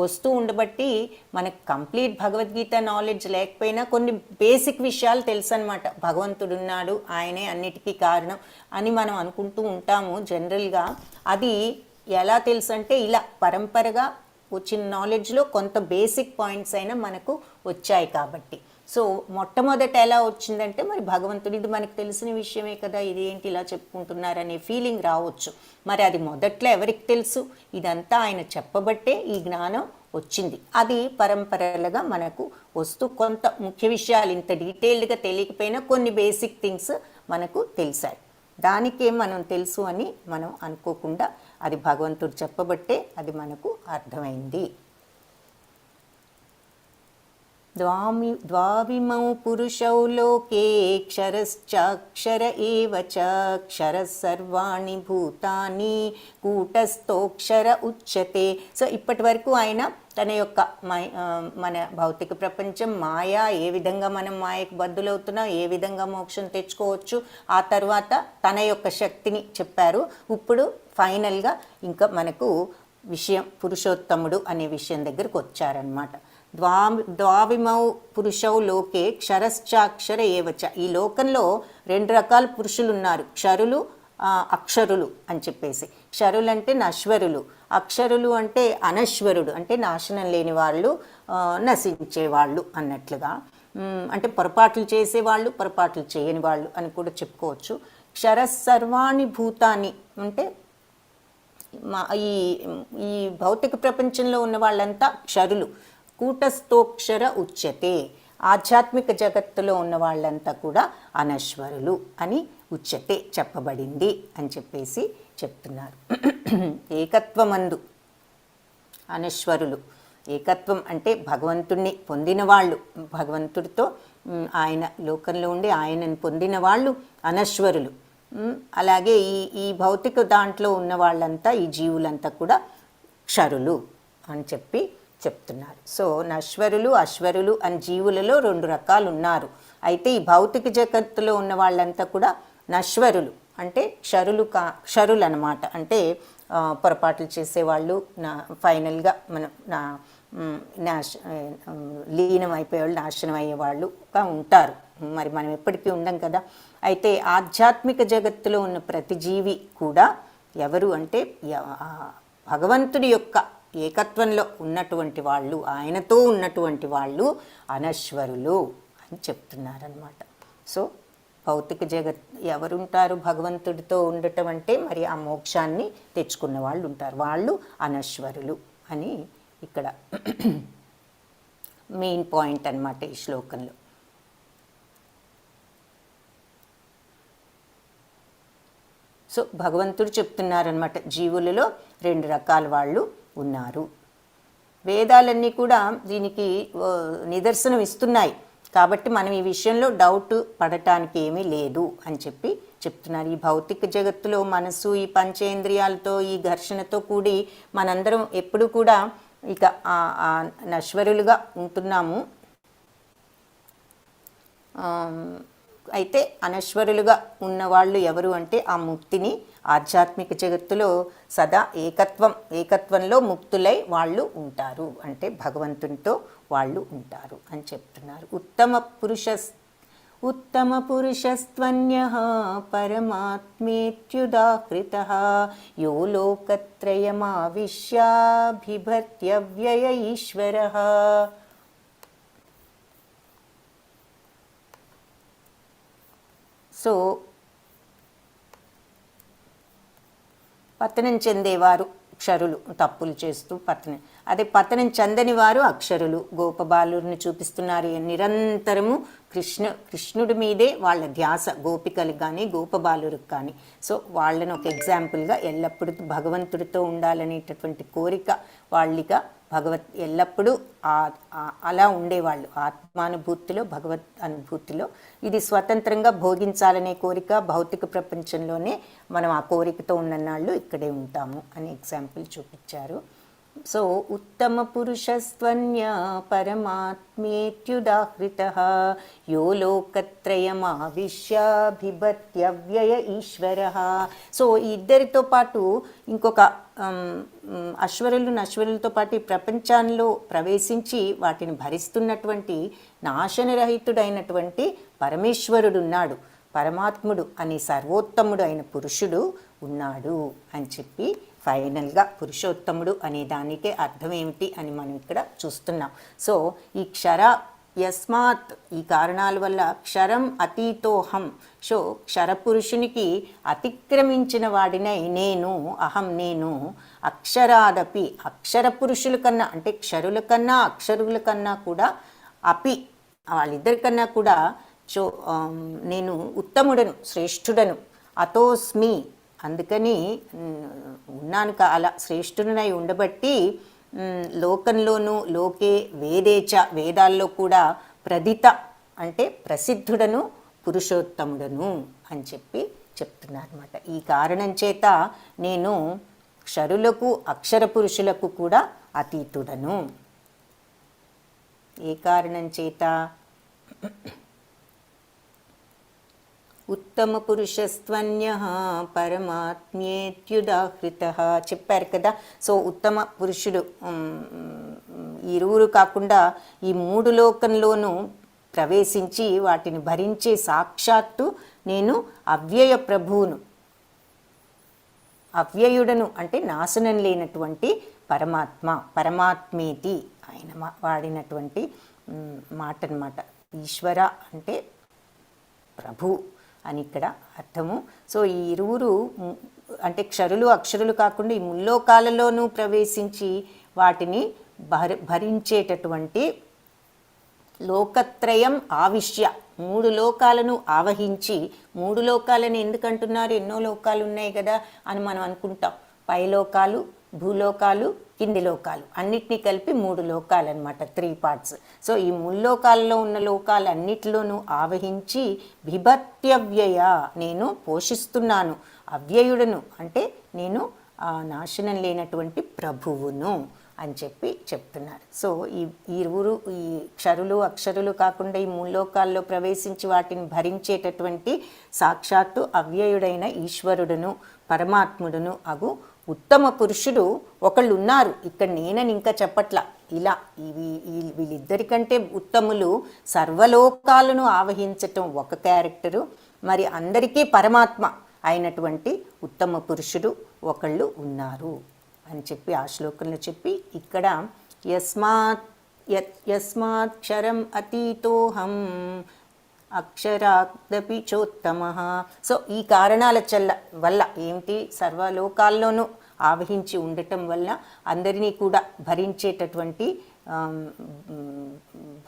వస్తూ ఉండబట్టి మనకు కంప్లీట్ భగవద్గీత నాలెడ్జ్ లేకపోయినా కొన్ని బేసిక్ విషయాలు తెలుసు అనమాట. భగవంతుడు ఉన్నాడు, ఆయనే అన్నిటికీ కారణం అని మనం అనుకుంటూ ఉంటాము జనరల్గా. అది ఎలా తెలుసు అంటే ఇలా పరంపరగా వచ్చిన నాలెడ్జ్లో కొంత బేసిక్ పాయింట్స్ అయినా మనకు వచ్చాయి కాబట్టి. సో మొట్టమొదట ఎలా వచ్చిందంటే మరి భగవంతుడు, ఇది మనకు తెలిసిన విషయమే కదా, ఇది ఏంటి ఇలా చెప్పుకుంటున్నారనే ఫీలింగ్ రావచ్చు. మరి అది మొదట్లో ఎవరికి తెలుసు? ఇదంతా ఆయన చెప్పబట్టే ఈ జ్ఞానం వచ్చింది. అది పరంపరలుగా మనకు వస్తూ కొంత ముఖ్య విషయాలు ఇంత డీటెయిల్డ్గా తెలియకపోయినా కొన్ని బేసిక్ థింగ్స్ మనకు తెలిసాయి. దానికే మనం తెలుసు అని మనం అనుకోకుండా అది భగవంతుడు చెప్పబట్టే అది మనకు అర్థమైంది. ద్వావిమౌ పురుషౌ లోకే క్షరశ్చాక్షర ఏవ చ క్షరః సర్వాణి భూతాని కూటస్థోక్షర ఉచ్యతే. సో ఇప్పటి వరకు ఆయన తన యొక్క మన భౌతిక ప్రపంచం మాయా, ఏ విధంగా మనం మాయకు బద్దులవుతున్నాం, ఏ విధంగా మోక్షం తెచ్చుకోవచ్చు, ఆ తర్వాత తన యొక్క శక్తిని చెప్పారు. ఇప్పుడు ఫైనల్గా ఇంకా మనకు విషయం పురుషోత్తముడు అనే విషయం దగ్గరకు వచ్చారనమాట. ద్వావిమౌ పురుషౌ లోకే క్షరశ్చాక్షర ఏవచ. ఈ లోకంలో 2 రకాల పురుషులు ఉన్నారు, క్షరులు అక్షరులు అని చెప్పేసి. క్షరులు అంటే నశ్వరులు, అక్షరులు అంటే అనశ్వరుడు, అంటే నాశనం లేని వాళ్ళు, నశించేవాళ్ళు అన్నట్లుగా. అంటే పొరపాట్లు చేసేవాళ్ళు, పొరపాట్లు చేయని వాళ్ళు అని కూడా చెప్పుకోవచ్చు. క్షరసర్వాణి భూతాన్ని అంటే ఈ భౌతిక ప్రపంచంలో ఉన్న వాళ్ళంతా క్షరులు. కూటస్థోక్షర ఉచ్యతే. ఆధ్యాత్మిక జగత్తులో ఉన్న వాళ్ళంతా కూడా అనశ్వరులు అని ఉచ్యతే చెప్పబడింది అని చెప్పేసి చెప్తున్నారు. ఏకత్వమందు అనశ్వరులు. ఏకత్వం అంటే భగవంతుణ్ణి పొందిన వాళ్ళు, భగవంతుడితో ఆయన లోకంలో ఉండి ఆయనను పొందిన వాళ్ళు అనశ్వరులు. అలాగే ఈ భౌతిక దాంట్లో ఉన్న వాళ్ళంతా, ఈ జీవులంతా కూడా క్షరులు అని చెప్తున్నారు. సో నశ్వరులు అశ్వరులు అని జీవులలో 2 రకాలు ఉన్నారు. అయితే ఈ భౌతిక జగత్తులో ఉన్న వాళ్ళంతా కూడా నశ్వరులు అంటే క్షరులు అనమాట. అంటే పొరపాట్లు చేసేవాళ్ళు, ఫైనల్గా లీనం అయిపోయేవాళ్ళు, నాశనం అయ్యేవాళ్ళుగా ఉంటారు. మరి మనం ఎప్పటికీ ఉండం కదా. అయితే ఆధ్యాత్మిక జగత్తులో ఉన్న ప్రతి జీవి కూడా ఎవరు అంటే భగవంతుడి యొక్క ఏకత్వంలో ఉన్నటువంటి వాళ్ళు, ఆయనతో ఉన్నటువంటి వాళ్ళు అనశ్వరులు అని చెప్తున్నారనమాట. సో భౌతిక జగత్ ఎవరుంటారు భగవంతుడితో ఉండటం అంటే మరి ఆ మోక్షాన్ని తెచ్చుకున్న వాళ్ళు ఉంటారు, వాళ్ళు అనశ్వరులు అని ఇక్కడ మెయిన్ పాయింట్ అన్నమాట ఈ శ్లోకంలో. సో భగవంతుడు చెప్తున్నారనమాట, జీవులలో 2 రకాల వాళ్ళు ఉన్నారు. వేదాలన్నీ కూడా దీనికి నిదర్శనం ఇస్తున్నాయి. కాబట్టి మనం ఈ విషయంలో డౌట్ పడటానికి ఏమీ లేదు అని చెప్తున్నారు. ఈ భౌతిక జగత్తులో మనసు, ఈ పంచేంద్రియాలతో, ఈ ఘర్షణతో కూడి మనందరం ఎప్పుడు కూడా ఇక నశ్వరులుగా ఉంటున్నాము. అయితే అనశ్వరులుగా ఉన్నవాళ్ళు ఎవరు అంటే ఆ ముక్తిని ఆధ్యాత్మిక జగత్తులో సదా ఏకత్వంలో ముక్తులై వాళ్ళు ఉంటారు, అంటే భగవంతునితో వాళ్ళు ఉంటారు అని చెప్తున్నారు. ఉత్తమ పురుషస్త్వన్యః పరమాత్మేత్యుదాహృతః యో లోకత్రయమావిశ్య బిభర్త్యవ్యయ ఈశ్వరః. సో పతనం చెందేవారు క్షరులు, తప్పులు చేస్తూ పతనం చెందని వారు అక్షరులు. గోపబాలుని చూపిస్తున్నారు, నిరంతరము కృష్ణుడి మీదే వాళ్ళ ధ్యాస, గోపికలకు కానీ గోపబాలురికి కానీ. సో వాళ్ళని ఒక ఎగ్జాంపుల్గా ఎల్లప్పుడూ భగవంతుడితో ఉండాలనేటటువంటి కోరిక వాళ్ళిగా ఎల్లప్పుడూ అలా ఉండేవాళ్ళు, ఆత్మానుభూతిలో, భగవత్ అనుభూతిలో. ఇది స్వతంత్రంగా భోగించాలనే కోరిక, భౌతిక ప్రపంచంలోనే మనం ఆ కోరికతో ఉన్ననాళ్ళు ఇక్కడే ఉంటాము అని ఎగ్జాంపుల్ చూపించారు. సో ఉత్తమ పురుషస్త్వన్య పరమాత్మేత్యుదాహృతః యో లోకత్రయమావిశ్య బిభర్త్యవ్యయ ఈశ్వరః. సో ఈ ఇద్దరితో పాటు ఇంకొక నశ్వరులతో పాటు ఈ ప్రపంచంలో ప్రవేశించి వాటిని భరిస్తున్నటువంటి నాశనరహితుడైనటువంటి పరమేశ్వరుడు ఉన్నాడు, పరమాత్ముడు అనే సర్వోత్తముడు అయిన పురుషుడు ఉన్నాడు అని చెప్పి ఫైనల్గా పురుషోత్తముడు అనే దానికే అర్థం ఏమిటి అని మనం ఇక్కడ చూస్తున్నాం. సో ఈ యస్మాత్ ఈ కారణాల వల్ల క్షరం అతీతోహం. సో క్షరపురుషునికి అతిక్రమించిన వాడినై నేను, అహం నేను, అక్షరాదపి అక్షర పురుషుల కన్నా అంటే క్షరుల కన్నా అక్షరుల కన్నా కూడా అపి వాళ్ళిద్దరికన్నా కూడా నేను ఉత్తముడను శ్రేష్ఠుడను. అతోస్మి అందుకని ఉన్నాను అలా శ్రేష్ఠుడనై ఉండబట్టి లోకంలోనూ లోకే వేదేచ వేదాల్లో కూడా ప్రదిత అంటే ప్రసిద్ధుడను పురుషోత్తముడను అని చెప్తున్నారు అన్నమాట. ఈ కారణం చేత నేను క్షరులకు అక్షర పురుషులకు కూడా అతీతుడను. ఏ కారణం చేత? ఉత్తమ పురుషస్త్వన్య పరమాత్మ్యేత్యుదాహృత చెప్పారు కదా. సో ఉత్తమ పురుషుడు ఇరువురు కాకుండా ఈ మూడు లోకంలోనూ ప్రవేశించి వాటిని భరించే సాక్షాత్తు నేను అవ్యయ ప్రభువును, అవ్యయుడను అంటే నాశనం లేనటువంటి పరమాత్మ, పరమాత్మేతి ఆయన వాడినటువంటి మాట అన్నమాట. ఈశ్వర అంటే ప్రభు అని ఇక్కడ అర్థము. సో ఈ ఇరువురు అంటే క్షరులు అక్షరులు కాకుండా ఈ ముల్లోకాలలోనూ ప్రవేశించి వాటిని భరించేటటువంటి లోకత్రయం ఆవిష్య మూడు లోకాలను ఆవహించి, మూడు లోకాలను ఎందుకంటున్నారు? ఎన్నో లోకాలు ఉన్నాయి కదా అని మనం అనుకుంటాం. పైలోకాలు, భూలోకాలు, కింది లోకాలు అన్నిటినీ కలిపి మూడు లోకాలు అనమాట, 3 పార్ట్స్. సో ఈ ముల్లోకాలలో ఉన్న లోకాలన్నిటిలోనూ ఆవహించి బిభత్యవ్యయ నేను పోషిస్తున్నాను, అవ్యయుడను అంటే నేను నాశనం లేనటువంటి ప్రభువును అని చెప్తున్నారు. సో ఈ ఇరువురు ఈ క్షరులు అక్షరులు కాకుండా ఈ ముల్లోకాల్లో ప్రవేశించి వాటిని భరించేటటువంటి సాక్షాత్తు అవ్యయుడైన ఈశ్వరుడును పరమాత్ముడును అగు ఉత్తమ పురుషుడు ఒకళ్ళు ఉన్నారు. ఇక్కడ నేనని ఇంకా చెప్పట్లా. ఇలా వీళ్ళిద్దరికంటే ఉత్తములు సర్వలోకాలను ఆవహించటం ఒక క్యారెక్టరు, మరి అందరికీ పరమాత్మ అయినటువంటి ఉత్తమ పురుషుడు ఒకళ్ళు ఉన్నారు అని ఆ శ్లోకంలో చెప్పి ఇక్కడ యస్మాత్ క్షరం అతీతోహం అక్షరాదపి చోత్తమ. సో ఈ కారణాల వల్ల ఏమిటి? సర్వలోకాల్లోనూ ఆవహించి ఉండటం వల్ల అందరినీ కూడా భరించేటటువంటి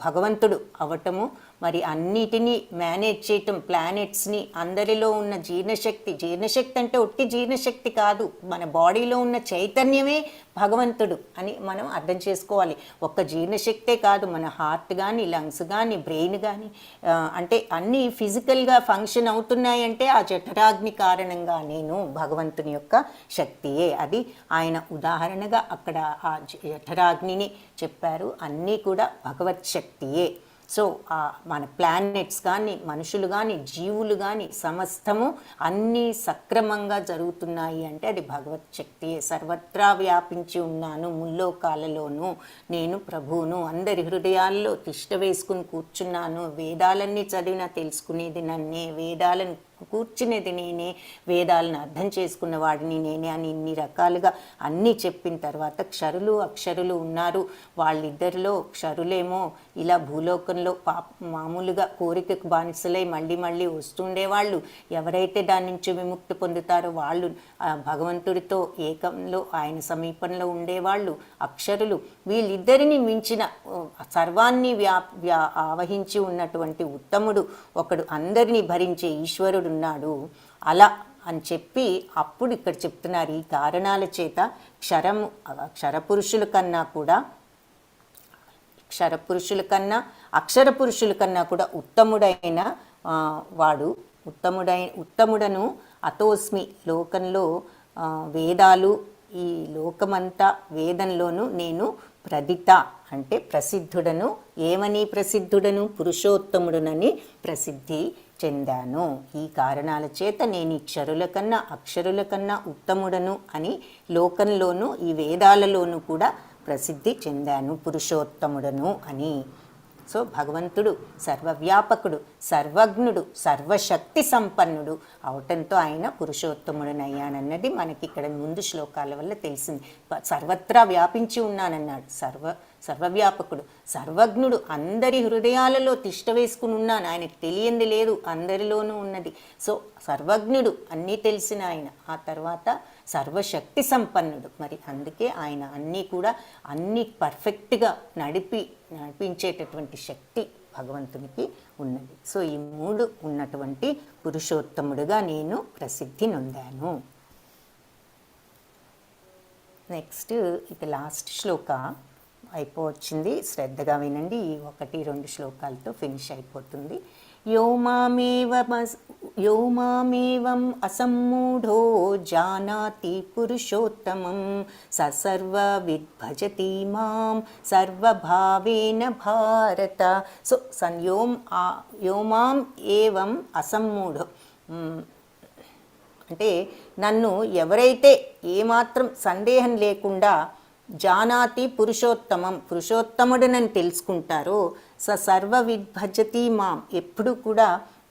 భగవంతుడు అవటము, మరి అన్నిటినీ మేనేజ్ చేయటం, ప్లానెట్స్ని, అందరిలో ఉన్న జీర్ణశక్తి అంటే ఒట్టి జీర్ణశక్తి కాదు, మన బాడీలో ఉన్న చైతన్యమే భగవంతుడు అని మనం అర్థం చేసుకోవాలి. ఒక్క జీర్ణశక్తే కాదు, మన హార్ట్ కానీ లంగ్స్ కానీ బ్రెయిన్ కానీ అంటే అన్నీ ఫిజికల్గా ఫంక్షన్ అవుతున్నాయంటే ఆ జఠరాగ్ని కారణంగా నేను భగవంతుని యొక్క శక్తియే. అది ఆయన ఉదాహరణగా అక్కడ ఆ జఠరాగ్నిని చెప్పారు. అన్నీ కూడా భగవత్ శక్తియే. సో మన ప్లానెట్స్ కానీ మనుషులు కానీ జీవులు కానీ సమస్తము అన్నీ సక్రమంగా జరుగుతున్నాయి అంటే అది భగవత్ శక్తియే. సర్వత్రా వ్యాపించి ఉన్నాను, ముల్లోకాలలోనూ నేను ప్రభువును, అందరి హృదయాల్లో తిష్ట వేసుకుని కూర్చున్నాను, వేదాలన్నీ చదివినా తెలుసుకునేది నన్నే, వేదాలను కూర్చునేది నేనే, వేదాలను అర్థం చేసుకున్న వాడిని నేనే అని ఇన్ని రకాలుగా అన్నీ చెప్పిన తర్వాత క్షరులు అక్షరులు ఉన్నారు. వాళ్ళిద్దరిలో క్షరులేమో ఇలా భూలోకంలో మామూలుగా కోరికకు బానిసలై మళ్ళీ మళ్ళీ వస్తుండేవాళ్ళు. ఎవరైతే దాని నుంచి విముక్తి పొందుతారో వాళ్ళు భగవంతుడితో ఏకంలో ఆయన సమీపంలో ఉండేవాళ్ళు అక్షరులు. వీళ్ళిద్దరిని మించిన సర్వాన్ని ఆవహించి ఉన్నటువంటి ఉత్తముడు ఒకడు, అందరినీ భరించే ఈశ్వరుడు ఉన్నాడు. అలా అని అప్పుడు ఇక్కడ చెప్తున్నారు ఈ కారణాల చేత క్షరపురుషుల కన్నా అక్షర పురుషుల కన్నా కూడా ఉత్తముడైన వాడు, ఉత్తముడను అతోస్మి. లోకంలో వేదాలు, ఈ లోకమంతా వేదంలోనూ నేను ప్రదిత అంటే ప్రసిద్ధుడను. ఏమని ప్రసిద్ధుడను? పురుషోత్తముడునని ప్రసిద్ధి చెందాను. ఈ కారణాల చేత నేను ఈ క్షరుల కన్నా అక్షరుల కన్నా ఉత్తముడను అని లోకంలోనూ ఈ వేదాలలోనూ కూడా ప్రసిద్ధి చెందాను, పురుషోత్తముడను అని. సో భగవంతుడు సర్వవ్యాపకుడు, సర్వజ్ఞుడు, సర్వశక్తి సంపన్నుడు అవటంతో ఆయన పురుషోత్తముడనయ్యానన్నది మనకి ఇక్కడ ముందు శ్లోకాల వల్ల తెలిసింది. సర్వత్రా వ్యాపించి ఉన్నానన్నాడు. సర్వవ్యాపకుడు, సర్వజ్ఞుడు, అందరి హృదయాలలో తిష్ట వేసుకుని ఉన్నాను, ఆయనకు తెలియంది లేదు, అందరిలోనూ ఉన్నది. సో సర్వజ్ఞుడు, అన్నీ తెలిసిన ఆయన. ఆ తర్వాత సర్వశక్తి సంపన్నుడు, మరి అందుకే ఆయన అన్నీ కూడా అన్నీ పర్ఫెక్ట్గా నడిపించేటటువంటి శక్తి భగవంతునికి ఉన్నది. సో ఈ మూడు ఉన్నటువంటి పురుషోత్తముడుగా నేను ప్రసిద్ధి నొందాను. నెక్స్ట్ ఇక లాస్ట్ శ్లోక అయిపోవచ్చింది, శ్రద్ధగా వినండి. ఈ 1-2 శ్లోకాలతో ఫినిష్ అయిపోతుంది. యో మామేవం అసమ్మూఢో జానాతి పురుషోత్తమం స సర్వవిద్భజతి మాం సర్వభావేన భారత. సో యో మాం ఏవం అసమ్మూఢో అంటే నన్ను ఎవరైతే ఏమాత్రం సందేహం లేకుండా జానాతి పురుషోత్తముడునని తెలుసుకుంటారో స సర్వవిద్భజతి మాం, ఎప్పుడు కూడా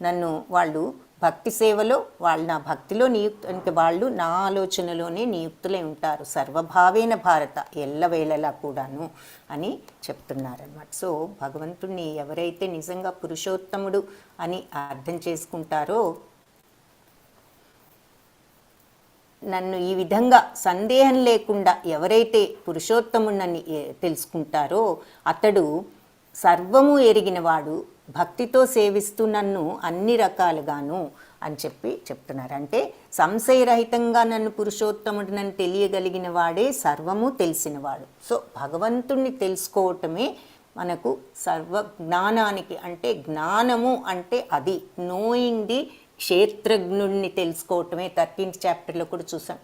నన్ను వాళ్ళు భక్తి సేవలో నా భక్తిలో అంటే వాళ్ళు నా ఆలోచనలోనే నియుక్తులై ఉంటారు. సర్వభావేన భారత, ఎల్లవేళలా కూడాను అని చెప్తున్నారన్నమాట. సో భగవంతుణ్ణి ఎవరైతే నిజంగా పురుషోత్తముడు అని అర్థం చేసుకుంటారో, నన్ను ఈ విధంగా సందేహం లేకుండా ఎవరైతే పురుషోత్తముడని తెలుసుకుంటారో అతడు సర్వము ఎరిగినవాడు, భక్తితో సేవిస్తూ నన్ను అన్ని రకాలుగాను అని చెప్తున్నారు. అంటే సంశయరహితంగా నన్ను పురుషోత్తముడినని తెలియగలిగిన వాడే సర్వము తెలిసినవాడు. సో భగవంతుణ్ణి తెలుసుకోవటమే మనకు సర్వ జ్ఞానానికి, అంటే జ్ఞానము అంటే అది నోయింగ్ ది క్షేత్రజ్ఞుడిని తెలుసుకోవటమే. 13th చాప్టర్లో కూడా చూసాం.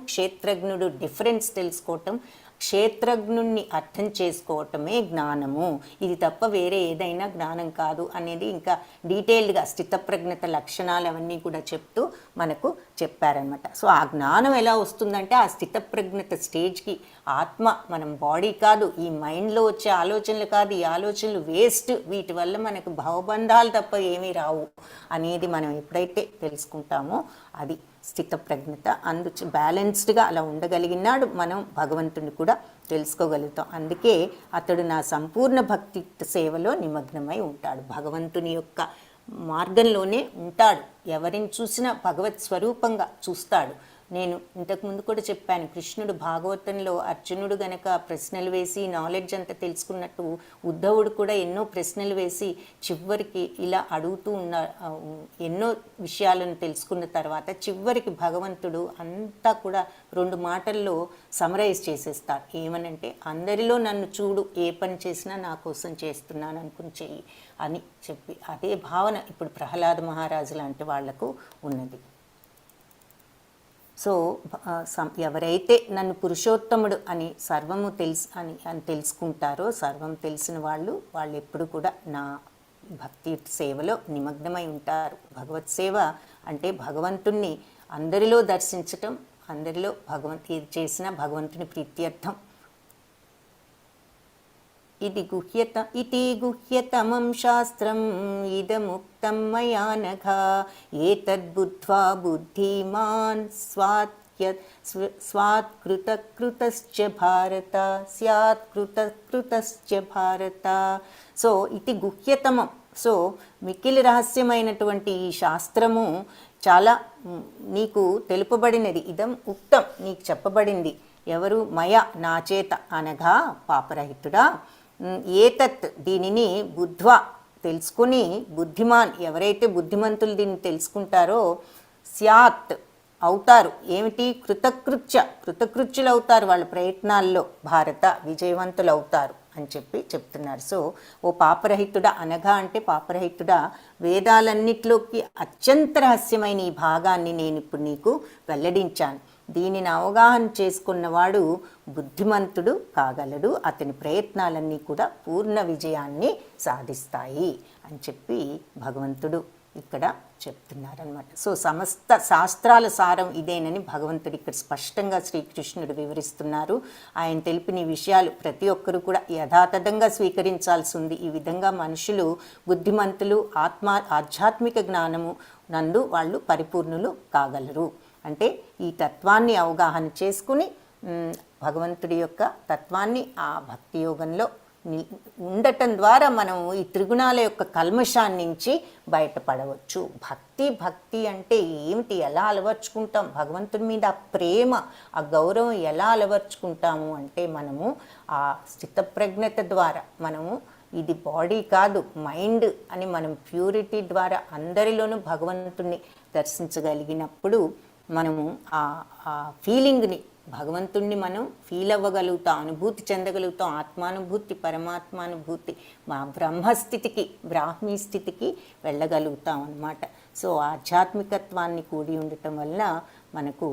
క్షేత్రజ్ఞుడు డిఫరెన్స్ తెలుసుకోవటం, క్షేత్రజ్ఞుణ్ణి అర్థం చేసుకోవటమే జ్ఞానము. ఇది తప్ప వేరే ఏదైనా జ్ఞానం కాదు అనేది ఇంకా డీటెయిల్డ్గా స్థితప్రజ్ఞత లక్షణాలు అవన్నీ కూడా చెప్తూ మనకు చెప్పారనమాట. సో ఆ జ్ఞానం ఎలా వస్తుందంటే ఆ స్థితప్రజ్ఞత స్టేజ్కి ఆత్మ, మనం బాడీ కాదు, ఈ మైండ్లో వచ్చే ఆలోచనలు కాదు, ఈ ఆలోచనలు వేస్ట్, వీటి వల్ల మనకు భవబంధాలు తప్ప ఏమీ రావు అనేది మనం ఎప్పుడైతే తెలుసుకుంటామో అది స్థితప్రజ్ఞత. బ్యాలెన్స్డ్గా అలా ఉండగలిగినాడు మనం భగవంతుని కూడా తెలుసుకోగలుగుతాం. అందుకే అతడు నా సంపూర్ణ భక్తి సేవలో నిమగ్నమై ఉంటాడు, భగవంతుని యొక్క మార్గంలోనే ఉంటాడు. ఎవరిని చూసినా భగవత్ స్వరూపంగా చూస్తాడు. నేను ఇంతకుముందు కూడా చెప్పాను, కృష్ణుడు భాగవతంలో అర్జునుడు గనక ప్రశ్నలు వేసి నాలెడ్జ్ అంతా తెలుసుకున్నట్టు ఉద్ధవుడు కూడా ఎన్నో ప్రశ్నలు వేసి చివరికి ఇలా అడుగుతూ ఎన్నో విషయాలను తెలుసుకున్న తర్వాత చివరికి భగవంతుడు అంతా కూడా 2 మాటల్లో సమరైజ్ చేసేస్తాడు. ఏమనంటే, అందరిలో నన్ను చూడు, ఏ పని చేసినా నా కోసం చేస్తున్నాను అనుకుని చెయ్యి అని చెప్పి, అదే భావన ఇప్పుడు ప్రహ్లాద మహారాజు లాంటి వాళ్లకు ఉన్నది. సో ఎవరైతే నన్ను పురుషోత్తముడు అని సర్వము అని తెలుసుకుంటారో, సర్వం తెలిసిన వాళ్ళు ఎప్పుడు కూడా నా భక్తి సేవలో నిమగ్నమై ఉంటారు. భగవత్ సేవ అంటే భగవంతుణ్ణి అందరిలో దర్శించటం, అందరిలో ఏది చేసినా భగవంతుని ప్రీత్యర్థం. ఇది గుహ్యతమం శాస్త్రం ఇదముక్తం మయా నఘ ఏతద్బుద్ధ్వా బుద్ధిమాన్ స్వాత్కృతకృతశ్చ భారత స్యాత్కృతకృతశ్చ భారత. సో ఇది గుహ్యతమం. సో మిక్కిలి రహస్యమైనటువంటి ఈ శాస్త్రము చాలా నీకు తెలుపబడినది. ఇదం ఉక్తం, నీకు చెప్పబడింది. ఎవరు? మయ, నా చేత, అనగా పాపరహితుడా. ఏతత్, దీనిని బుద్ధ్వా, తెలుసుకుని, బుద్ధిమాన్, ఎవరైతే బుద్ధిమంతులు దీన్ని తెలుసుకుంటారో, స్యాత్, అవుతారు. ఏమిటి? కృతకృత్యులు అవుతారు వాళ్ళ ప్రయత్నాల్లో, భారత, విజయవంతులు అవుతారు అని చెప్తున్నారు. సో ఓ పాపరహితుడా, అనగా అంటే పాపరహితుడా, వేదాలన్నిట్లోకి అత్యంత రహస్యమైన ఈ భాగాన్ని నేను ఇప్పుడు నీకు వెల్లడించాను. దీనిని అవగాహన చేసుకున్నవాడు బుద్ధిమంతుడు కాగలడు, అతని ప్రయత్నాలన్నీ కూడా పూర్ణ విజయాన్ని సాధిస్తాయి అని చెప్పి భగవంతుడు ఇక్కడ చెప్తున్నారనమాట. సో సమస్త శాస్త్రాల సారం ఇదేనని భగవంతుడు ఇక్కడ స్పష్టంగా శ్రీకృష్ణుడు వివరిస్తున్నారు. ఆయన తెలిపిన ఈ విషయాలు ప్రతి ఒక్కరూ కూడా యథాతథంగా స్వీకరించాల్సి ఉంది. ఈ విధంగా మనుషులు బుద్ధిమంతులు, ఆధ్యాత్మిక జ్ఞానము నందు వాళ్ళు పరిపూర్ణులు కాగలరు. అంటే ఈ తత్వాన్ని అవగాహన చేసుకుని భగవంతుడి యొక్క తత్వాన్ని ఆ భక్తి యోగంలో ఉండటం ద్వారా మనం ఈ త్రిగుణాల యొక్క కల్మషాన్ని నుంచి బయటపడవచ్చు. భక్తి అంటే ఏమిటి, ఎలా అలవర్చుకుంటాం, భగవంతుడి మీద ఆ ప్రేమ, ఆ గౌరవం ఎలా అలవర్చుకుంటాము అంటే మనము ఆ స్థితప్రజ్ఞత ద్వారా, మనము ఇది బాడీ కాదు మైండ్ అని మనం ప్యూరిటీ ద్వారా అందరిలోనూ భగవంతుడిని దర్శించగలిగినప్పుడు మనము ఆ ఫీలింగ్ని, భగవంతుణ్ణి మనం ఫీల్ అవ్వగలుగుతాం, అనుభూతి చెందగలుగుతాం. ఆత్మానుభూతి, పరమాత్మానుభూతి, మా బ్రహ్మస్థితికి, బ్రాహ్మీ స్థితికి వెళ్ళగలుగుతాం అన్నమాట. సో ఆధ్యాత్మికత్వాన్ని కూడి ఉండటం వల్ల మనకు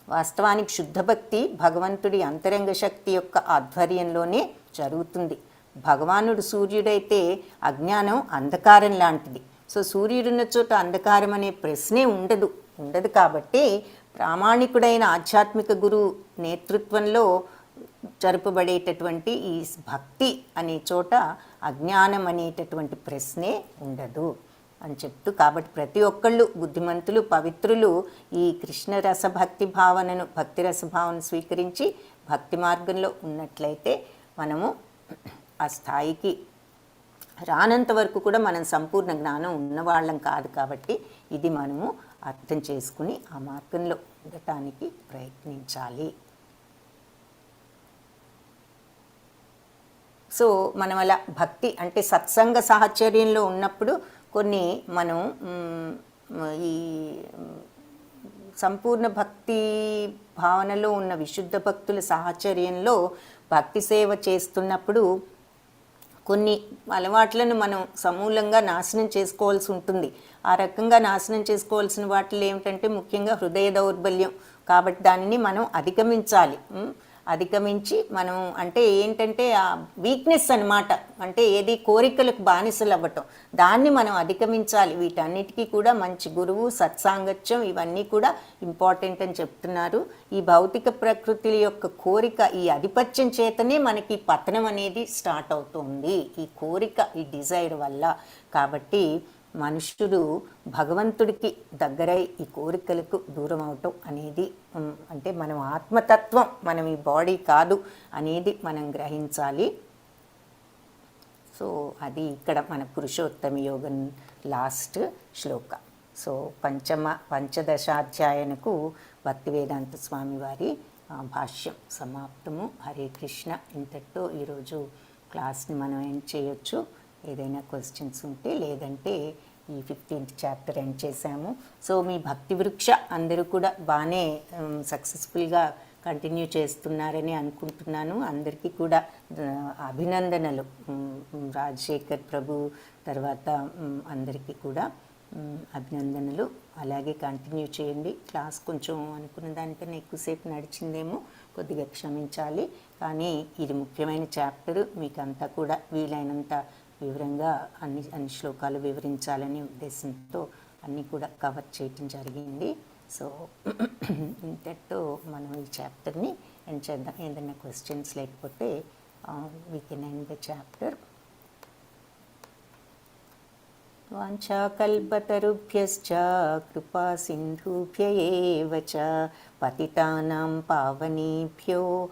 వాస్తవానికి శుద్ధ భక్తి భగవంతుడి అంతరంగ శక్తి యొక్క ఆధ్వర్యంలోనే జరుగుతుంది. భగవానుడు సూర్యుడైతే అజ్ఞానం అంధకారం లాంటిది. సో సూర్యుడున్న చోట అంధకారం అనే ప్రశ్నే ఉండదు కాబట్టి ప్రామాణికుడైన ఆధ్యాత్మిక గురువు నేతృత్వంలో జరుపబడేటటువంటి ఈ భక్తి అనే చోట అజ్ఞానం అనేటటువంటి ప్రశ్నే ఉండదు అని చెప్తూ, కాబట్టి ప్రతి ఒక్కళ్ళు బుద్ధిమంతులు, పవిత్రులు ఈ కృష్ణ రసభక్తి భావనను, భక్తి రసభావనను స్వీకరించి భక్తి మార్గంలో ఉన్నట్లయితే మనము ఆ స్థాయికి రానంత వరకు కూడా మనం సంపూర్ణ జ్ఞానం ఉన్నవాళ్ళం కాదు. కాబట్టి ఇది మనము అర్థం చేసుకుని ఆ మార్గంలో ఉండటానికి ప్రయత్నించాలి. సో మనం అలా భక్తి అంటే సత్సంగ సాహచర్యంలో ఉన్నప్పుడు కొన్ని మనం ఈ సంపూర్ణ భక్తి భావనలో ఉన్న విశుద్ధ భక్తుల సాహచర్యంలో భక్తి సేవ చేస్తున్నప్పుడు కొన్ని అలవాట్లను మనం సమూలంగా నాశనం చేసుకోవాల్సి ఉంటుంది. ఆ రకంగా నాశనం చేసుకోవాల్సిన వాటిలో ఏమిటంటే ముఖ్యంగా హృదయ దౌర్బల్యం. కాబట్టి దానిని మనం అధిగమించి మనం అంటే ఏంటంటే ఆ వీక్నెస్ అన్నమాట, అంటే ఏది కోరికలకు బానిసలు అవ్వటం, దాన్ని మనం అధిగమించాలి. వీటన్నిటికీ కూడా మంచి గురువు, సత్సాంగత్యం ఇవన్నీ కూడా ఇంపార్టెంట్ అని చెప్తున్నారు. ఈ భౌతిక ప్రకృతి యొక్క కోరిక, ఈ ఆధిపత్యం చేతనే మనకి పతనం అనేది స్టార్ట్ అవుతుంది, ఈ కోరిక, ఈ డిజైర్ వల్ల. కాబట్టి మనుష్యుడు భగవంతుడికి దగ్గరై ఈ కోరికలకు దూరం అవటం అనేది అంటే మనం ఆత్మతత్వం, మనం ఈ బాడీ కాదు అనేది మనం గ్రహించాలి. సో అది ఇక్కడ మన పురుషోత్తమ యోగం లాస్ట్ శ్లోక. సో పంచదశాధ్యాయనకు భక్తి వేదాంత స్వామి వారి భాష్యం సమాప్తము. హరే కృష్ణ. ఇంతటితో ఈరోజు క్లాస్ని మనం ఏం చేయొచ్చు, ఏదైనా క్వశ్చన్స్ ఉంటే, లేదంటే ఈ 15th చాప్టర్ ఎండ్ చేశాము. సో మీ భక్తి వృక్ష అందరూ కూడా బాగానే సక్సెస్ఫుల్గా కంటిన్యూ చేస్తున్నారని అనుకుంటున్నాను. అందరికీ కూడా అభినందనలు. రాజశేఖర్ ప్రభు తర్వాత అందరికీ కూడా అభినందనలు. అలాగే కంటిన్యూ చేయండి. క్లాస్ కొంచెం అనుకున్న దానికన్నా ఎక్కువసేపు నడిచిందేమో, కొద్దిగా క్షమించాలి. కానీ ఇది ముఖ్యమైన చాప్టర్, మీకు అంతా కూడా వీలైనంత వివరంగా అన్ని శ్లోకాలు వివరించాలనే ఉద్దేశంతో అన్నీ కూడా కవర్ చేయటం జరిగింది. సో ఇంతటితో మనం ఈ చాప్టర్ని ఎండ్ చేద్దాం. ఏదైనా క్వశ్చన్స్ లేకపోతే we can end the chapter. వాంఛాకల్పతరుభ్యశ్చ కృపా సింధుభ్య ఏవ చ పతితానాం పావనేభ్యో